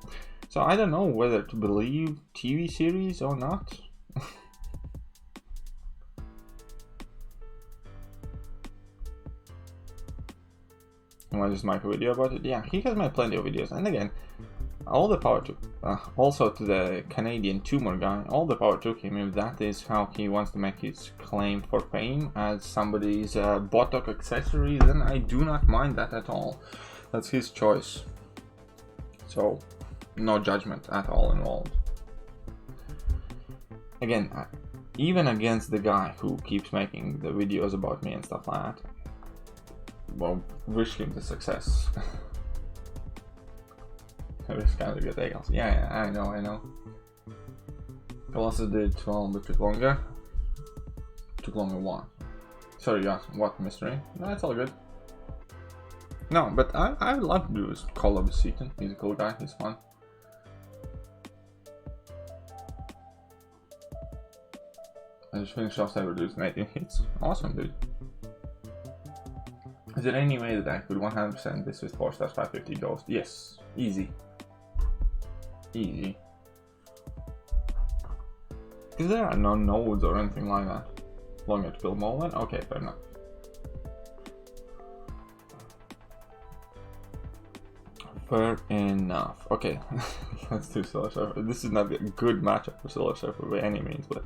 So I don't know whether to believe TV series or not. I might just make a video about it. Yeah, he has made plenty of videos, and again, all the power to also to the Canadian tumor guy, all the power to him if that is how he wants to make his claim for fame as somebody's Botox accessory, then I do not mind that at all. That's his choice. So, no judgment at all involved. again, even against the guy who keeps making the videos about me and stuff like that, well, wish him the success. This kind of good angles. Yeah, I know. Colossus did 12, but took longer. Took longer one. Sorry, yes, what mystery? No, it's all good. No, but I would love to do this collab with Seaton. He's a cool guy, he's fun. I just finished off Cyber Dude's 18 hits. Awesome, dude. Is there any way that I could 100% this with 4 stars 550 Ghost? Yes, easy. Easy. Because there are no nodes or anything like that. Longer to build more than? Okay, fair enough. Fair enough. Okay, let's do Solar Surfer. This is not a good matchup for Solar Surfer by any means, but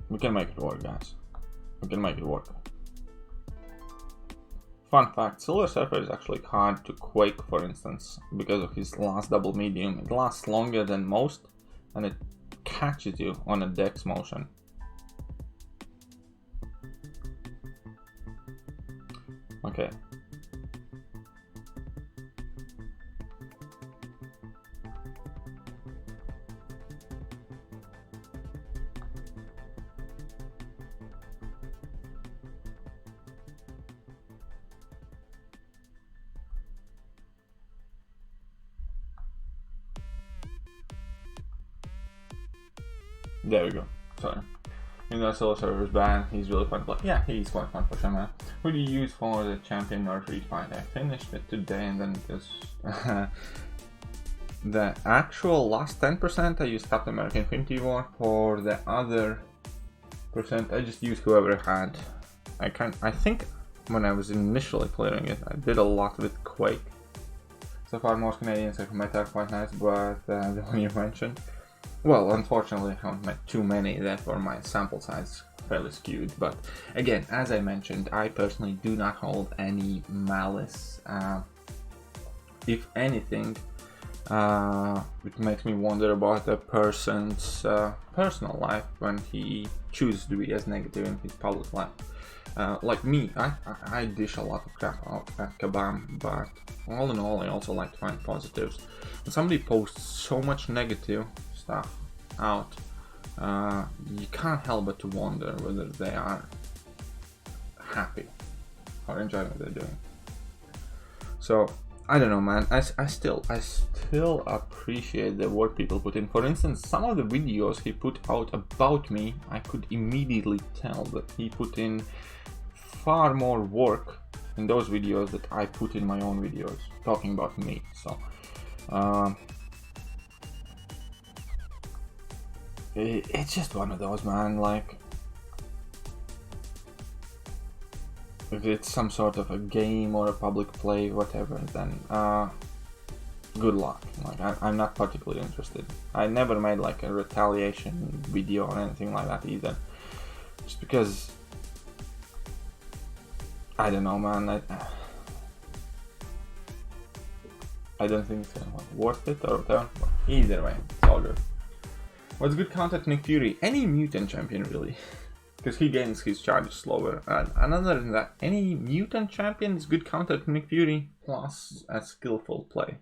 we can make it work, guys. We can make it work. Fun fact, Solar Surfer is actually hard to Quake, for instance, because of his last double medium. It lasts longer than most, and it catches you on a dex motion. Okay. There we go. Sorry. Even though Solar Surfer is bad, he's really fun to play. Yeah, he's quite fun for sure, man. Who do you use for the champion or free fight? I finished it today and then because the actual last 10% I used Captain America Infinity War. For the other percent I just used whoever had. I think when I was initially clearing it, I did a lot with Quake. So far most Canadians have met are quite nice, but the one you mentioned, well, unfortunately I haven't met too many, therefore my sample size is fairly skewed. But again, as I mentioned, I personally do not hold any malice. If anything, it makes me wonder about a person's personal life when he chooses to be as negative in his public life. Like me, I dish a lot of crap out at Kabam, but all in all I also like to find positives. When somebody posts so much negative stuff out, you can't help but to wonder whether they are happy or enjoying what they're doing. So I don't know, man. I still appreciate the work people put in. For instance, some of the videos he put out about me, I could immediately tell that he put in far more work in those videos that I put in my own videos talking about me. So it's just one of those, man. Like, if it's some sort of a game or a public play, whatever, then good luck. Like, I'm not particularly interested. I never made like a retaliation video or anything like that either, just because I don't know, man. I don't think it's worth it or whatever. Either way, it's all good. What's good counter to Nick Fury? Any mutant champion, really. Because he gains his charge slower. And other than that, any mutant champion is good counter to Nick Fury, plus a skillful play.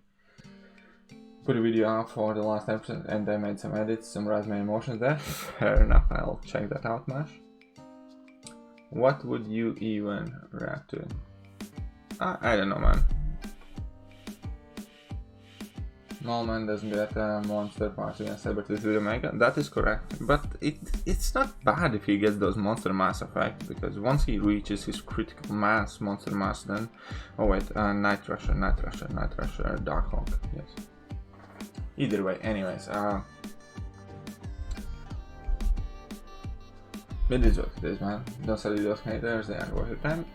Put a video out for the last episode and I made some edits, summarized my emotions there. Fair enough, I'll check that out, Mash. What would you even react to? I don't know, man. Nullman doesn't get a monster parts against Sabertooth with Omega. That is correct, but it's not bad if he gets those monster mass effects, because once he reaches his critical mass, monster mass, then oh wait, Night Rusher, Darkhawk, yes. Either way, anyways, it is what it is, man. Don't study those haters, they are worth your time.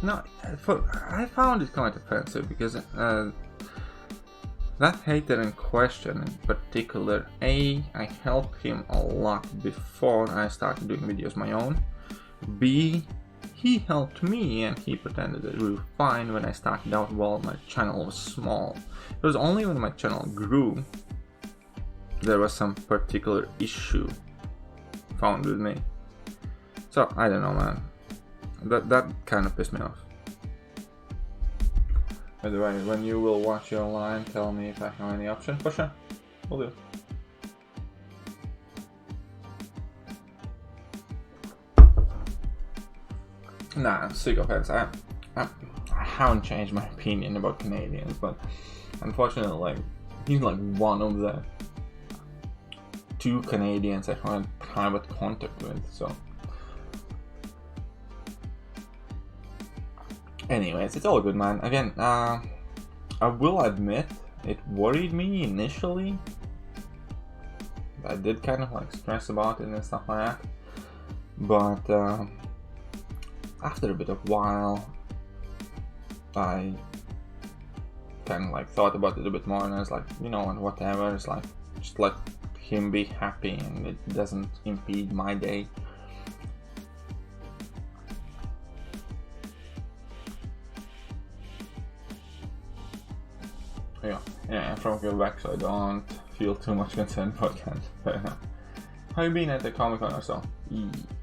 No, I found it quite offensive because that hater in question in particular, A, I helped him a lot before I started doing videos my own. B, he helped me and he pretended it grew fine when I started out while my channel was small. It was only when my channel grew there was some particular issue found with me. So I don't know, man. That kind of pissed me off. By the way, when you will watch your line, tell me if I have any option. For sure, will do. Nah, sick of it. I haven't changed my opinion about Canadians, but unfortunately, like, he's like one of the 2 Canadians I had private contact with, so. Anyways, it's all good, man. Again, I will admit, it worried me initially. I did kind of like stress about it and stuff like that. But after a bit of while, I kind of like thought about it a bit more and I was like, you know, whatever, it's like, just let him be happy and it doesn't impede my day. Yeah, from Quebec, so I don't feel too much concerned about that. But have you been at the Comic Con or so?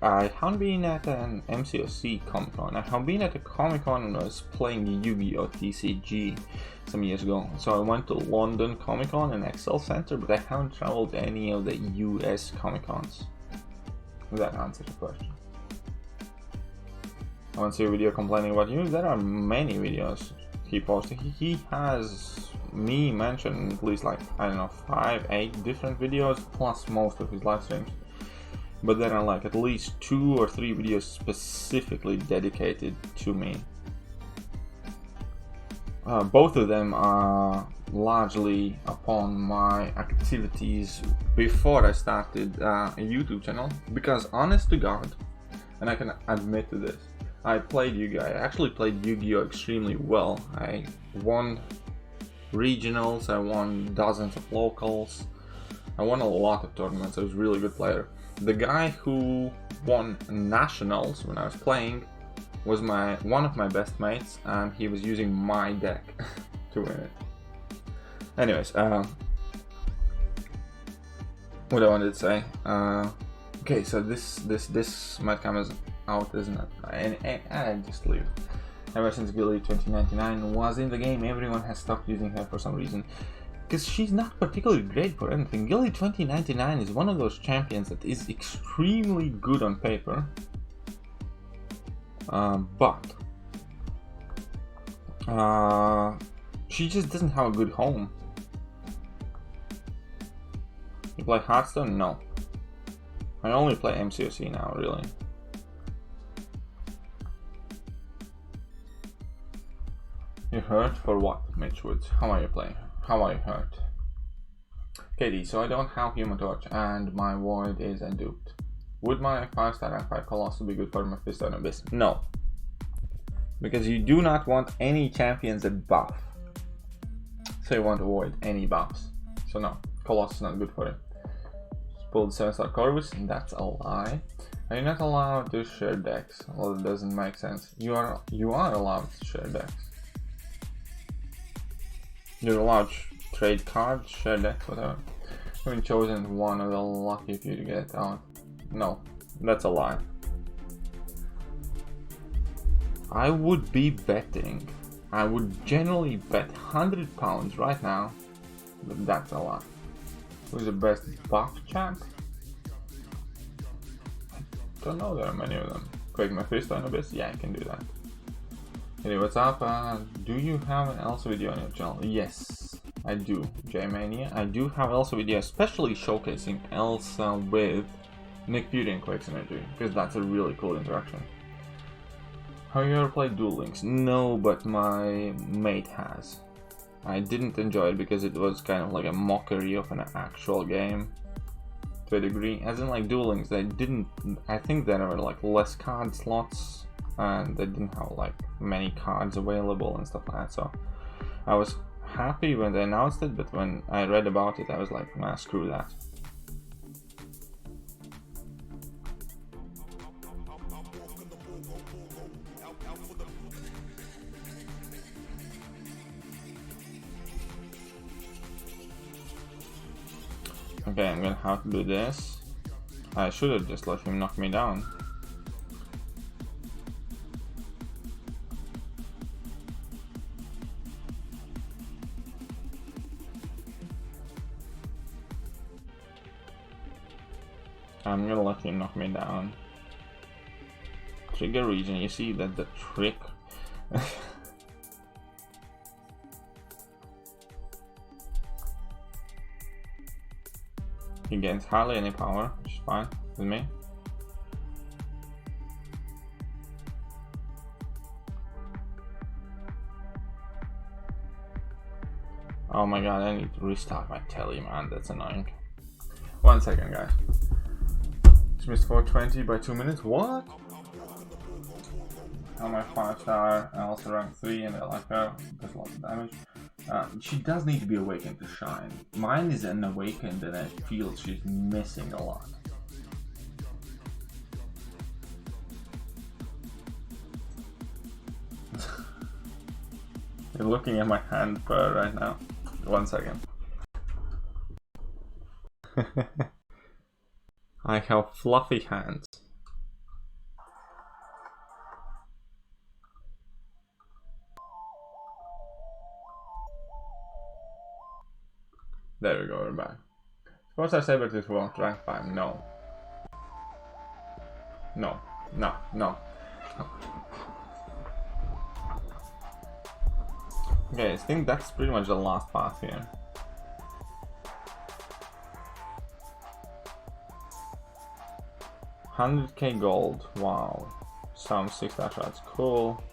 I haven't been at an MCOC Comic Con. I have been at a Comic Con when I was playing Yu-Gi-Oh! TCG some years ago. So I went to London Comic Con and Excel Center, but I haven't traveled to any of the US Comic Cons. Does that answer the question? I want to see a video complaining about you. There are many videos he posted. He has me mentioned at least like, I don't know, 5-8 different videos plus most of his live streams. But there are like at least 2 or 3 videos specifically dedicated to me. Both of them are largely upon my activities before I started a YouTube channel. Because honest to God, and I can admit to this, I actually played Yu-Gi-Oh! Extremely well. I won regionals, I won dozens of locals, I won a lot of tournaments. I was a really good player. The guy who won nationals when I was playing was one of my best mates, and he was using my deck to win it. Anyways, what I wanted to say. Okay, so this might come as out, isn't it? And I just leave. Ever since Gilly 2099 was in the game, everyone has stopped using her for some reason. Because she's not particularly great for anything. Gilly 2099 is one of those champions that is extremely good on paper. But she just doesn't have a good home. You play Hearthstone? No. I only play MCOC now, really. You hurt for what, Mitch Woods? How are you playing? How are you hurt? KD, so I don't have Human Torch and my Void is duped. Would my 5-star rank 5 Colossus be good for Mephisto and Abyss? No. Because you do not want any champions that buff. So you want to avoid any buffs. So no, Colossus is not good for it. Just pulled 7-star Corvus, that's a lie. Are you not allowed to share decks? Well, it doesn't make sense. You are allowed to share decks. You're allowed to trade cards, share decks, whatever. You've been chosen one of the lucky few to get out. No, that's a lie. I would be betting. I would generally bet £100 right now, but that's a lie. Who's the best buff champ? I don't know, there are many of them. Quick Mephisto and Abyss? Yeah, I can do that. Anyway, what's up? Do you have an Elsa video on your channel? Yes, I do, J-Mania. I do have Elsa video, especially showcasing Elsa with Nick Fury and Quake's Energy, because that's a really cool interaction. Have you ever played Duel Links? No, but my mate has. I didn't enjoy it because it was kind of like a mockery of an actual game, to a degree. As in, like, Duel Links, I think there were like less card slots, and they didn't have like many cards available and stuff like that, so I was happy when they announced it, but when I read about it I was like, nah, screw that. Okay, I'm gonna have to do this. I should have just let him knock me down. I'm gonna let him knock me down. Trigger region, you see that the trick. He gains hardly any power, which is fine with me. Oh my god, I need to restart my telly, man, that's annoying. 1 second, guys. Just missed 420 by 2 minutes, what? On my 5-star, I also rank 3 and I like her, does lots of damage. She does need to be awakened to shine. Mine is an awakened and I feel she's missing a lot. You're looking at my hand fur right now. 1 second. I have fluffy hands. There we go, we're back. Suppose I say, but it won't rank 5. No. No. No. No. Okay, I think that's pretty much the last path here. $100k gold. Wow. Some 6-star shots. Cool.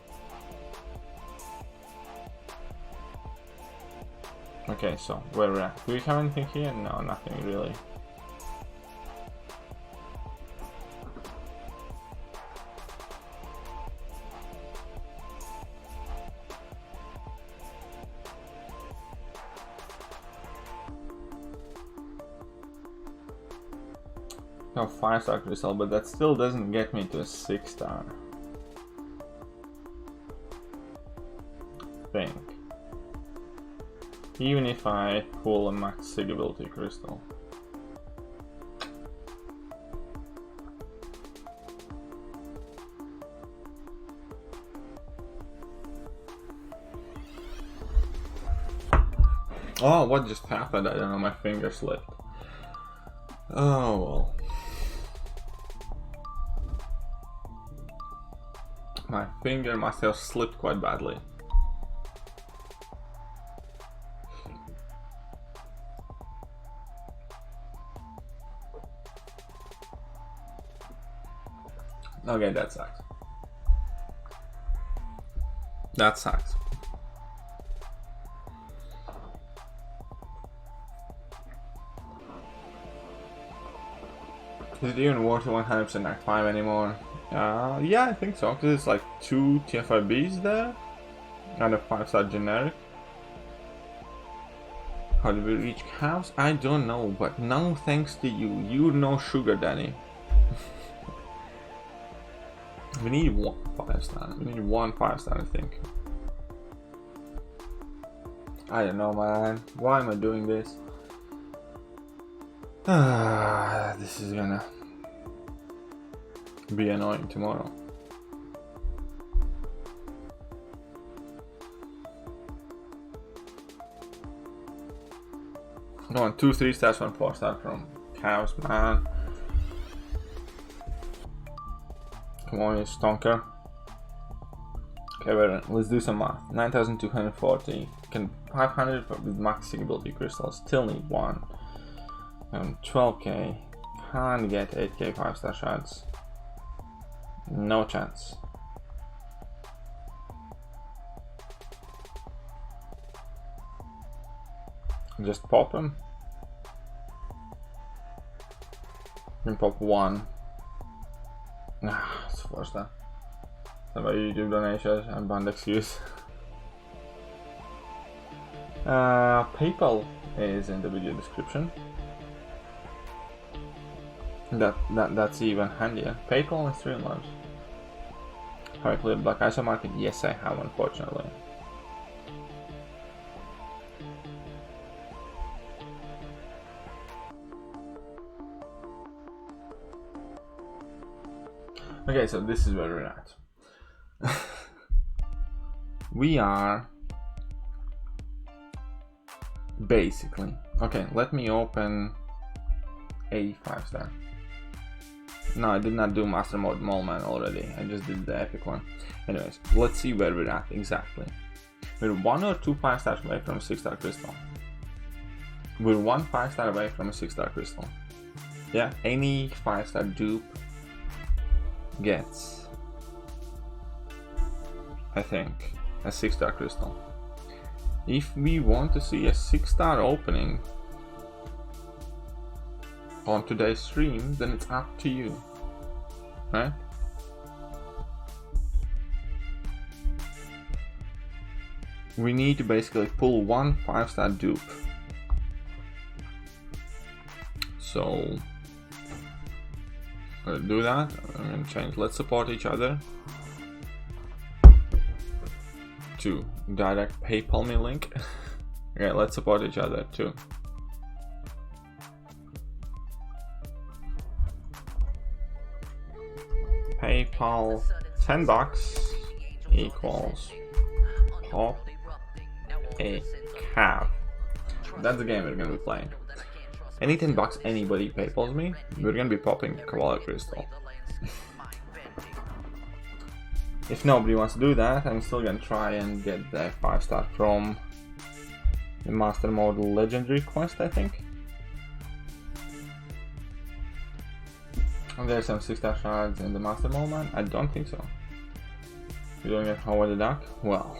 Okay, so where we're at. Do we have anything here? No, nothing really. No 5-star crystal, but that still doesn't get me to a 6-star. Think. Even if I pull a max sig ability crystal. Oh, what just happened? I don't know, my finger slipped. Oh well. My finger must have slipped quite badly. Okay, that sucks. That sucks. Is it even worth 100% Act 5 anymore? Yeah, I think so, because it's like 2 TFIBs there and a 5-star generic. How do we reach cows? I don't know, but no thanks to you. You're no sugar daddy. We need 1 5-star. We need 1 5-star, I think. I don't know, man. Why am I doing this? This is gonna be annoying tomorrow. Come on, 2 3-stars, 1 4-star from cows, man. Come on, you stonker. Okay, wait, let's do some math. 9,240. Can 500 with max ability crystals. Still need 1. 12k. Can't get 8k 5-star shots. No chance. Just pop them. And pop 1. It's 4-star. About YouTube donations and band excuse. PayPal is in the video description. That's even handier. PayPal and Streamlabs. Have I cleared Black ISO market? Yes, I have, unfortunately. Okay, so this is where we're at. We are basically... Okay, let me open a 5-star. No, I did not do Master Mode Moleman already. I just did the epic one. Anyways, let's see where we're at exactly. We're 1 or 2 5-stars away from a 6-star crystal. We're 1 5-star away from a 6-star crystal. Yeah, any 5-star dupe gets, I think, a 6-star crystal. If we want to see a 6-star opening on today's stream, then it's up to you, right? We need to basically pull 1 5-star dupe. So let's do that. I'm gonna change let's support each other to direct PayPal me link. Okay, let's support each other too. PayPal $10 equals pop a cap. That's the game we're gonna be playing. Any $10 anybody PayPals me, we're gonna be popping Koala Crystal. If nobody wants to do that, I'm still gonna try and get the 5-star from the Master Mode Legendary quest, I think. And there's some 6-star shards in the Master Mode man? I don't think so. You don't get Howard the Duck? Well,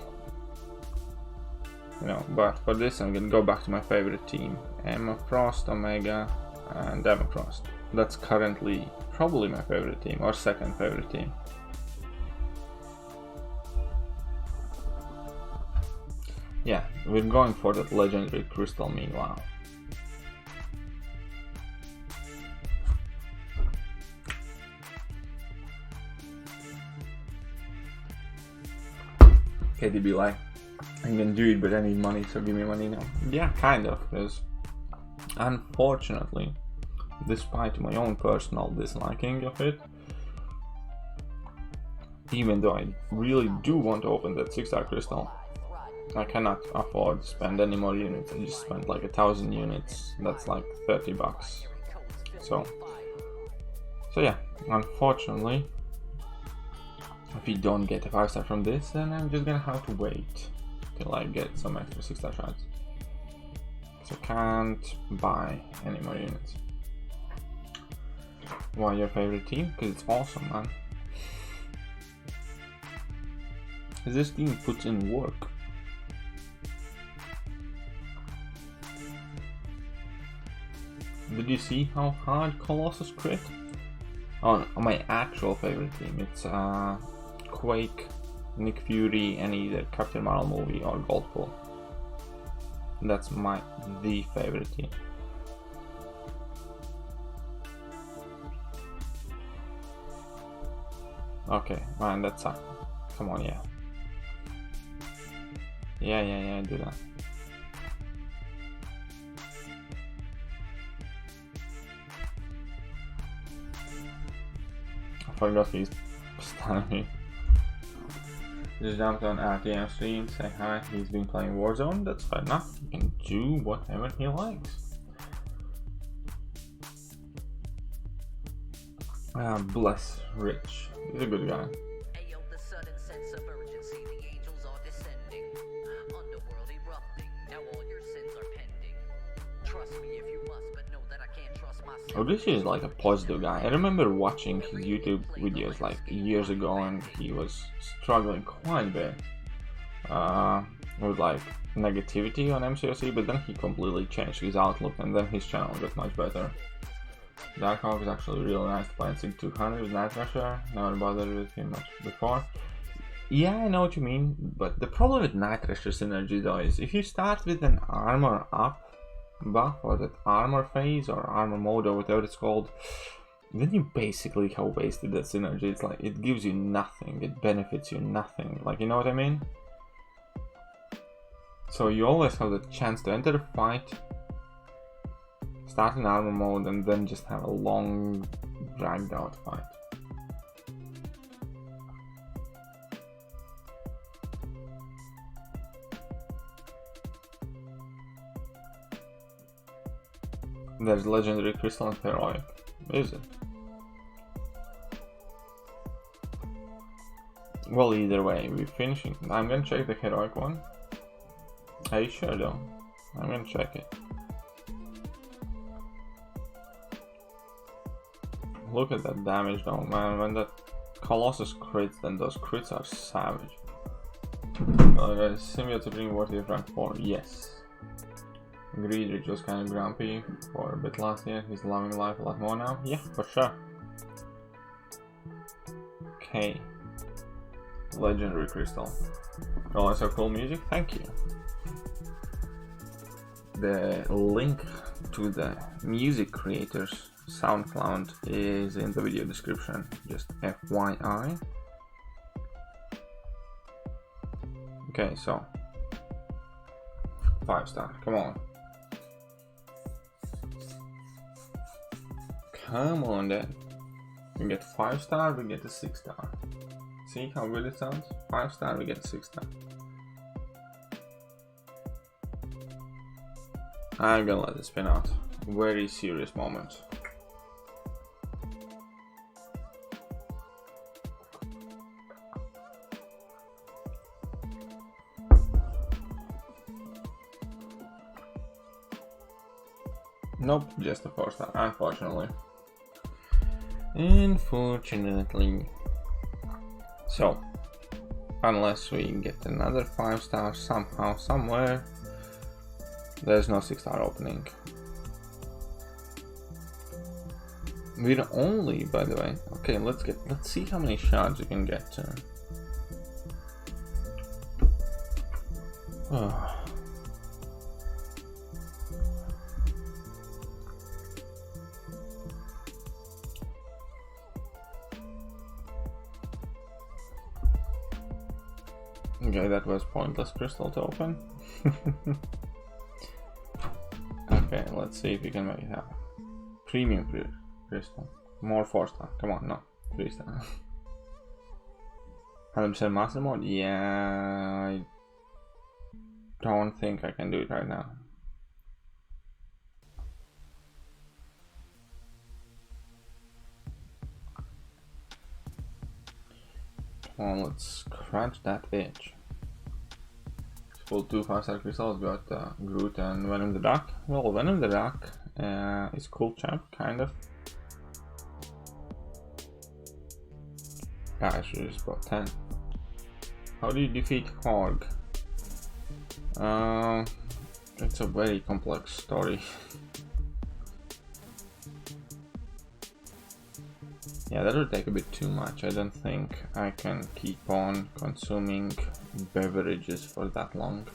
you know, but for this I'm gonna go back to my favorite team. Emma Frost, Omega, and Emma Frost. That's currently probably my favorite team, or second favorite team. Yeah, we're going for that legendary crystal meanwhile. KDB like, I'm gonna do it, but I need money, so give me money now. Yeah, kind of, because unfortunately, despite my own personal disliking of it, even though I really do want to open that 6-star crystal, I cannot afford to spend any more units. I just spent like 1,000 units, that's like $30. So yeah, unfortunately, if you don't get a 5-star from this, then I'm just gonna have to wait till I get some extra 6-star shards. So I can't buy any more units. Why your favorite team? Because it's awesome, man. This team puts in work. Did you see how hard Colossus crit? On my actual favorite team, it's Quake, Nick Fury, and either Captain Marvel movie or Goldpool. That's the favorite team. Okay, man, that sucked. Come on, yeah. Yeah, do that. I forgot he's stunning me. Just jumped on RTM stream, say hi, he's been playing Warzone, that's fair enough, he can do whatever he likes. Bless Rich, he's a good guy. Odysseus is like a positive guy. I remember watching his YouTube videos like years ago, and he was struggling quite a bit with like negativity on MCOC, but then he completely changed his outlook, and then his channel got much better. Darkhawk is actually really nice to play in Sig 200 with Night Rusher. Never bothered with him much before. Yeah, I know what you mean, but the problem with Night Rusher synergy though is if you start with an armor up buff or that armor phase or armor mode or whatever it's called, then you basically have wasted that synergy. It's like it gives you nothing, it benefits you nothing, like, you know what I mean? So you always have the chance to enter a fight, start in armor mode, and then just have a long dragged out fight. There's legendary crystal and heroic. Is it? Well, either way, we're finishing. I'm gonna check the heroic one. Are you sure though? I'm gonna check it. Look at that damage though, man. When that Colossus crits, then those crits are savage. Guys, Symbiote to bring worthy of rank 4. Yes. Greedrich was kind of grumpy for a bit last year. He's loving life a lot more now. Yeah, for sure. Okay. Legendary crystal. Oh, that's so cool music. Thank you. The link to the music creators SoundCloud is in the video description. Just FYI. Okay, so 5-star. Come on. Come on then. We get 5-star, we get a 6-star. See how good it sounds? 5-star, we get a 6-star. I'm gonna let it spin out. Very serious moment. Nope, just a 4-star, unfortunately. Unfortunately. So, unless we get another 5-star somehow, somewhere, there's no 6-star opening. We're only, by the way, okay, let's see how many shards we can get to. Oh. Okay, that was pointless crystal to open. Okay, let's see if we can make it happen. Premium crystal. More 4-star. Come on, no. 3-star. 100% master mode? Yeah, I don't think I can do it right now. Come on, let's scratch that itch. Full 2 5-star crystals, got Groot and Venom the Duck. Well, Venom the Duck is cool champ, kind of. I should just got 10. How do you defeat Korg? It's a very complex story. Yeah, that would take a bit too much. I don't think I can keep on consuming beverages for that long.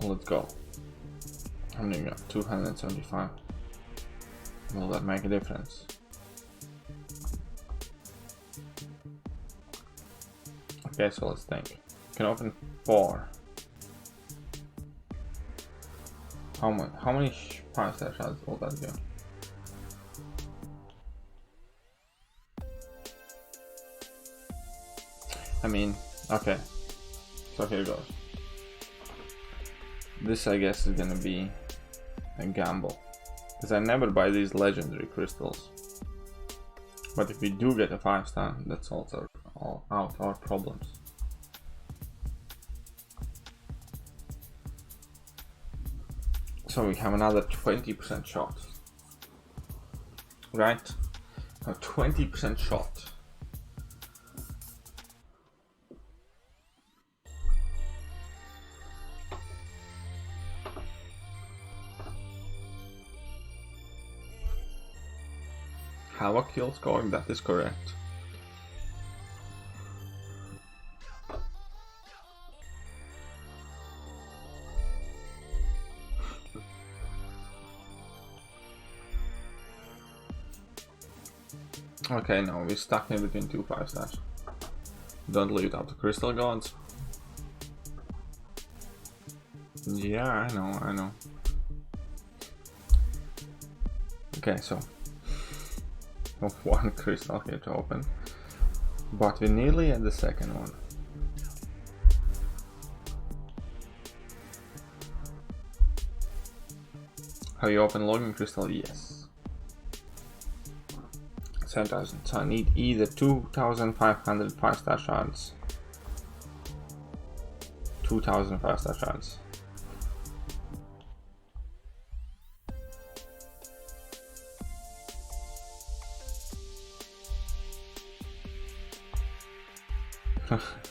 Let's go. I'm doing 275. Will that make a difference? Okay, so let's think. You can open 4. How many 5-star shots will that go? I mean, okay, so here goes. This, I guess, is gonna be a gamble, because I never buy these legendary crystals. But if we do get a 5-star, that solves all out our problems. So we have another 20% shot, right? A 20% shot. Have a kill score, that is correct. Okay, no, we're stuck in between 2 5-stars. Don't leave it up to crystal gods. Yeah, I know. Okay, so 1 crystal here to open, but we're nearly at the second one. Have you opened login crystal? Yes. 7,000. So I need either 2,500 5-star shards. 2,000 5-star shards.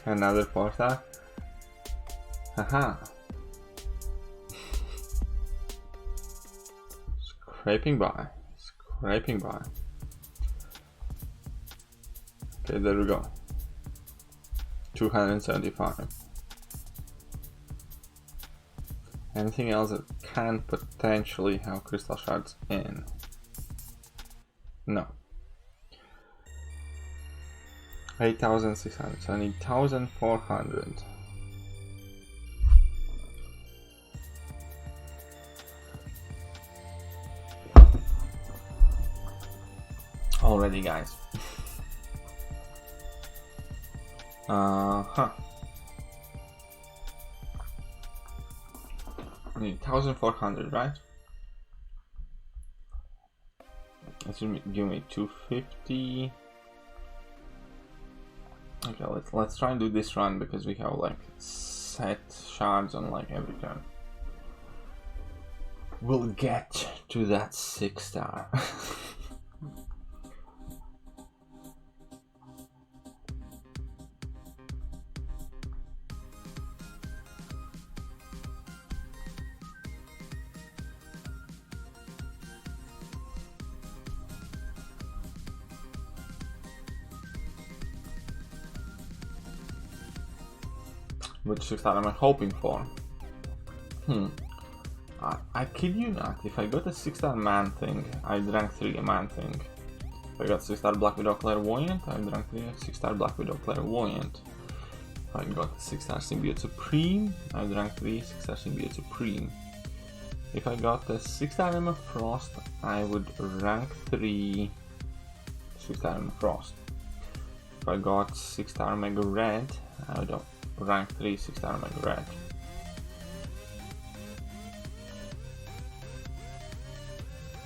Another 4-star. Haha. Scraping by. Scraping by. Okay, there we go. 275. Anything else that can potentially have crystal shards in? No. 8,600, so I need 1,400. Already, guys. I need 1,400, right? That should give me 250. Okay, let's try and do this run because we have like set shards on like every turn. We'll get to that 6-star. Which 6-star am I hoping for? I kid you not, if I got a 6-star man thing, I'd rank 3 a man thing. If I got 6-star Black Widow Clairvoyant, I'd rank 3 a 6-star Black Widow Clairvoyant. If I got a 6-star Symbiote Supreme, I'd rank 3 6-star Symbiote Supreme. If I got a 6-star Emma Frost, I would rank 3 6-star Emma Frost. If I got 6-star Mega Red, I would rank 3 6-star Mega Red.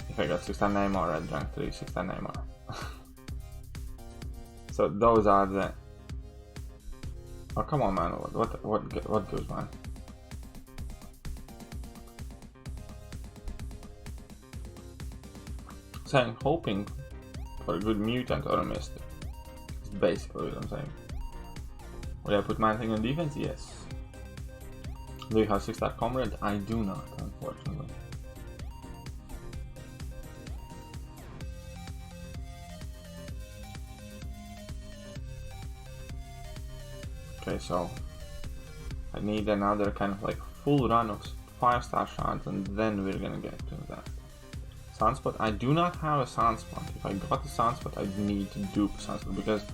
If I got 6-star Neymar, I'd rank 3 6-star Neymar. So those are the... Oh come on, man! What goes, man? So I'm hoping for a good mutant or a mystic. It's basically what I'm saying. Will I put my thing on defense? Yes. Do you have 6-star comrade? I do not, unfortunately. Okay, so I need another kind of like full run of 5-star shards and then we're gonna get to that. Sunspot, I do not have a Sunspot. If I got a Sunspot, I need to dupe Sunspot because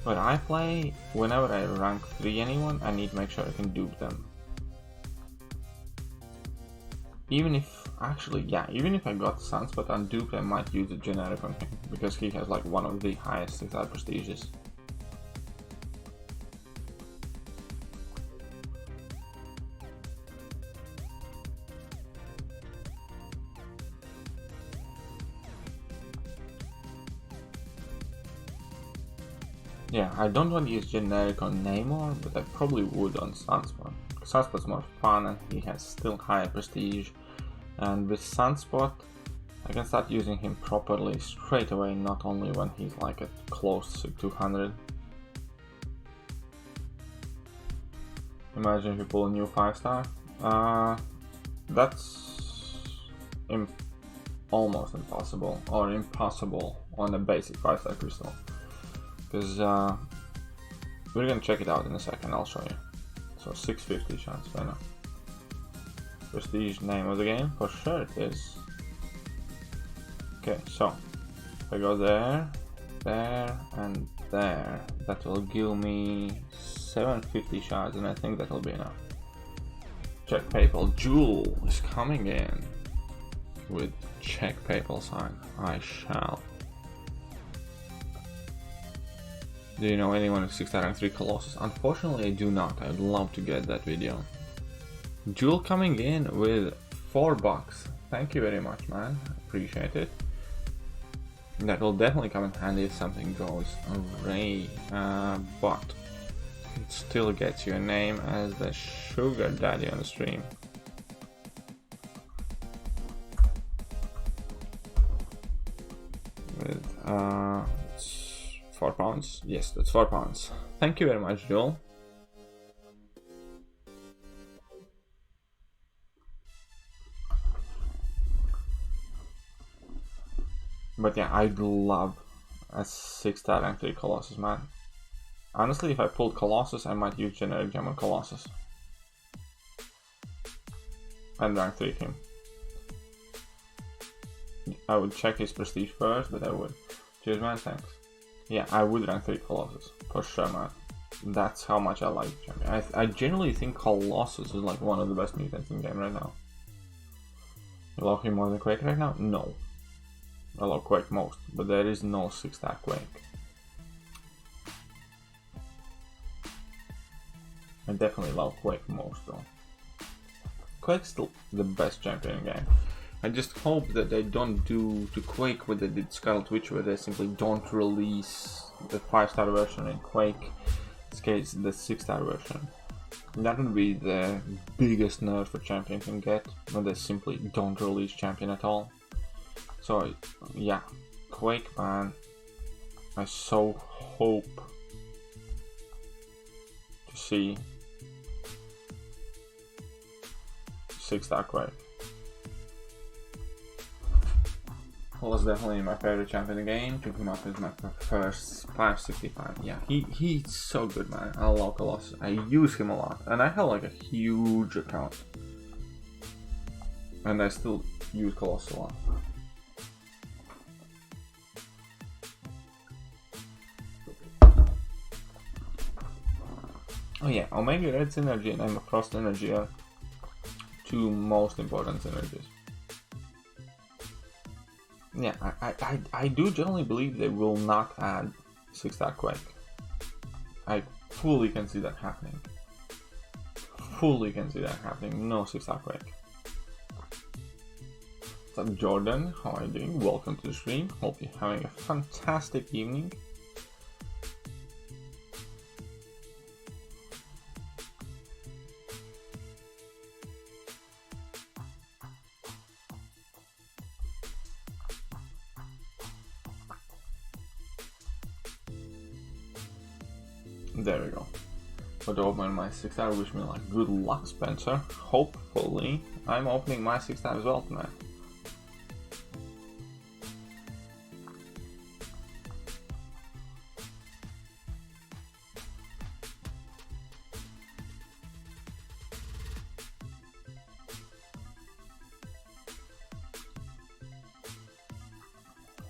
when I play, whenever I rank 3 anyone, I need to make sure I can dupe them. Even if, actually, yeah, even if I got Sunspot unduped, I might use a generic on him because he has like one of the highest 6-star prestiges. Yeah, I don't want to use generic on Namor, but I probably would on Sunspot. Sunspot's more fun and he has still higher prestige. And with Sunspot, I can start using him properly straight away, not only when he's like at close to 200. Imagine if you pull a new 5-star. That's almost impossible, or impossible on a basic 5-star crystal. Because we're gonna check it out in a second, I'll show you. So 650 chance, why not? Prestige, name of the game, for sure it is. Okay, so if I go there, there, and there, that will give me 750 shards, and I think that will be enough. Check PayPal, Jewel is coming in with check PayPal sign. I shall. Do you know anyone with 6-star rank 3 Colossus? Unfortunately I do not, I would love to get that video. Jewel coming in with $4. Thank you very much, man. Appreciate it. That will definitely come in handy if something goes awry, but it still gets your name as the sugar daddy on the stream. With it's £4. Yes, that's £4. Thank you very much, Joel. But yeah, I'd love a 6-star rank 3 Colossus, man. Honestly, if I pulled Colossus, I might use generic gem on Colossus. And rank 3 him. I would check his prestige first, but I would. Cheers, man, thanks. Yeah, I would rank 3 Colossus, for sure, man. That's how much I like the champion. I generally think Colossus is like one of the best mutants in the game right now. You love him more than Quake right now? No. I love Quake most, but there is no 6-star Quake. I definitely love Quake most though. Quake's still the best champion in the game. I just hope that they don't do to Quake what they did Scarlet Witch, where they simply don't release the 5-star version in Quake. In this case, the 6-star version. That would be the biggest nerf a champion can get, when they simply don't release champion at all. So yeah, Quake, man, I so hope to see 6-star Quake. Was definitely my favorite champion in the game. Took him up as my first 565. Yeah, he's so good, man. I love Colossus. I use him a lot, and I have like a huge account, and I still use Colossus a lot. Oh yeah, Omega Red Synergy and Emma Frost Energy are two most important synergies. Yeah, I do generally believe they will not add 6-star Quake. I fully can see that happening. Fully can see that happening. No 6-star Quake. What's up, Jordan? How are you doing? Welcome to the stream. Hope you're having a fantastic evening. There we go. But to open my 6-star, wish me like good luck, Spencer. Hopefully, I'm opening my 6-star as well tonight.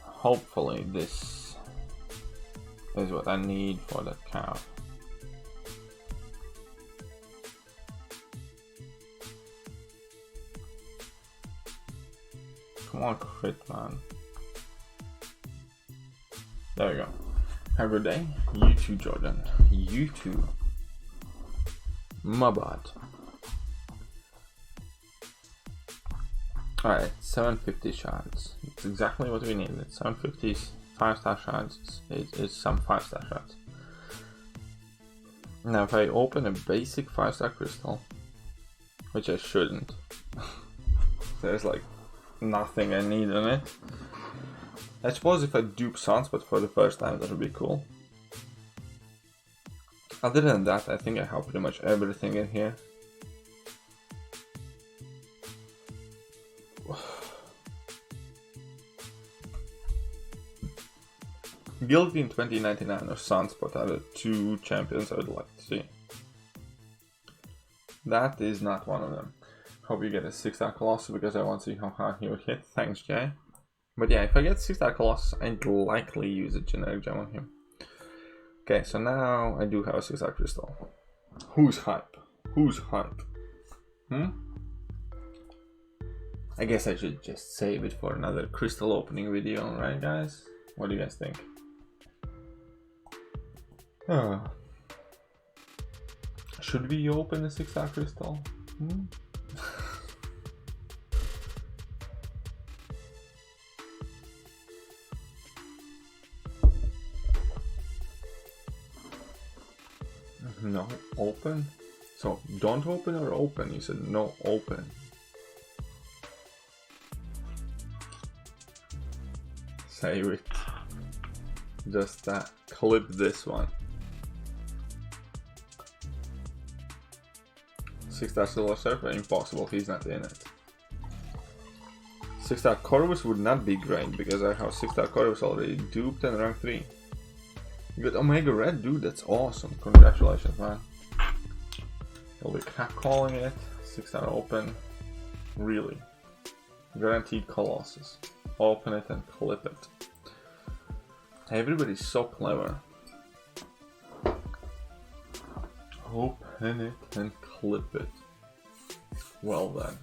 Hopefully, this is what I need for that cow. Come on, crit, man. There we go. Have a good day. You too, Jordan. You too. My bad. Alright, 750 shards. It's exactly what we needed. 750 5-star shards is some 5-star shards. Now, if I open a basic 5-star crystal, which I shouldn't, there's like nothing I need in it. I suppose if I dupe Sunspot for the first time, that would be cool. Other than that, I think I have pretty much everything in here. Guilty in 2099 or Sunspot are the two champions I would like to see. That is not one of them. Hope you get a 6-star Colossus because I want to see how hard he will hit. Thanks, Jay. But yeah, if I get 6-star Colossus, I'd likely use a generic gem on him. Okay, so now I do have a 6-star crystal. Who's hype? Who's hype? I guess I should just save it for another crystal opening video, right guys? What do you guys think? Should we open a 6-star crystal? No, open. So don't open or open? You said no, open. Save it. Just clip this one. 6-star Silver Surfer, impossible, he's not in it. 6-star Corvus would not be great because I have 6-star Corvus already duped and rank 3. You got Omega Red, dude, that's awesome. Congratulations, man. You'll be calling it. 6-star open. Really. Guaranteed Colossus. Open it and clip it. Everybody's so clever. Open it and clip it. Well done.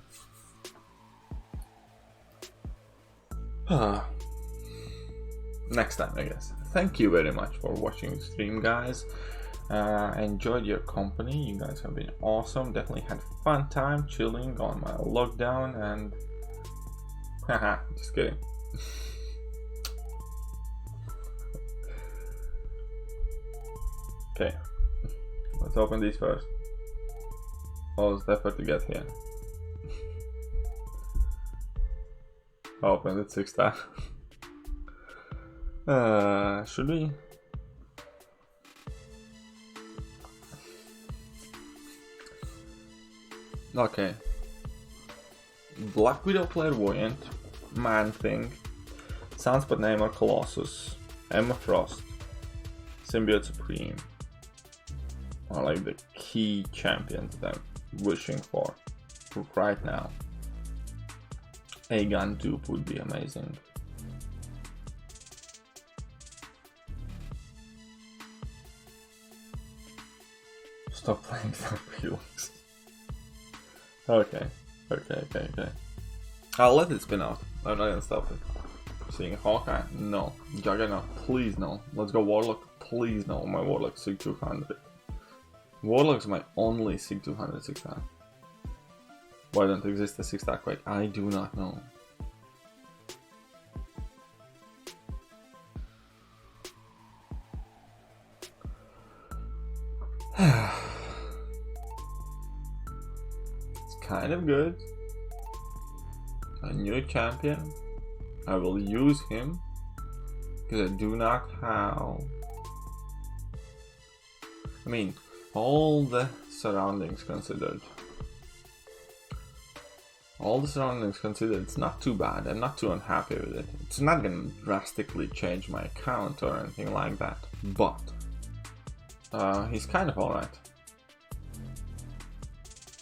Next time, I guess. Thank you very much for watching the stream, guys. I enjoyed your company. You guys have been awesome. Definitely had a fun time chilling on my lockdown and... Haha, just kidding. Okay. Let's open these first. All the effort to get here. Open it 6-star. Should we? Okay. Black Widow Clairvoyant, Man Thing, Sunspot Namor Colossus, Emma Frost, Symbiote Supreme are like the key champions that I'm wishing for right now. A gun dupe would be amazing. Stop playing some feelings. Okay. I'll let it spin out. I'm not gonna stop it. Seeing Hawkeye? No. Juggernaut? Please no. Let's go Warlock? Please no. My Warlock Sig 200. Warlock's my only Sig 200 6-star. Why don't exist a 6-star Quake? I do not know. It's kind of good. A new champion. I will use him because I do not have... I mean, all the surroundings considered. It's not too bad. I'm not too unhappy with it. It's not gonna drastically change my account or anything like that. But he's kind of alright.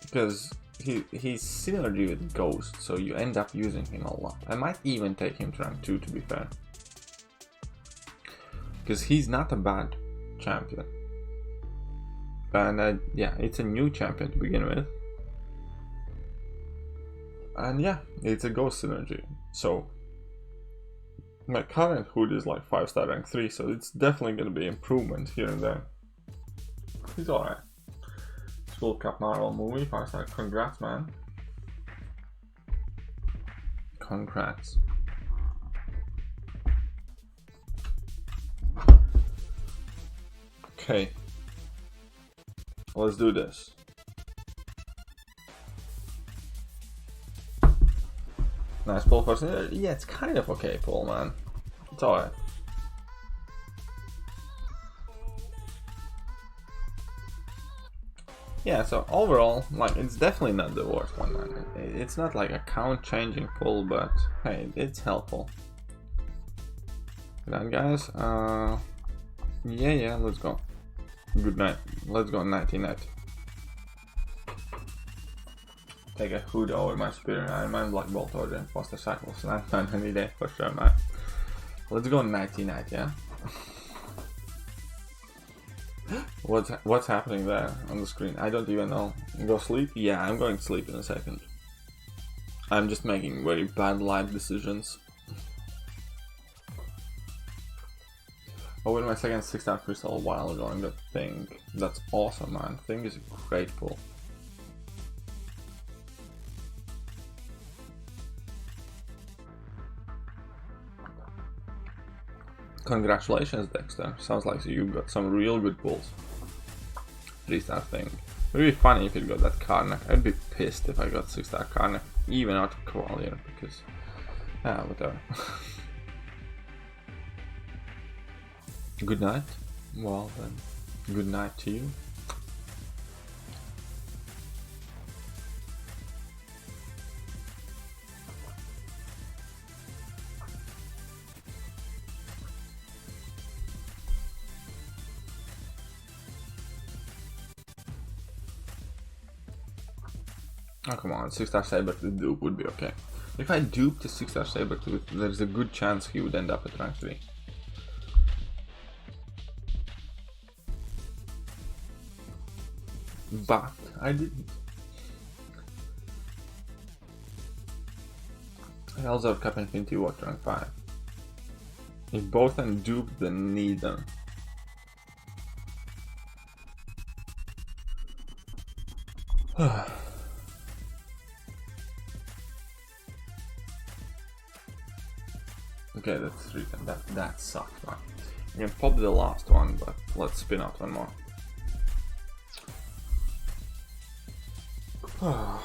Because he's synergy with Ghost, so you end up using him a lot. I might even take him to rank 2 to be fair. Because he's not a bad champion. And yeah, it's a new champion to begin with. And yeah, it's a Ghost synergy. So my current hood is like 5-star rank 3, so it's definitely going to be improvement here and there. He's alright. School Cup Marvel movie, 5-star. Congrats, man. Congrats. Okay. Let's do this. Nice pull first. Yeah, it's kind of okay pull, man. It's alright. Yeah, so overall, like, it's definitely not the worst one, man. It's not like a count-changing pull, but hey, it's helpful. Good night, guys. Yeah, let's go. Good night. Let's go nighty-night. Take a hood over my Spirit Iron Man, Black Bolt Order, and Foster Cycle Snap Man any day for sure, man. Let's go nighty-night, yeah? What's happening there on the screen? I don't even know. Go sleep? Yeah, I'm going to sleep in a second. I'm just making very bad life decisions. Oh, with my second 6-star crystal a while ago and got Thing. That's awesome, man. Thing is a great pull. Congratulations, Dexter. Sounds like you got some real good pulls. 3-star thing. It would be funny if it got that Karnak. I'd be pissed if I got 6-star Karnak, even out of Cavalier, because whatever. Good night. Well then, good night to you. Oh come on, 6-star Sabertooth dupe would be okay. If I duped a 6-star Sabertooth, there's a good chance he would end up at rank 3. But I didn't. I also have Cup Infinity Watch rank 5. If both am duped, then neither. Okay, that's written. That sucked, man. I can pop the last one, but let's spin out one more. I'm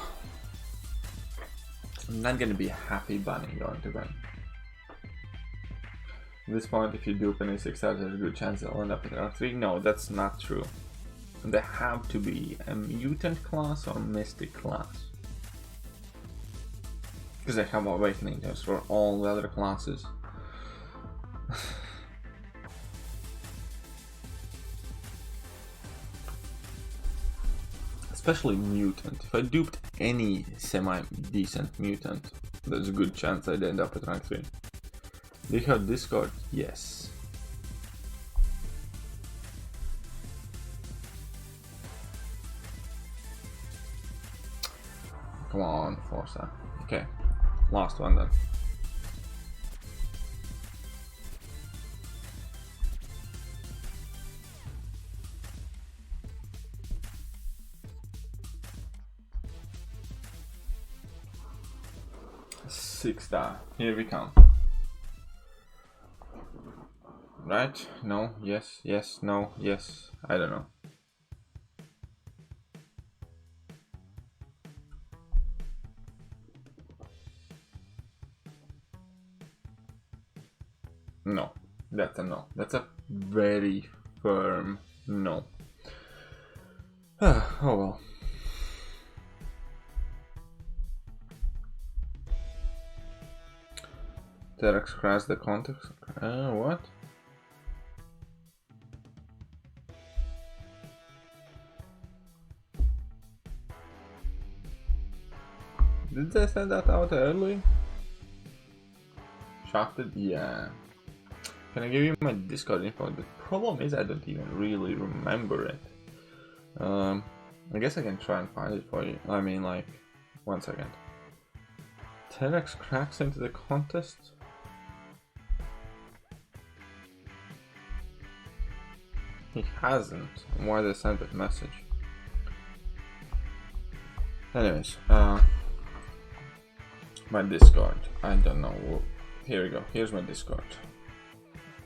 not gonna be a happy bunny going to bed. At this point, if you dupe any 6-stars, there's a good chance they'll end up at rank 3. No, that's not true. They have to be a mutant class or mystic class. Because I have awakening times for all the other classes. Especially mutant. If I duped any semi-decent mutant, there's a good chance I'd end up at rank 3. Do you have Discord? Yes. Come on, Forza. Okay, last one then. Six-star. Here we come. Right? No? Yes? Yes? No? Yes? I don't know. No. That's a no. That's a very firm no. Oh well. Terex crashed the context. What? Did they send that out early? Shafted? Yeah. Can I give you my Discord info? The problem is I don't even really remember it. I guess I can try and find it for you. I mean, like, 1 second. Terex cracks into the contest? He hasn't. Why they sent that message? Anyways, my Discord. I don't know. Here we go. Here's my Discord.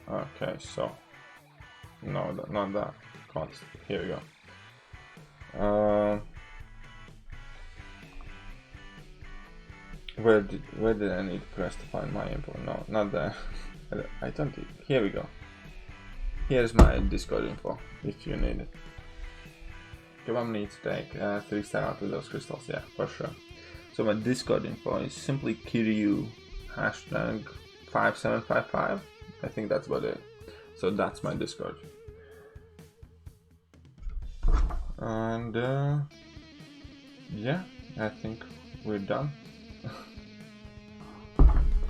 Okay, so no, not that. Contest. Here we go. Where did I need to press to find my info? No, not there. I don't. Here we go. Here's my Discord info if you need it. Kebab needs to take 3-star out of those crystals, yeah, for sure. So my Discord info is simply Thekiryu #5755. I think that's about it. So that's my Discord. And yeah, I think we're done.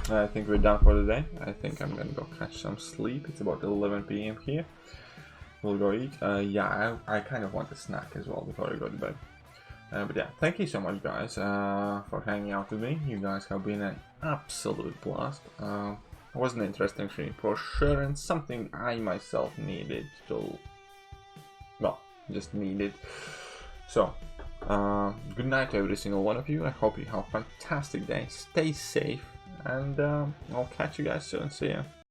I think we're done for the day. I think I'm gonna go catch some sleep. It's about 11 PM here. We'll go eat. Yeah, I kind of want a snack as well before I go to bed. But yeah, thank you so much, guys, for hanging out with me. You guys have been an absolute blast. It was an interesting stream for sure, and something I myself needed to, well, just needed. So, good night to every single one of you. I hope you have a fantastic day. Stay safe, and I'll catch you guys soon. See ya.